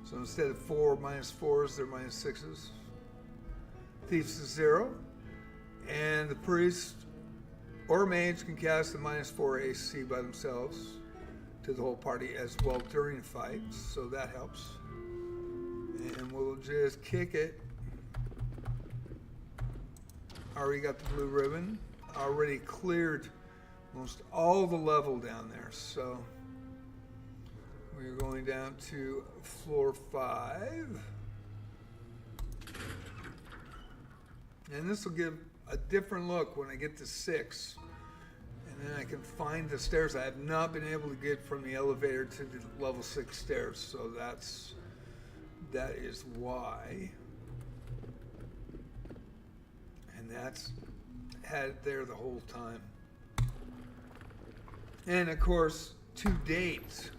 So instead of 4 -4s, they're -6s. Thieves to 0. And the priest or mage can cast a -4 AC by themselves to the whole party as well during the fight. So that helps. And we'll just kick it. Already got the blue ribbon. Already cleared almost all the level down there. So we're going down to floor 5. And this will give a different look when I get to 6. And then I can find the stairs I have not been able to get from the elevator to the level 6 stairs. So that is why. And that's had it there the whole time. And of course, to date,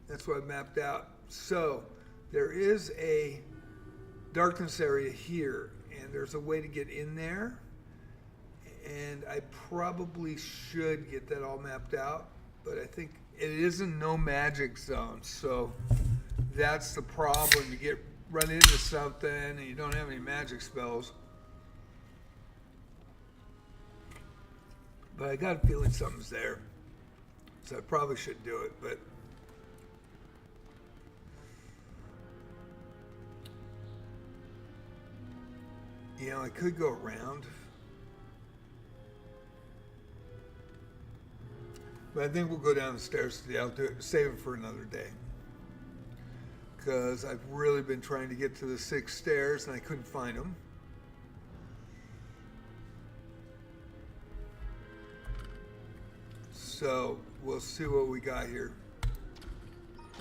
that's what I mapped out. So there is a darkness area here, and there's a way to get in there. And I probably should get that all mapped out, but I think it is a no magic zone. So that's the problem. You run into something and you don't have any magic spells. But I got a feeling something's there. So I probably should do it, but you know, I could go around. But I think we'll go down the stairs today. I'll save it for another day. Because I've really been trying to get to the 6 stairs and I couldn't find them. So we'll see what we got here.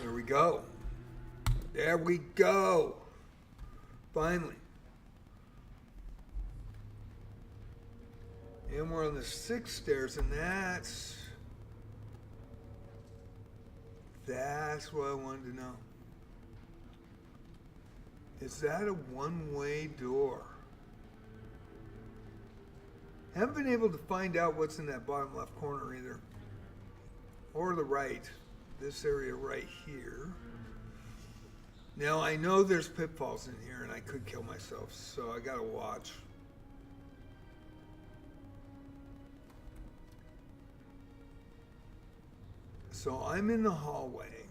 There we go. There we go. Finally. And we're on the 6 stairs, and that's That's what I wanted to know. Is that a one-way door? Haven't been able to find out what's in that bottom left corner either. Or the right. This area right here. Now I know there's pitfalls in here and I could kill myself, so I gotta watch. So I'm in the hallway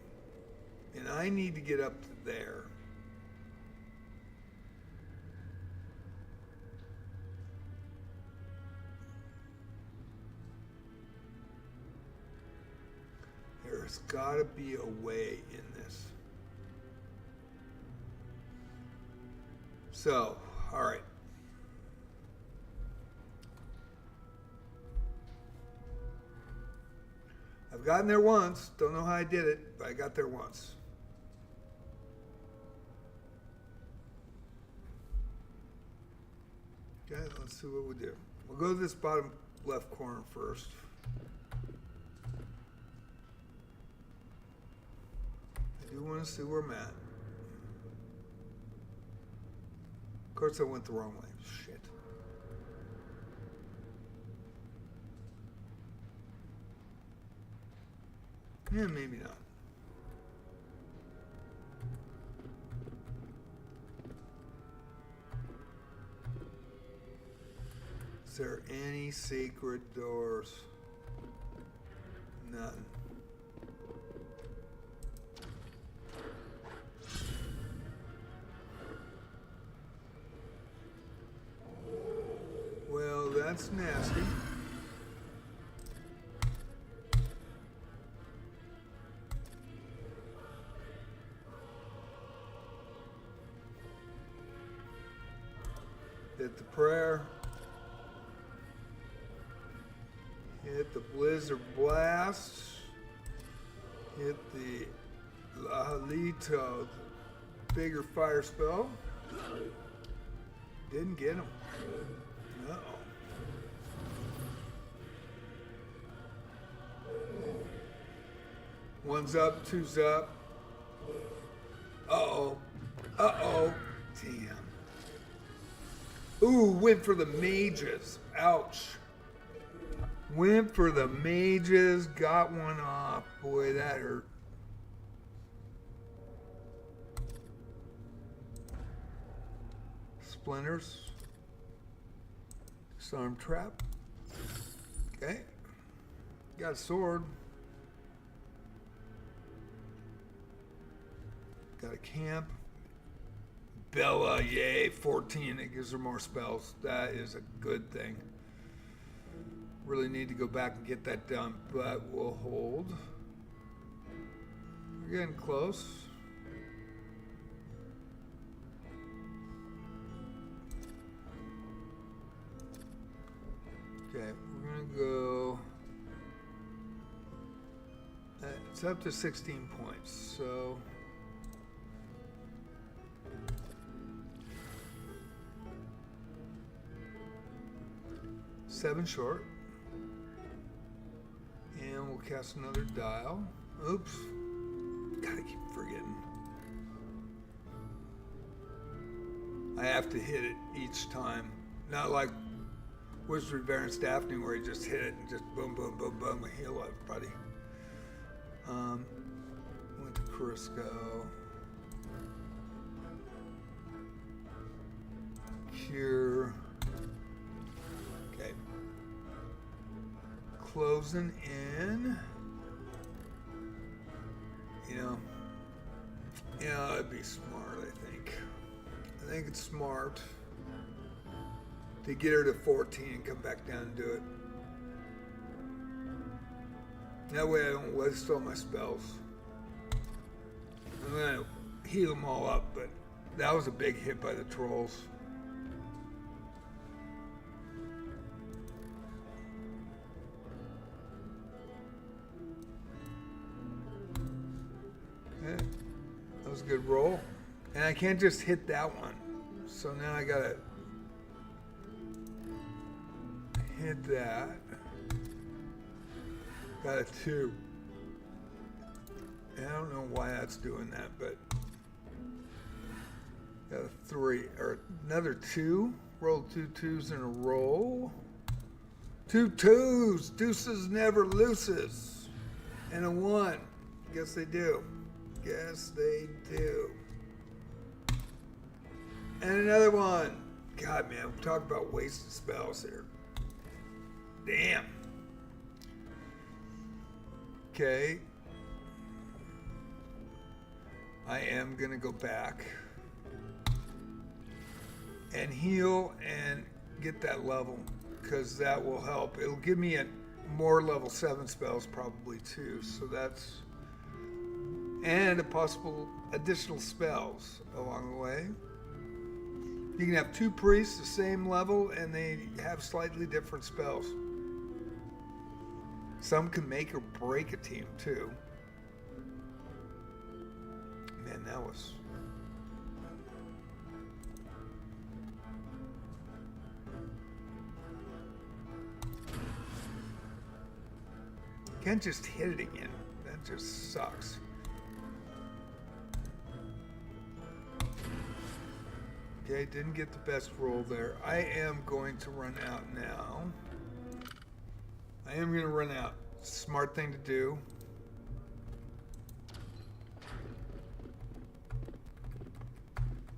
and I need to get up to there. There's gotta be a way in this. So, all right. I've gotten there once. Don't know how I did it, but I got there once. Okay, let's see what we do. We'll go to this bottom left corner first. I do want to see where I'm at. Of course, I went the wrong way. Shit. Yeah, maybe not. Is there any secret doors? None. Well, that's nasty. Hit the prayer. Hit the Blizzard Blast. Hit the Llylgymn, bigger fire spell. Didn't get him. Uh-oh. One's up, two's up. Uh-oh. Uh-oh. Damn. Ooh, went for the mages. Ouch. Went for the mages. Got one off. Boy, that hurt. Splinters. Disarm trap. Okay. Got a sword. Got a camp. Bella, yay, 14. It gives her more spells. That is a good thing. Really need to go back and get that done, but we'll hold. We're getting close. Okay, we're gonna go. It's up to 16 points, so. Seven short. And we'll cast another dial. Oops. Gotta keep forgetting. I have to hit it each time. Not like Wizardry Baron's DAPHNE where you just hit it and just boom, boom, boom, boom, and heal everybody. Went to Crisco. Cure. Okay. Closing in. You know, that'd be smart, I think. I think it's smart to get her to 14 and come back down and do it. That way I don't waste all my spells. I'm gonna heal them all up, but that was a big hit by the trolls. Yeah, that was a good roll. And I can't just hit that one. So now I gotta hit that. Got a 2. I don't know why that's doing that, but got a 3 or another 2. Roll 2 2s in a row. 2 2s. Deuces never loses. And a 1. Guess they do. Guess they do. And another 1. God, man, I'm talking about wasted spells here. Damn. Okay. I am going to go back and heal and get that level, because that will help. It'll give me more level 7 spells probably too. So that's, and a possible additional spells along the way. You can have 2 priests the same level and they have slightly different spells. Some can make or break a team too. Man, that was... Can't just hit it again. That just sucks. Okay, didn't get the best roll there. I am going to run out now. I am going to run out. Smart thing to do.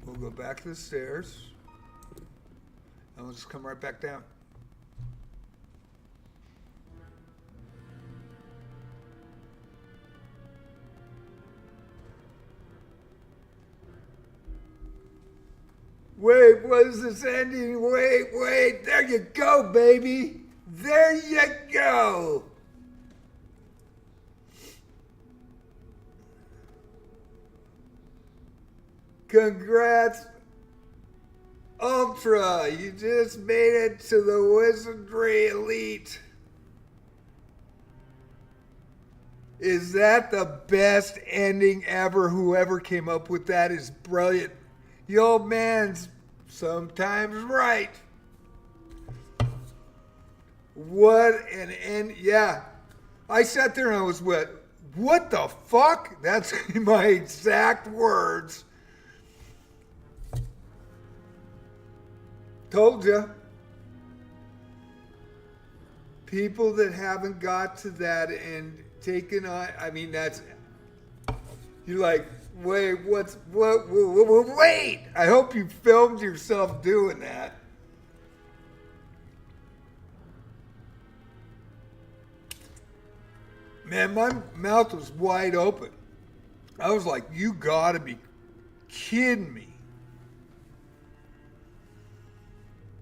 We'll go back to the stairs. And we'll just come right back down. Wait, what is this ending? Wait, there you go, baby. There you go. Congrats, Ultra. You just made it to the Wizardry Elite. Is that the best ending ever? Whoever came up with that is brilliant. The old man's sometimes right. What an end. Yeah. I sat there and I was what the fuck? That's my exact words. Told you. People that haven't got to that and taken on, I mean, that's, you're like, wait, wait. I hope you filmed yourself doing that. Man, my mouth was wide open. I was like, you gotta be kidding me.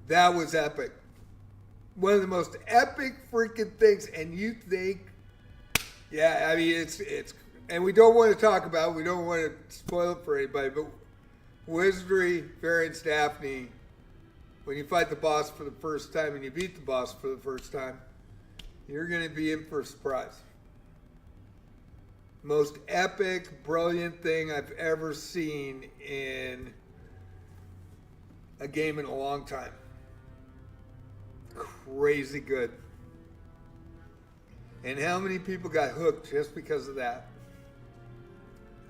That was epic. One of the most epic freaking things. And you think, yeah, I mean, it's, and we don't want to talk about it. We don't want to spoil it for anybody, but Wizardry, variants Daphne, when you fight the boss for the first time and you beat the boss for the first time, you're going to be in for a surprise. Most epic, brilliant thing I've ever seen in a game in a long time. Crazy good. And how many people got hooked just because of that?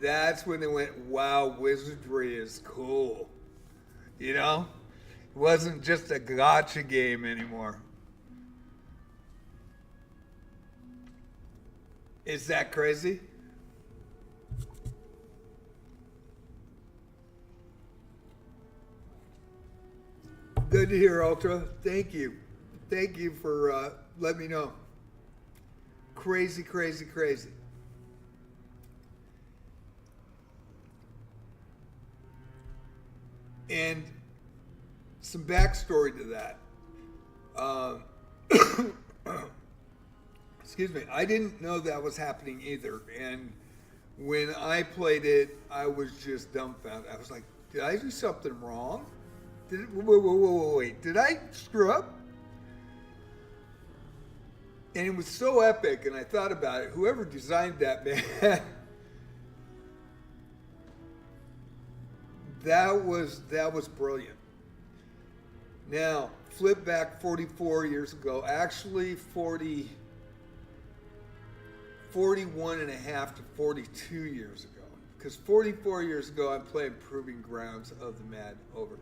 That's when they went, wow, Wizardry is cool. You know? It wasn't just a gotcha game anymore. Is that crazy? Good to hear, Ultra. Thank you. Thank you for letting me know. Crazy, crazy, crazy. And some backstory to that. Excuse me. I didn't know that was happening either. And when I played it, I was just dumbfounded. I was like, did I do something wrong? Wait. Did I screw up? And it was so epic, and I thought about it. Whoever designed that, man, that was brilliant. Now, flip back 44 years ago, actually 45 41 and a half to 42 years ago. Because 44 years ago, I'm playing Proving Grounds of the Mad Overlord.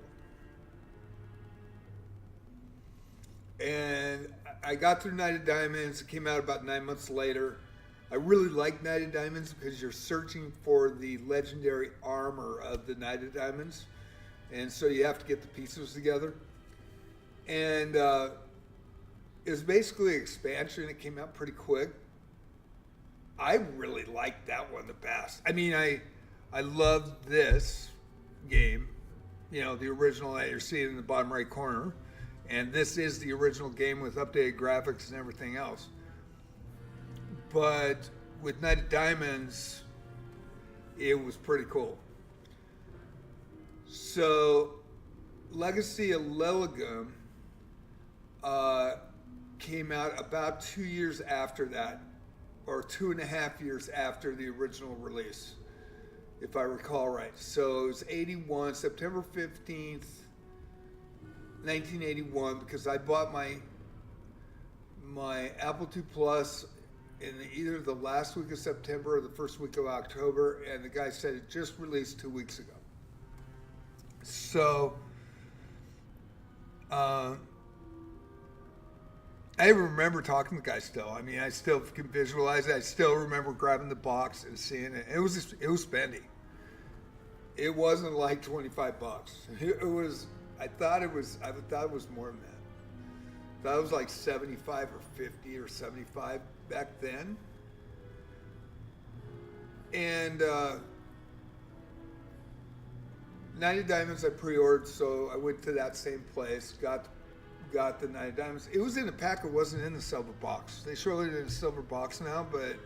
And I got through Knight of Diamonds. It came out about 9 months later. I really like Knight of Diamonds because you're searching for the legendary armor of the Knight of Diamonds. And so you have to get the pieces together. And it was basically an expansion. It came out pretty quick. I really liked that one the best. I mean, I loved this game, you know, the original that you're seeing in the bottom right corner. And this is the original game with updated graphics and everything else. But with Knight of Diamonds, it was pretty cool. So, Legacy of Llylgymn came out about 2 years after that, or 2.5 years after the original release, if I recall right. So it was 81, September 15th, 1981, because I bought my Apple II Plus in either the last week of September or the first week of October, and the guy said it just released 2 weeks ago. So, I remember talking to the guy still. I mean, I still can visualize it. I still remember grabbing the box and seeing it. It was spendy. It wasn't like $25. It was. I thought it was more than that. I thought it was like 75 or 50 or 75 back then. And Knight of Diamonds I pre-ordered, so I went to that same place, got the Knight of Diamonds. It was in a pack, it wasn't in the silver box. They show it in a silver box now, but it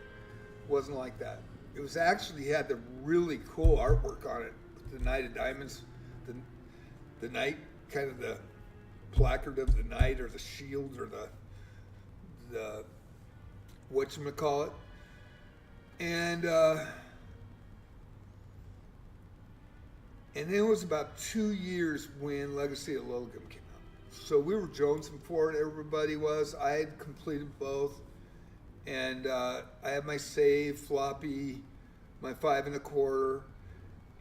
wasn't like that. It was actually had the really cool artwork on it. The Knight of Diamonds, the knight, kind of the placard of the knight, or the shield, or the whatchamacallit. And then it was about 2 years when Legacy of Llylgymn came out. So we were jonesing for it, everybody was. I had completed both. And I had my save floppy, my 5 1/4,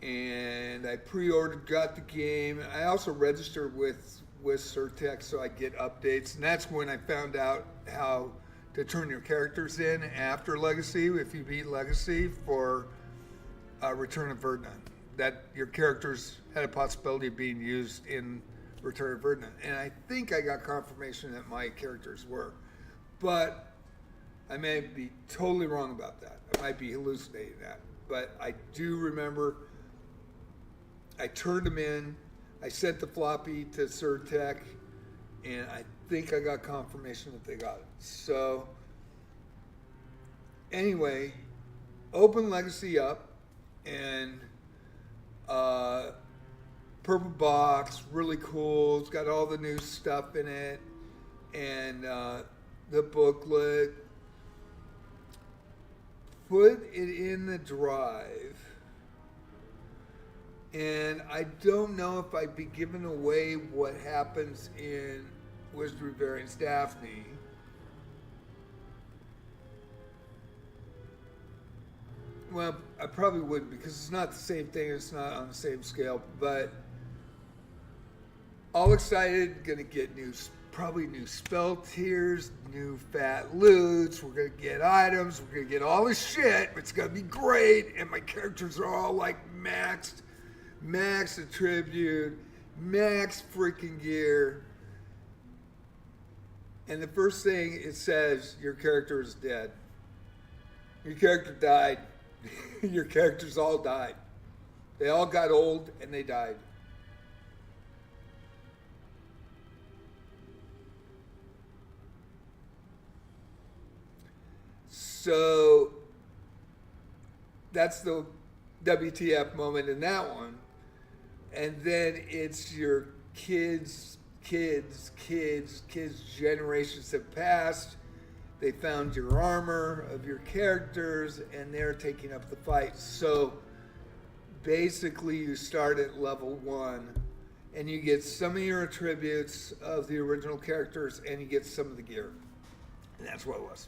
and I pre-ordered, got the game. I also registered with Certec so I get updates, and that's when I found out how to turn your characters in after Legacy, if you beat Legacy, for Return of Verdun. That your characters had a possibility of being used in Return of Verdun. And I think I got confirmation that my characters were. But I may be totally wrong about that. I might be hallucinating that. But I do remember I turned them in. I sent the floppy to Certec, and I think I got confirmation that they got it. So, anyway, open Legacy up, and purple box, really cool. It's got all the new stuff in it, and the booklet. Put it in the drive. And I don't know if I'd be giving away what happens in Wizardry Variants DAPHNE. Well, I probably wouldn't, because it's not the same thing. It's not on the same scale. But all excited, gonna get probably new spell tiers, new fat loots. We're gonna get items. We're gonna get all this shit. It's gonna be great. And my characters are all like maxed. Max attribute, max freaking gear. And the first thing it says, your character is dead. Your character died. Your characters all died. They all got old and they died. So that's the WTF moment in that one. And then it's your kids, generations have passed. They found your armor of your characters, and they're taking up the fight. So basically you start at level 1, and you get some of your attributes of the original characters, and you get some of the gear. And that's what it was.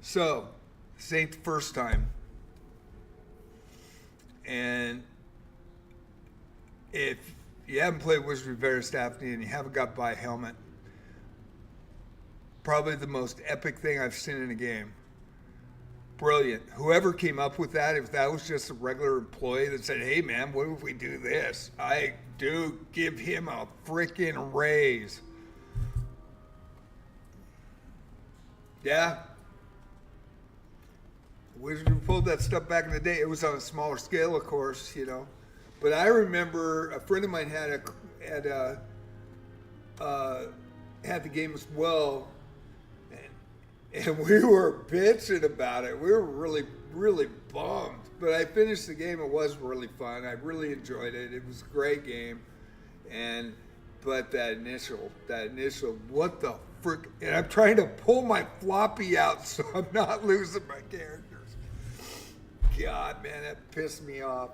So, this ain't the first time. And if you haven't played Wizardry Various DAPHNE and you haven't got by Helmet, probably the most epic thing I've seen in a game. Brilliant. Whoever came up with that, if that was just a regular employee that said, hey man, what if we do this? I do give him a freaking raise. Yeah. Wizardry pulled that stuff back in the day. It was on a smaller scale, of course, you know. But I remember a friend of mine had the game as well, and we were bitching about it. We were really, really bummed. But I finished the game. It was really fun. I really enjoyed it. It was a great game. But that initial, what the frick? And I'm trying to pull my floppy out so I'm not losing my characters. God, man, that pissed me off.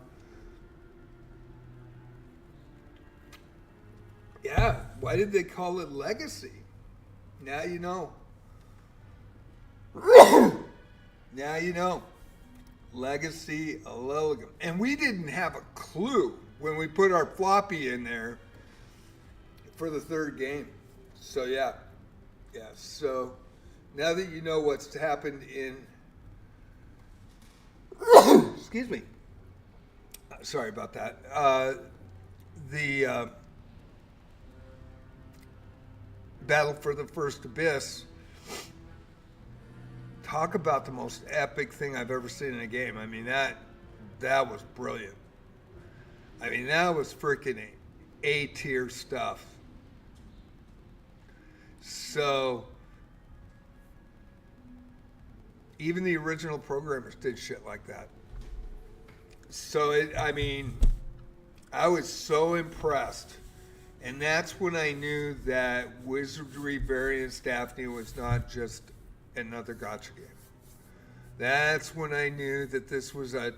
Yeah, why did they call it Legacy? Now you know. Now you know. Legacy of Llylgymn. And we didn't have a clue when we put our floppy in there for the third game. So yeah. Yeah, so now that you know what's happened in excuse me. Sorry about that. The Battle for the First Abyss. Talk about the most epic thing I've ever seen in a game. I mean, that was brilliant. I mean, that was freaking A-tier stuff. So, even the original programmers did shit like that. So, I mean, I was so impressed. And that's when I knew that Wizardry Various DAPHNE was not just another gotcha game. That's when I knew that this was a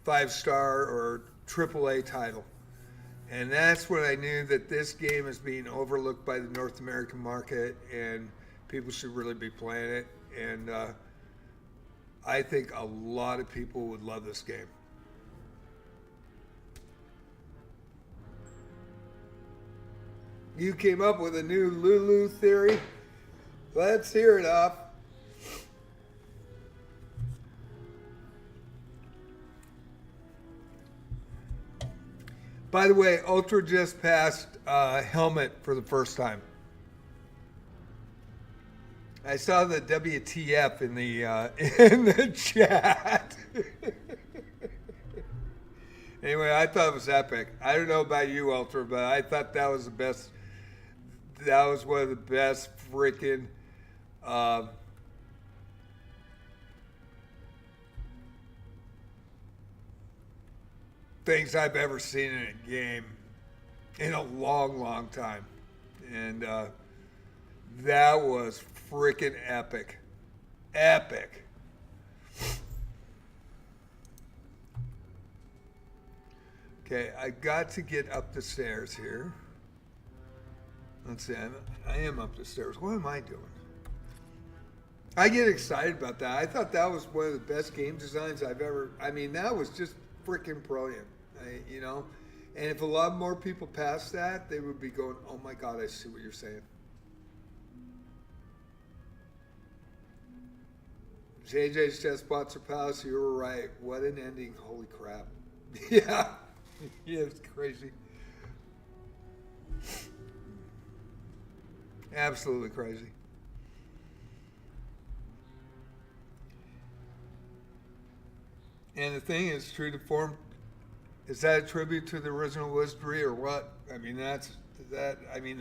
5-star or AAA title. And that's when I knew that this game is being overlooked by the North American market and people should really be playing it. And I think a lot of people would love this game. You came up with a new Lulu theory? Let's hear it up. By the way, Ultra just passed Helmet for the first time. I saw the WTF in the chat. Anyway, I thought it was epic. I don't know about you, Ultra, but I thought that was the best. That was one of the best freaking things I've ever seen in a game in a long, long time. And that was freaking epic. Epic. Okay, I got to get up the stairs here. Let's see, I am up the stairs. What am I doing? I get excited about that. I thought that was one of the best game designs I've ever, I mean, that was just freaking brilliant, you know? And if a lot more people passed that, they would be going, oh my God, I see what you're saying. JJsChessPatzerPalace, you were right. What an ending. Holy crap. Yeah. Yeah, it's crazy. Absolutely crazy. And the thing is, true to form, is that a tribute to the original Wizardry or what? I mean, the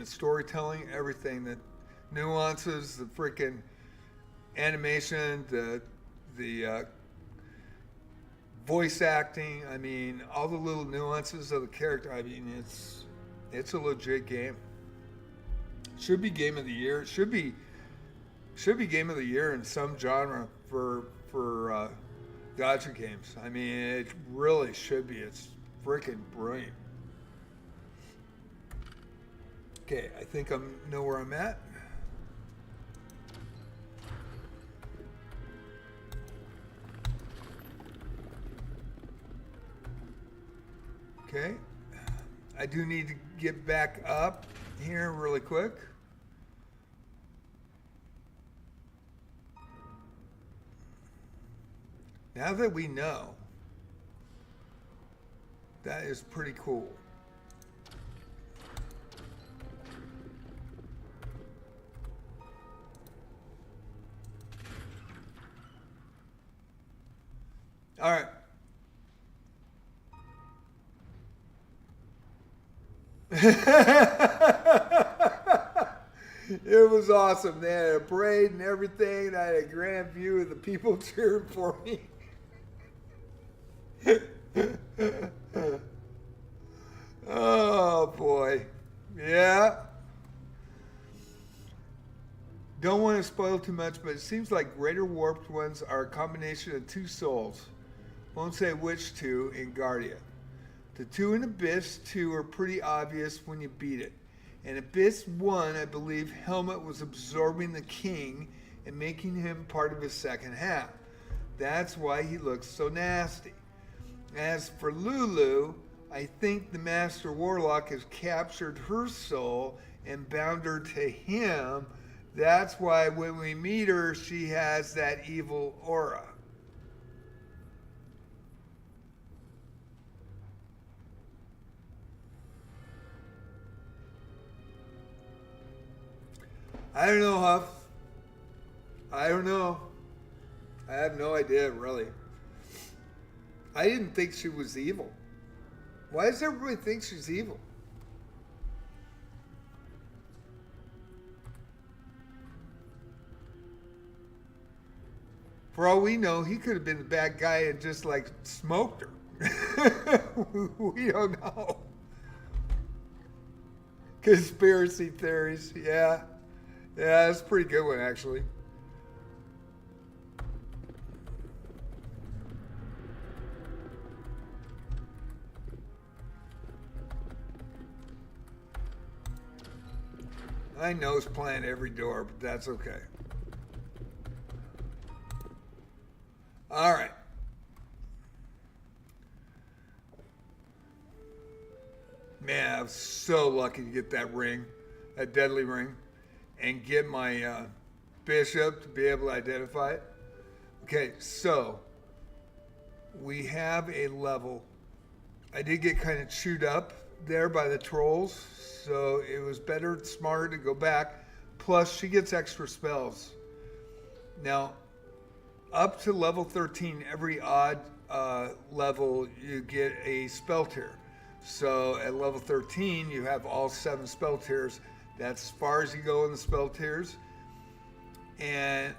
storytelling, everything, the nuances, the freaking animation, the voice acting, I mean, all the little nuances of the character. I mean, it's a legit game. Should be game of the year. Should be game of the year in some genre for gotcha games. I mean, it really should be. It's freaking brilliant. Okay, I think I know where I'm at. Okay. I do need to get back up here really quick. Now that we know, that is pretty cool. All right. It was awesome. They had a parade and everything. I had a grand view of the people cheering for me. Oh boy. Yeah. Don't want to spoil too much, but it seems like Greater Warped Ones are a combination of two souls. Won't say which two in Guardia. The two in Abyss 2 are pretty obvious when you beat it. In Abyss 1, I believe Helmut was absorbing the king and making him part of his second half. That's why he looks so nasty. As for Lulu, I think the Master Warlock has captured her soul and bound her to him. That's why when we meet her, she has that evil aura. I don't know, Huff. I don't know. I have no idea, really. I didn't think she was evil. Why does everybody think she's evil? For all we know, he could have been the bad guy and just like smoked her. We don't know. Conspiracy theories, yeah. Yeah, that's a pretty good one, actually. I nose plant every door, but that's okay. All right. Man, I was so lucky to get that ring, that deadly ring, and get my bishop to be able to identify it. Okay, so we have a level. I did get kind of chewed up there by the trolls, so it was better, smarter to go back. Plus, she gets extra spells. Now, up to level 13, every odd level, you get a spell tier. So at level 13, you have all 7 spell tiers. That's as far as you go in the spell tiers. And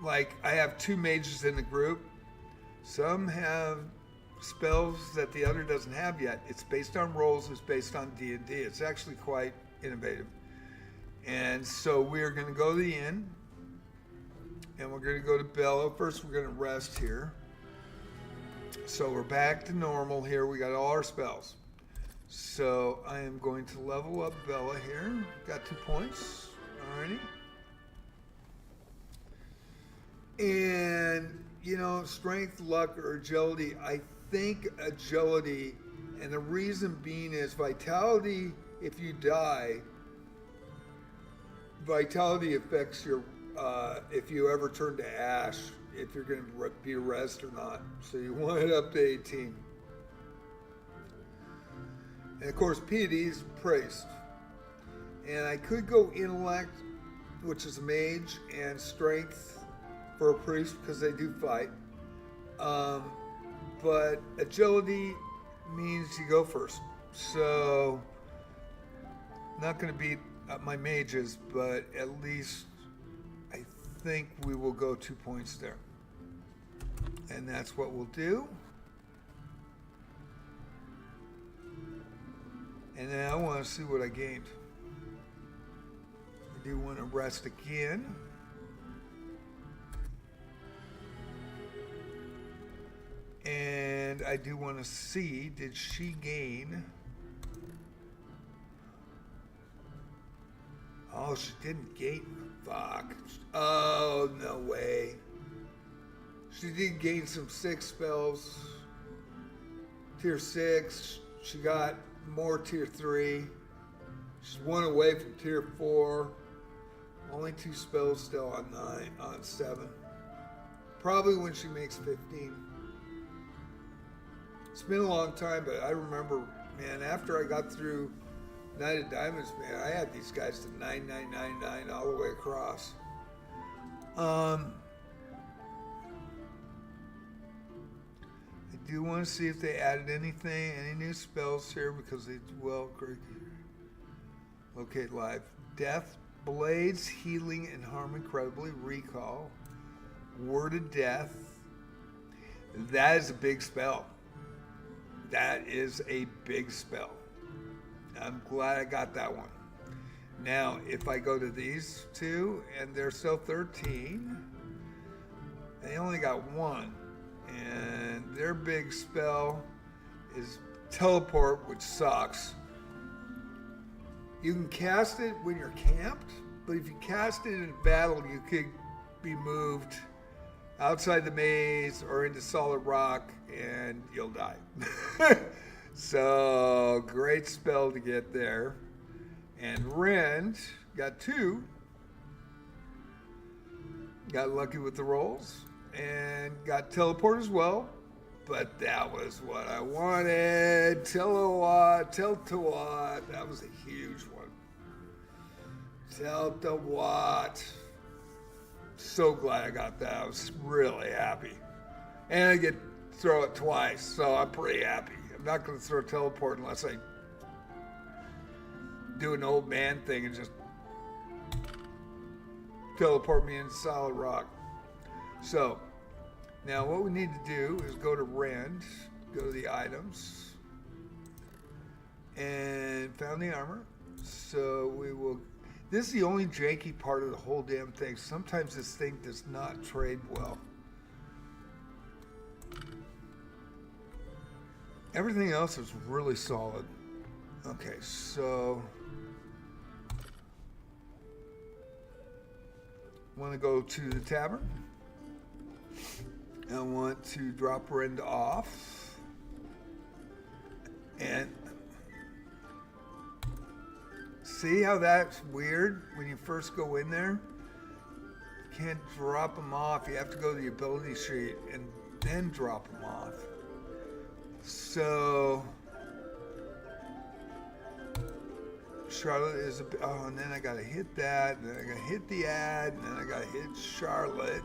like, I have 2 mages in the group. Some have spells that the other doesn't have yet. It's based on rolls, it's based on D&D. It's actually quite innovative. And so we're going to go to the inn, and we're going to go to Bella. First, we're going to rest here. So we're back to normal here. We got all our spells. So I am going to level up Bella here. Got 2 points. Alrighty. And, you know, strength, luck, or agility. I think agility, and the reason being is vitality, if you die, vitality affects your, if you ever turn to ash, if you're going to be rezzed or not. So you want it up to 18. And of course, piety is praised. And I could go intellect, which is a mage, and strength for a priest, because they do fight. But agility means you go first. So, not going to beat my mages, but at least I think we will go 2 points there. And that's what we'll do. And then I want to see what I gained. I do want to rest again. And I do want to see, did she gain? Oh, she didn't gain. Fuck. Oh, no way. She did gain some 6 spells. tier 6. She got more tier 3. She's 1 away from tier 4. Only 2 spells still on 7. Probably when she makes 15. It's been a long time, but I remember, man, after I got through Knight of Diamonds, man, I had these guys to 9999 all the way across. I do want to see if they added anything, any new spells here, because they, well, great. Locate live. Death, Blades, Healing, and Harm incredibly. Recall. Word of Death. That is a big spell. That is a big spell. I'm glad I got that one. Now, if I go to these two, and they're still 13, they only got 1. And their big spell is Teleport, which sucks. You can cast it when you're camped, but if you cast it in battle, you could be moved outside the maze or into solid rock and you'll die. So, great spell to get there. And Rend got 2. Got lucky with the rolls. And got Teleport as well. But that was what I wanted. Teltawat. That was a huge one. Teltawat. So glad I got that. I was really happy. And I get to throw it twice, so I'm pretty happy. I'm not going to throw Teleport unless I do an old man thing and just teleport me into solid rock. So, now what we need to do is go to Rend, go to the items, and found the armor. So we will, this is the only janky part of the whole damn thing. Sometimes this thing does not trade well. Everything else is really solid. Okay, so want to go to the tavern. I want to drop Rend off. And see how that's weird when you first go in there? You can't drop them off. You have to go to the ability sheet and then drop them off. So Charlotte is a bit, oh, and then I gotta hit that, and then I gotta hit the ad, and then I gotta hit Charlotte.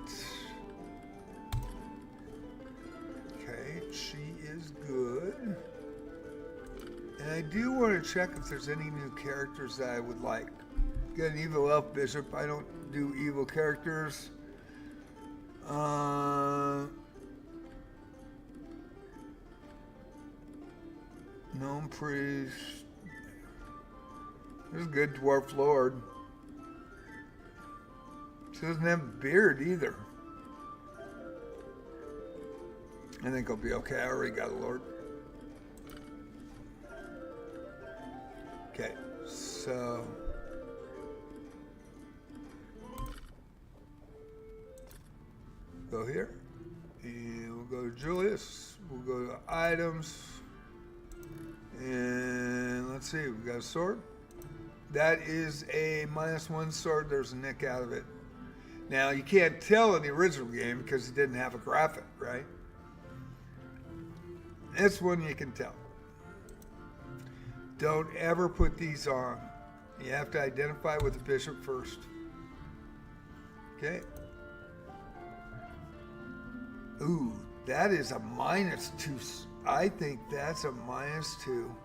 Okay, she is good. And I do want to check if there's any new characters that I would like. Got an evil elf bishop. I don't do evil characters. Gnome priest. There's a good dwarf lord. She doesn't have a beard either. I think I'll be okay. I already got a lord. Okay, so go here. And we'll go to Julius. We'll go to items. And let's see, we got a sword. That is a -1 sword. There's a nick out of it. Now, you can't tell in the original game because it didn't have a graphic, right? This one you can tell. Don't ever put these on. You have to identify with the bishop first. Okay. Ooh, that is a -2. I think that's a -2.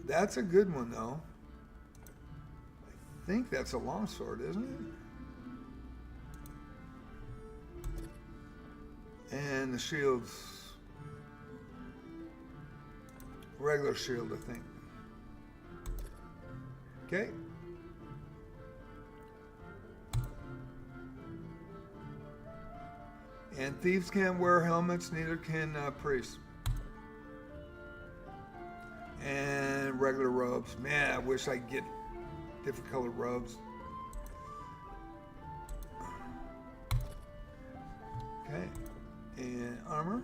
That's a good one, though. I think that's a longsword, isn't it? And the shield's regular shield, I think. Okay. And thieves can't wear helmets, neither can priests. And regular robes. Man, I wish I could get different colored robes. Okay, and armor.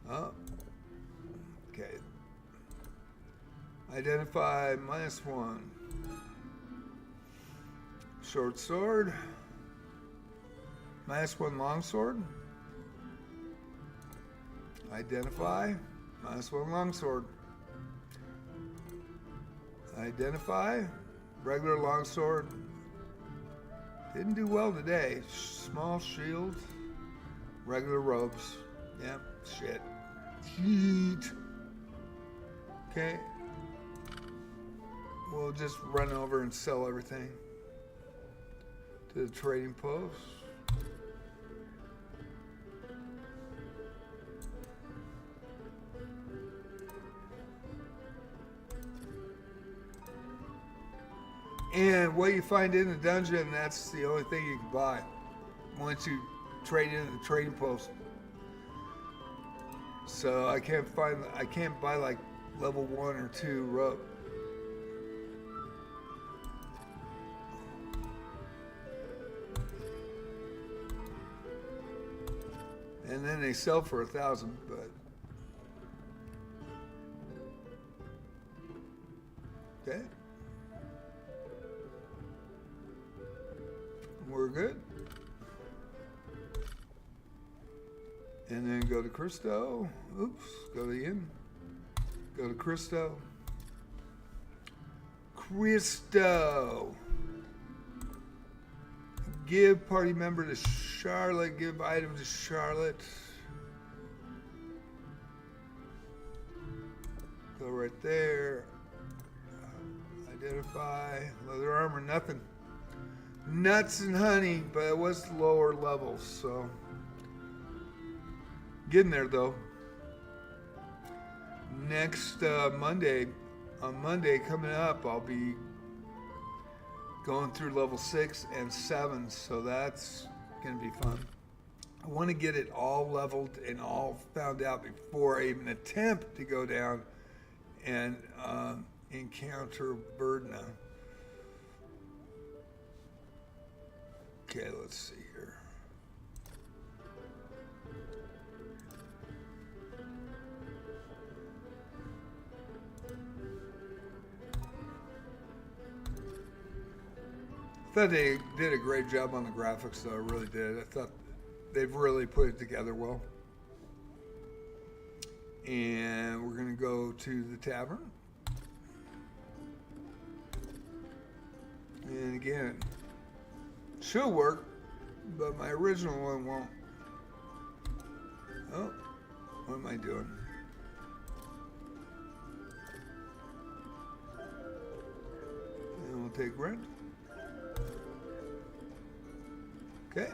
Oh, okay. Identify -1. Short sword. -1 long sword. Identify. -1 long sword. Identify. Regular long sword. Didn't do well today. Small shield. Regular robes. Yep. Shit. Heat. Okay. We'll just run over and sell everything to the trading post. And what you find in the dungeon, that's the only thing you can buy once you trade into the trading post. So I can't buy like level 1 or 2 rope. And then they sell for 1,000, but okay. We're good. And then go to Christo. Oops, go to Yin. Go to Christo. Christo. Give party member to Charlotte. Give item to Charlotte. Go right there. Identify. Leather armor, nothing. Nuts and honey, but it was lower levels, so getting there though. Next Monday, on Monday coming up, I'll be going through level 6 and 7, so that's gonna be fun. I want to get it all leveled and all found out before I even attempt to go down and encounter Birdna. Okay, let's see here. I thought they did a great job on the graphics, though. I really did. I thought they've really put it together well. And we're going to go to the tavern. And again, should work, but my original one won't. Oh, what am I doing? And we'll take rent. Okay.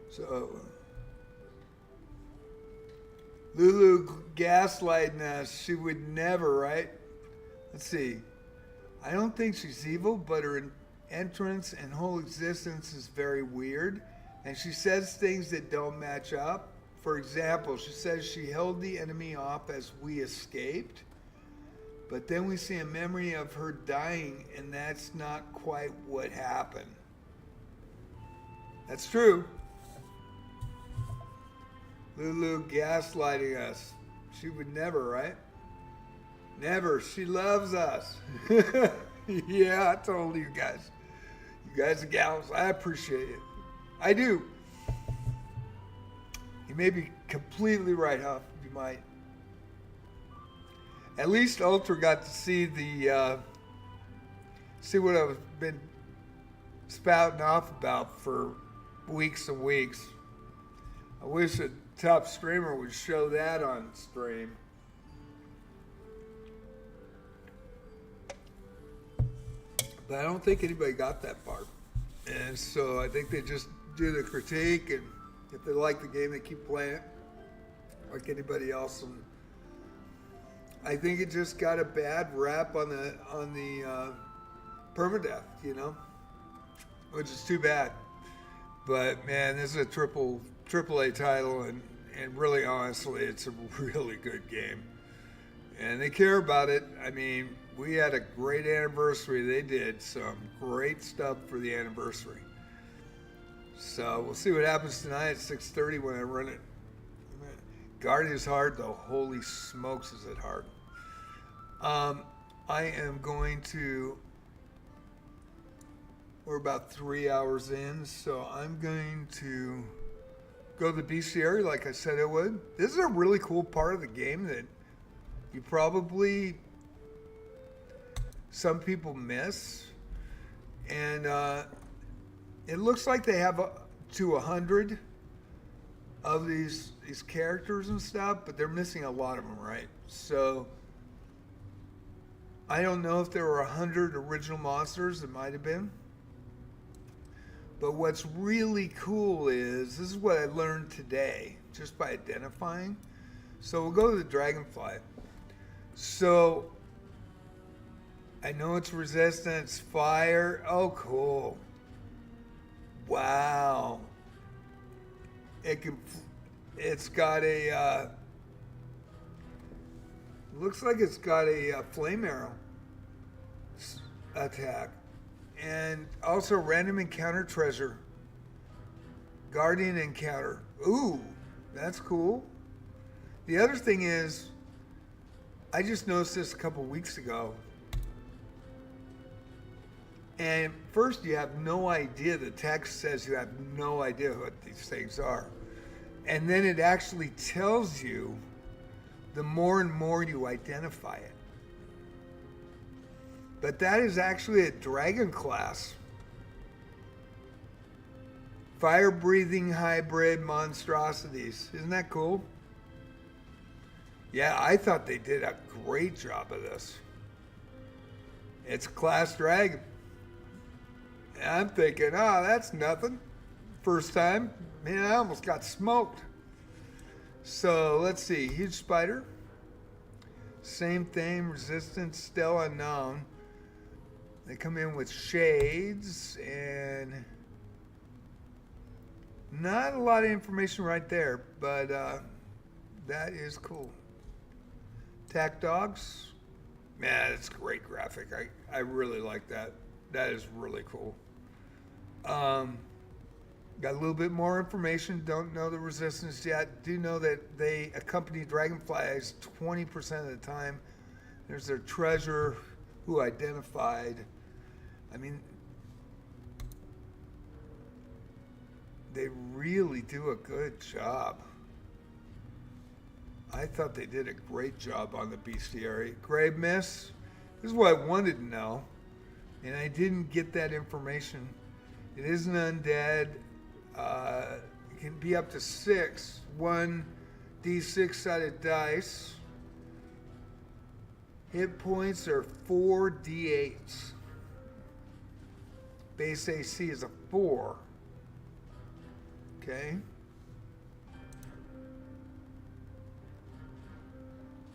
So, Lulu gaslighting us. She would never, right? Let's see. I don't think she's evil, but her entrance and whole existence is very weird. And she says things that don't match up. For example, she says she held the enemy off as we escaped. But then we see a memory of her dying, and that's not quite what happened. That's true. Lulu gaslighting us. She would never, right? Never. She loves us. Yeah, I told you guys. You guys are gals. I appreciate it. I do. You may be completely right, Huff. You might. At least Ultra got to see the see what I've been spouting off about for weeks and weeks. I wish a top streamer would show that on stream. But I don't think anybody got that part. And so I think they just do the critique, and if they like the game, they keep playing it like anybody else. And I think it just got a bad rap on the permadeath, you know, which is too bad. But man, this is a triple A title, and And really, honestly, it's a really good game. And they care about it. I mean, we had a great anniversary. They did some great stuff for the anniversary. So we'll see what happens tonight at 6:30 when I run it. Guardian is hard, though. Holy smokes, is it hard. I am going to... We're about 3 hours in, so I'm going to go to the bestiary like I said I would. This is a really cool part of the game that you probably, some people miss. And it looks like they have to 100 of these characters and stuff, but they're missing a lot of them, right? So I don't know if there were 100 original monsters. It might have been. But what's really cool is, this is what I learned today, just by identifying. So we'll go to the Dragonfly. So I know it's resistance, fire. Oh, cool. Wow. It's got a, looks like it's got a flame arrow attack. And also random encounter treasure. Guardian encounter. Ooh, that's cool. The other thing is, I just noticed this a couple weeks ago. And first you have no idea. The text says you have no idea what these things are. And then it actually tells you the more and more you identify it. But that is actually a dragon class. Fire-breathing hybrid monstrosities. Isn't that cool? Yeah, I thought they did a great job of this. It's class dragon. And I'm thinking, oh, that's nothing. First time, man, I almost got smoked. So let's see, huge spider. Same thing, resistance, still unknown. They come in with shades and not a lot of information right there, but that is cool. Attack dogs. Man, it's a great graphic. I really like that. That is really cool. Got a little bit more information. Don't know the resistance yet. Do know that they accompany dragonflies 20% of the time. There's their treasure, who identified. I mean, they really do a good job. I thought they did a great job on the bestiary. Grave Miss, this is what I wanted to know, and I didn't get that information. It is an undead. It can be up to 6. 1d6 sided dice. Hit points are 4d8s. Base AC is a 4. Okay.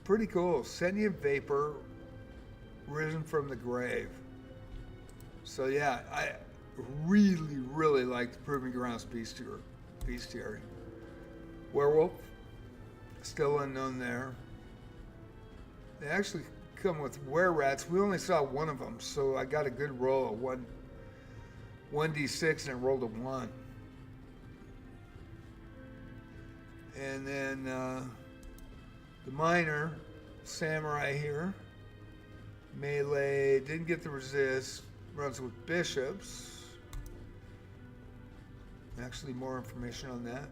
Pretty cool. Sentient vapor risen from the grave. So yeah, I really like the Proving Grounds bestiary. Werewolf, still unknown there. They actually come with were-rats. We only saw one of them, so I got a good roll of 1d6 and I rolled a 1. And then the minor, samurai here. Melee, didn't get the resist, runs with bishops. Actually, more information on that.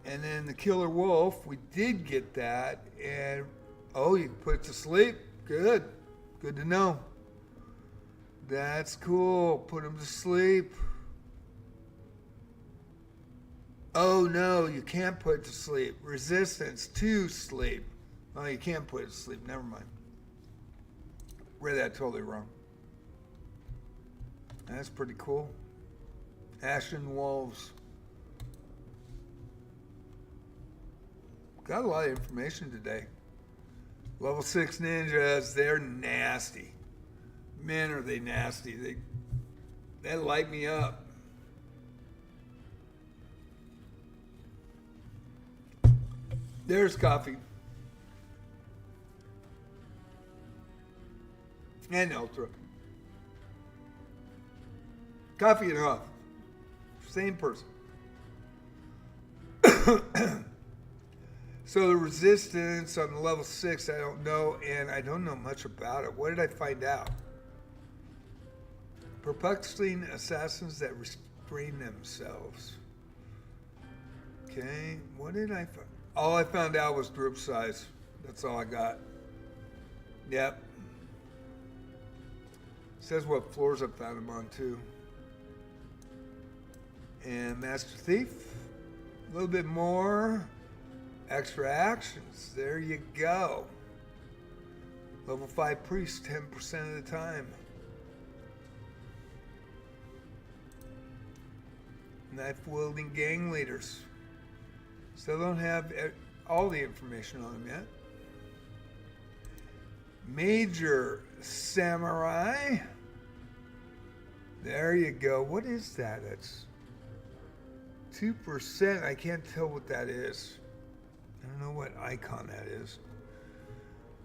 And then the killer wolf, we did get that. And, oh, you can put it to sleep. Good. Good to know. That's cool. Put him to sleep. Oh, no, you can't put it to sleep. Resistance to sleep. Oh, you can't put it to sleep. Never mind. Read that totally wrong. That's pretty cool. Ashen Wolves. Got a lot of information today. Level 6 ninjas, they're nasty. Man, are they nasty. They light me up. There's coffee. And ultra. Coffee and Huff. Same person. So the resistance on the level 6, I don't know, and I don't know much about it. What did I find out? Perplexing assassins that restrain themselves. Okay, what did I find? All I found out was group size. That's all I got. Yep. Says what floors I found them on too. And Master Thief. A little bit more. Extra actions. There you go. Level 5 priest 10% of the time. Knife wielding gang leaders. Still don't have all the information on them yet. Major samurai. There you go. What is that? That's 2%. I can't tell what that is. I don't know what icon that is.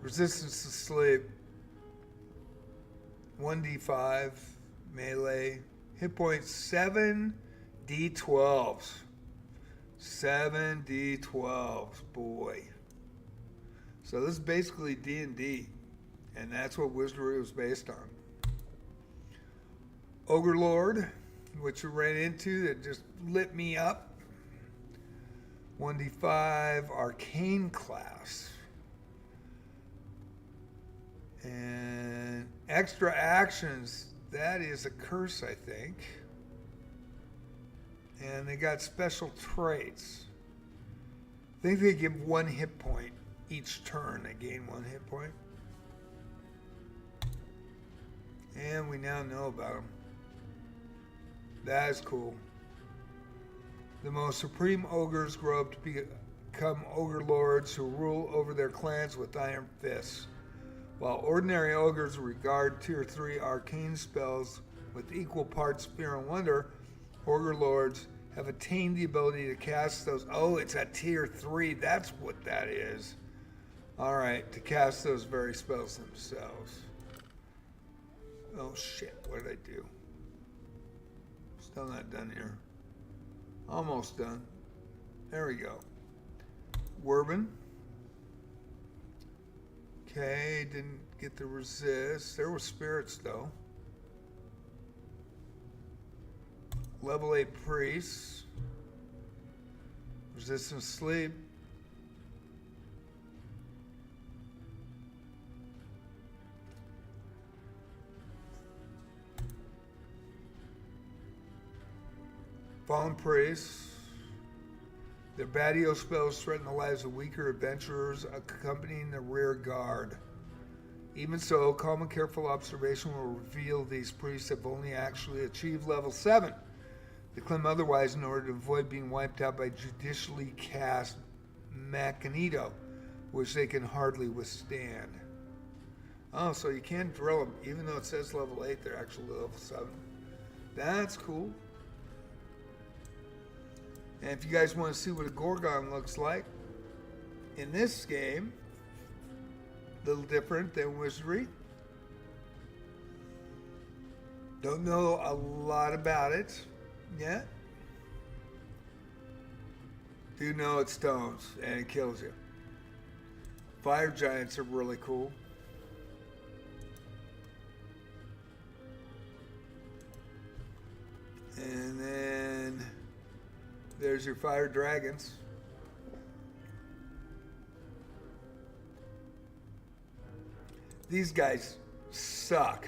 Resistance to sleep. 1d5 melee. Hit points 7d12s. 7d12s, boy. So this is basically D&D, and that's what Wizardry was based on. Ogre Lord, which we ran into that just lit me up. 1d5 arcane class. And extra actions, that is a curse, I think. And they got special traits. I think they give 1 hit point each turn. They gain 1 hit point. And we now know about them. That is cool. The most supreme ogres grow up to become ogre lords who rule over their clans with iron fists. While ordinary ogres regard tier 3 arcane spells with equal parts fear and wonder, ogre lords have attained the ability to cast those. Oh, it's at tier 3. That's what that is. All right, to cast those very spells themselves. Oh shit, what did I do? Still not done here. Almost done. There we go. Werbin. Okay, didn't get the resist. There were spirits though. Level 8 priests. Resistance sleep. Fallen priests. Their Badio spells threaten the lives of weaker adventurers accompanying the rear guard. Even so, calm and careful observation will reveal these priests have only actually achieved level 7. They claim otherwise in order to avoid being wiped out by judicially cast Magneto, which they can hardly withstand. Oh, so you can't drill them. Even though it says level 8, they're actually level 7. That's cool. And if you guys want to see what a Gorgon looks like, in this game, a little different than Wizardry. Don't know a lot about it yet. Do know it stones and it kills you. Fire giants are really cool. And then there's your fire dragons. These guys suck.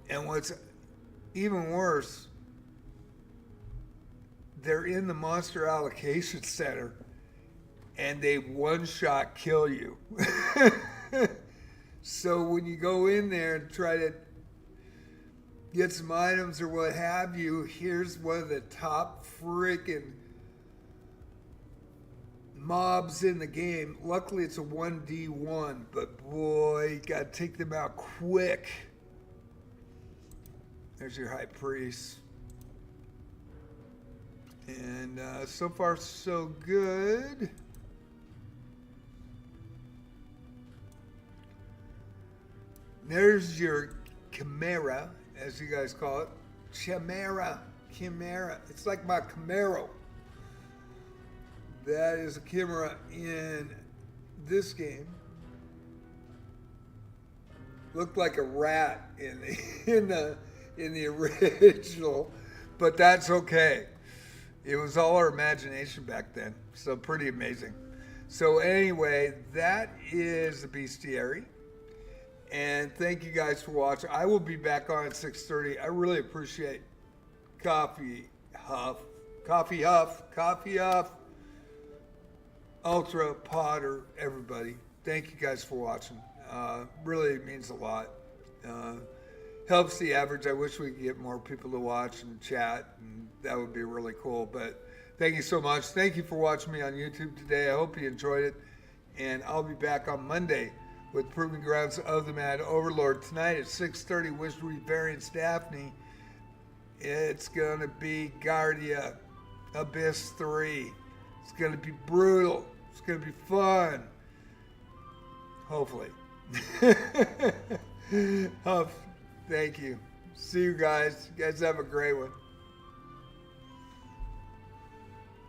And what's even worse, they're in the monster allocation center and they one-shot kill you. So when you go in there and try to get some items or what have you, here's one of the top freaking mobs in the game. Luckily it's a 1d1, but boy, you gotta take them out quick. There's your high priest. And so far, so good. There's your chimera, as you guys call it. Chimera. It's like my Camaro. That is a chimera in this game. Looked like a rat in the original, but that's okay. It was all our imagination back then, so pretty amazing. So anyway, that is the bestiary. And thank you guys for watching. I will be back on at 6:30. I really appreciate Coffee Huff, Ultra, Potter, everybody. Thank you guys for watching. Really means a lot. Helps the average. I wish we could get more people to watch and chat, and that would be really cool. But thank you so much. Thank you for watching me on YouTube today. I hope you enjoyed it. And I'll be back on Monday with Proving Grounds of the Mad Overlord. Tonight at 6:30, Wizardry Variants DAPHNE. It's going to be Guardia Abyss 3. It's going to be brutal. It's going to be fun. Hopefully. Huff, thank you. See you guys. You guys have a great one.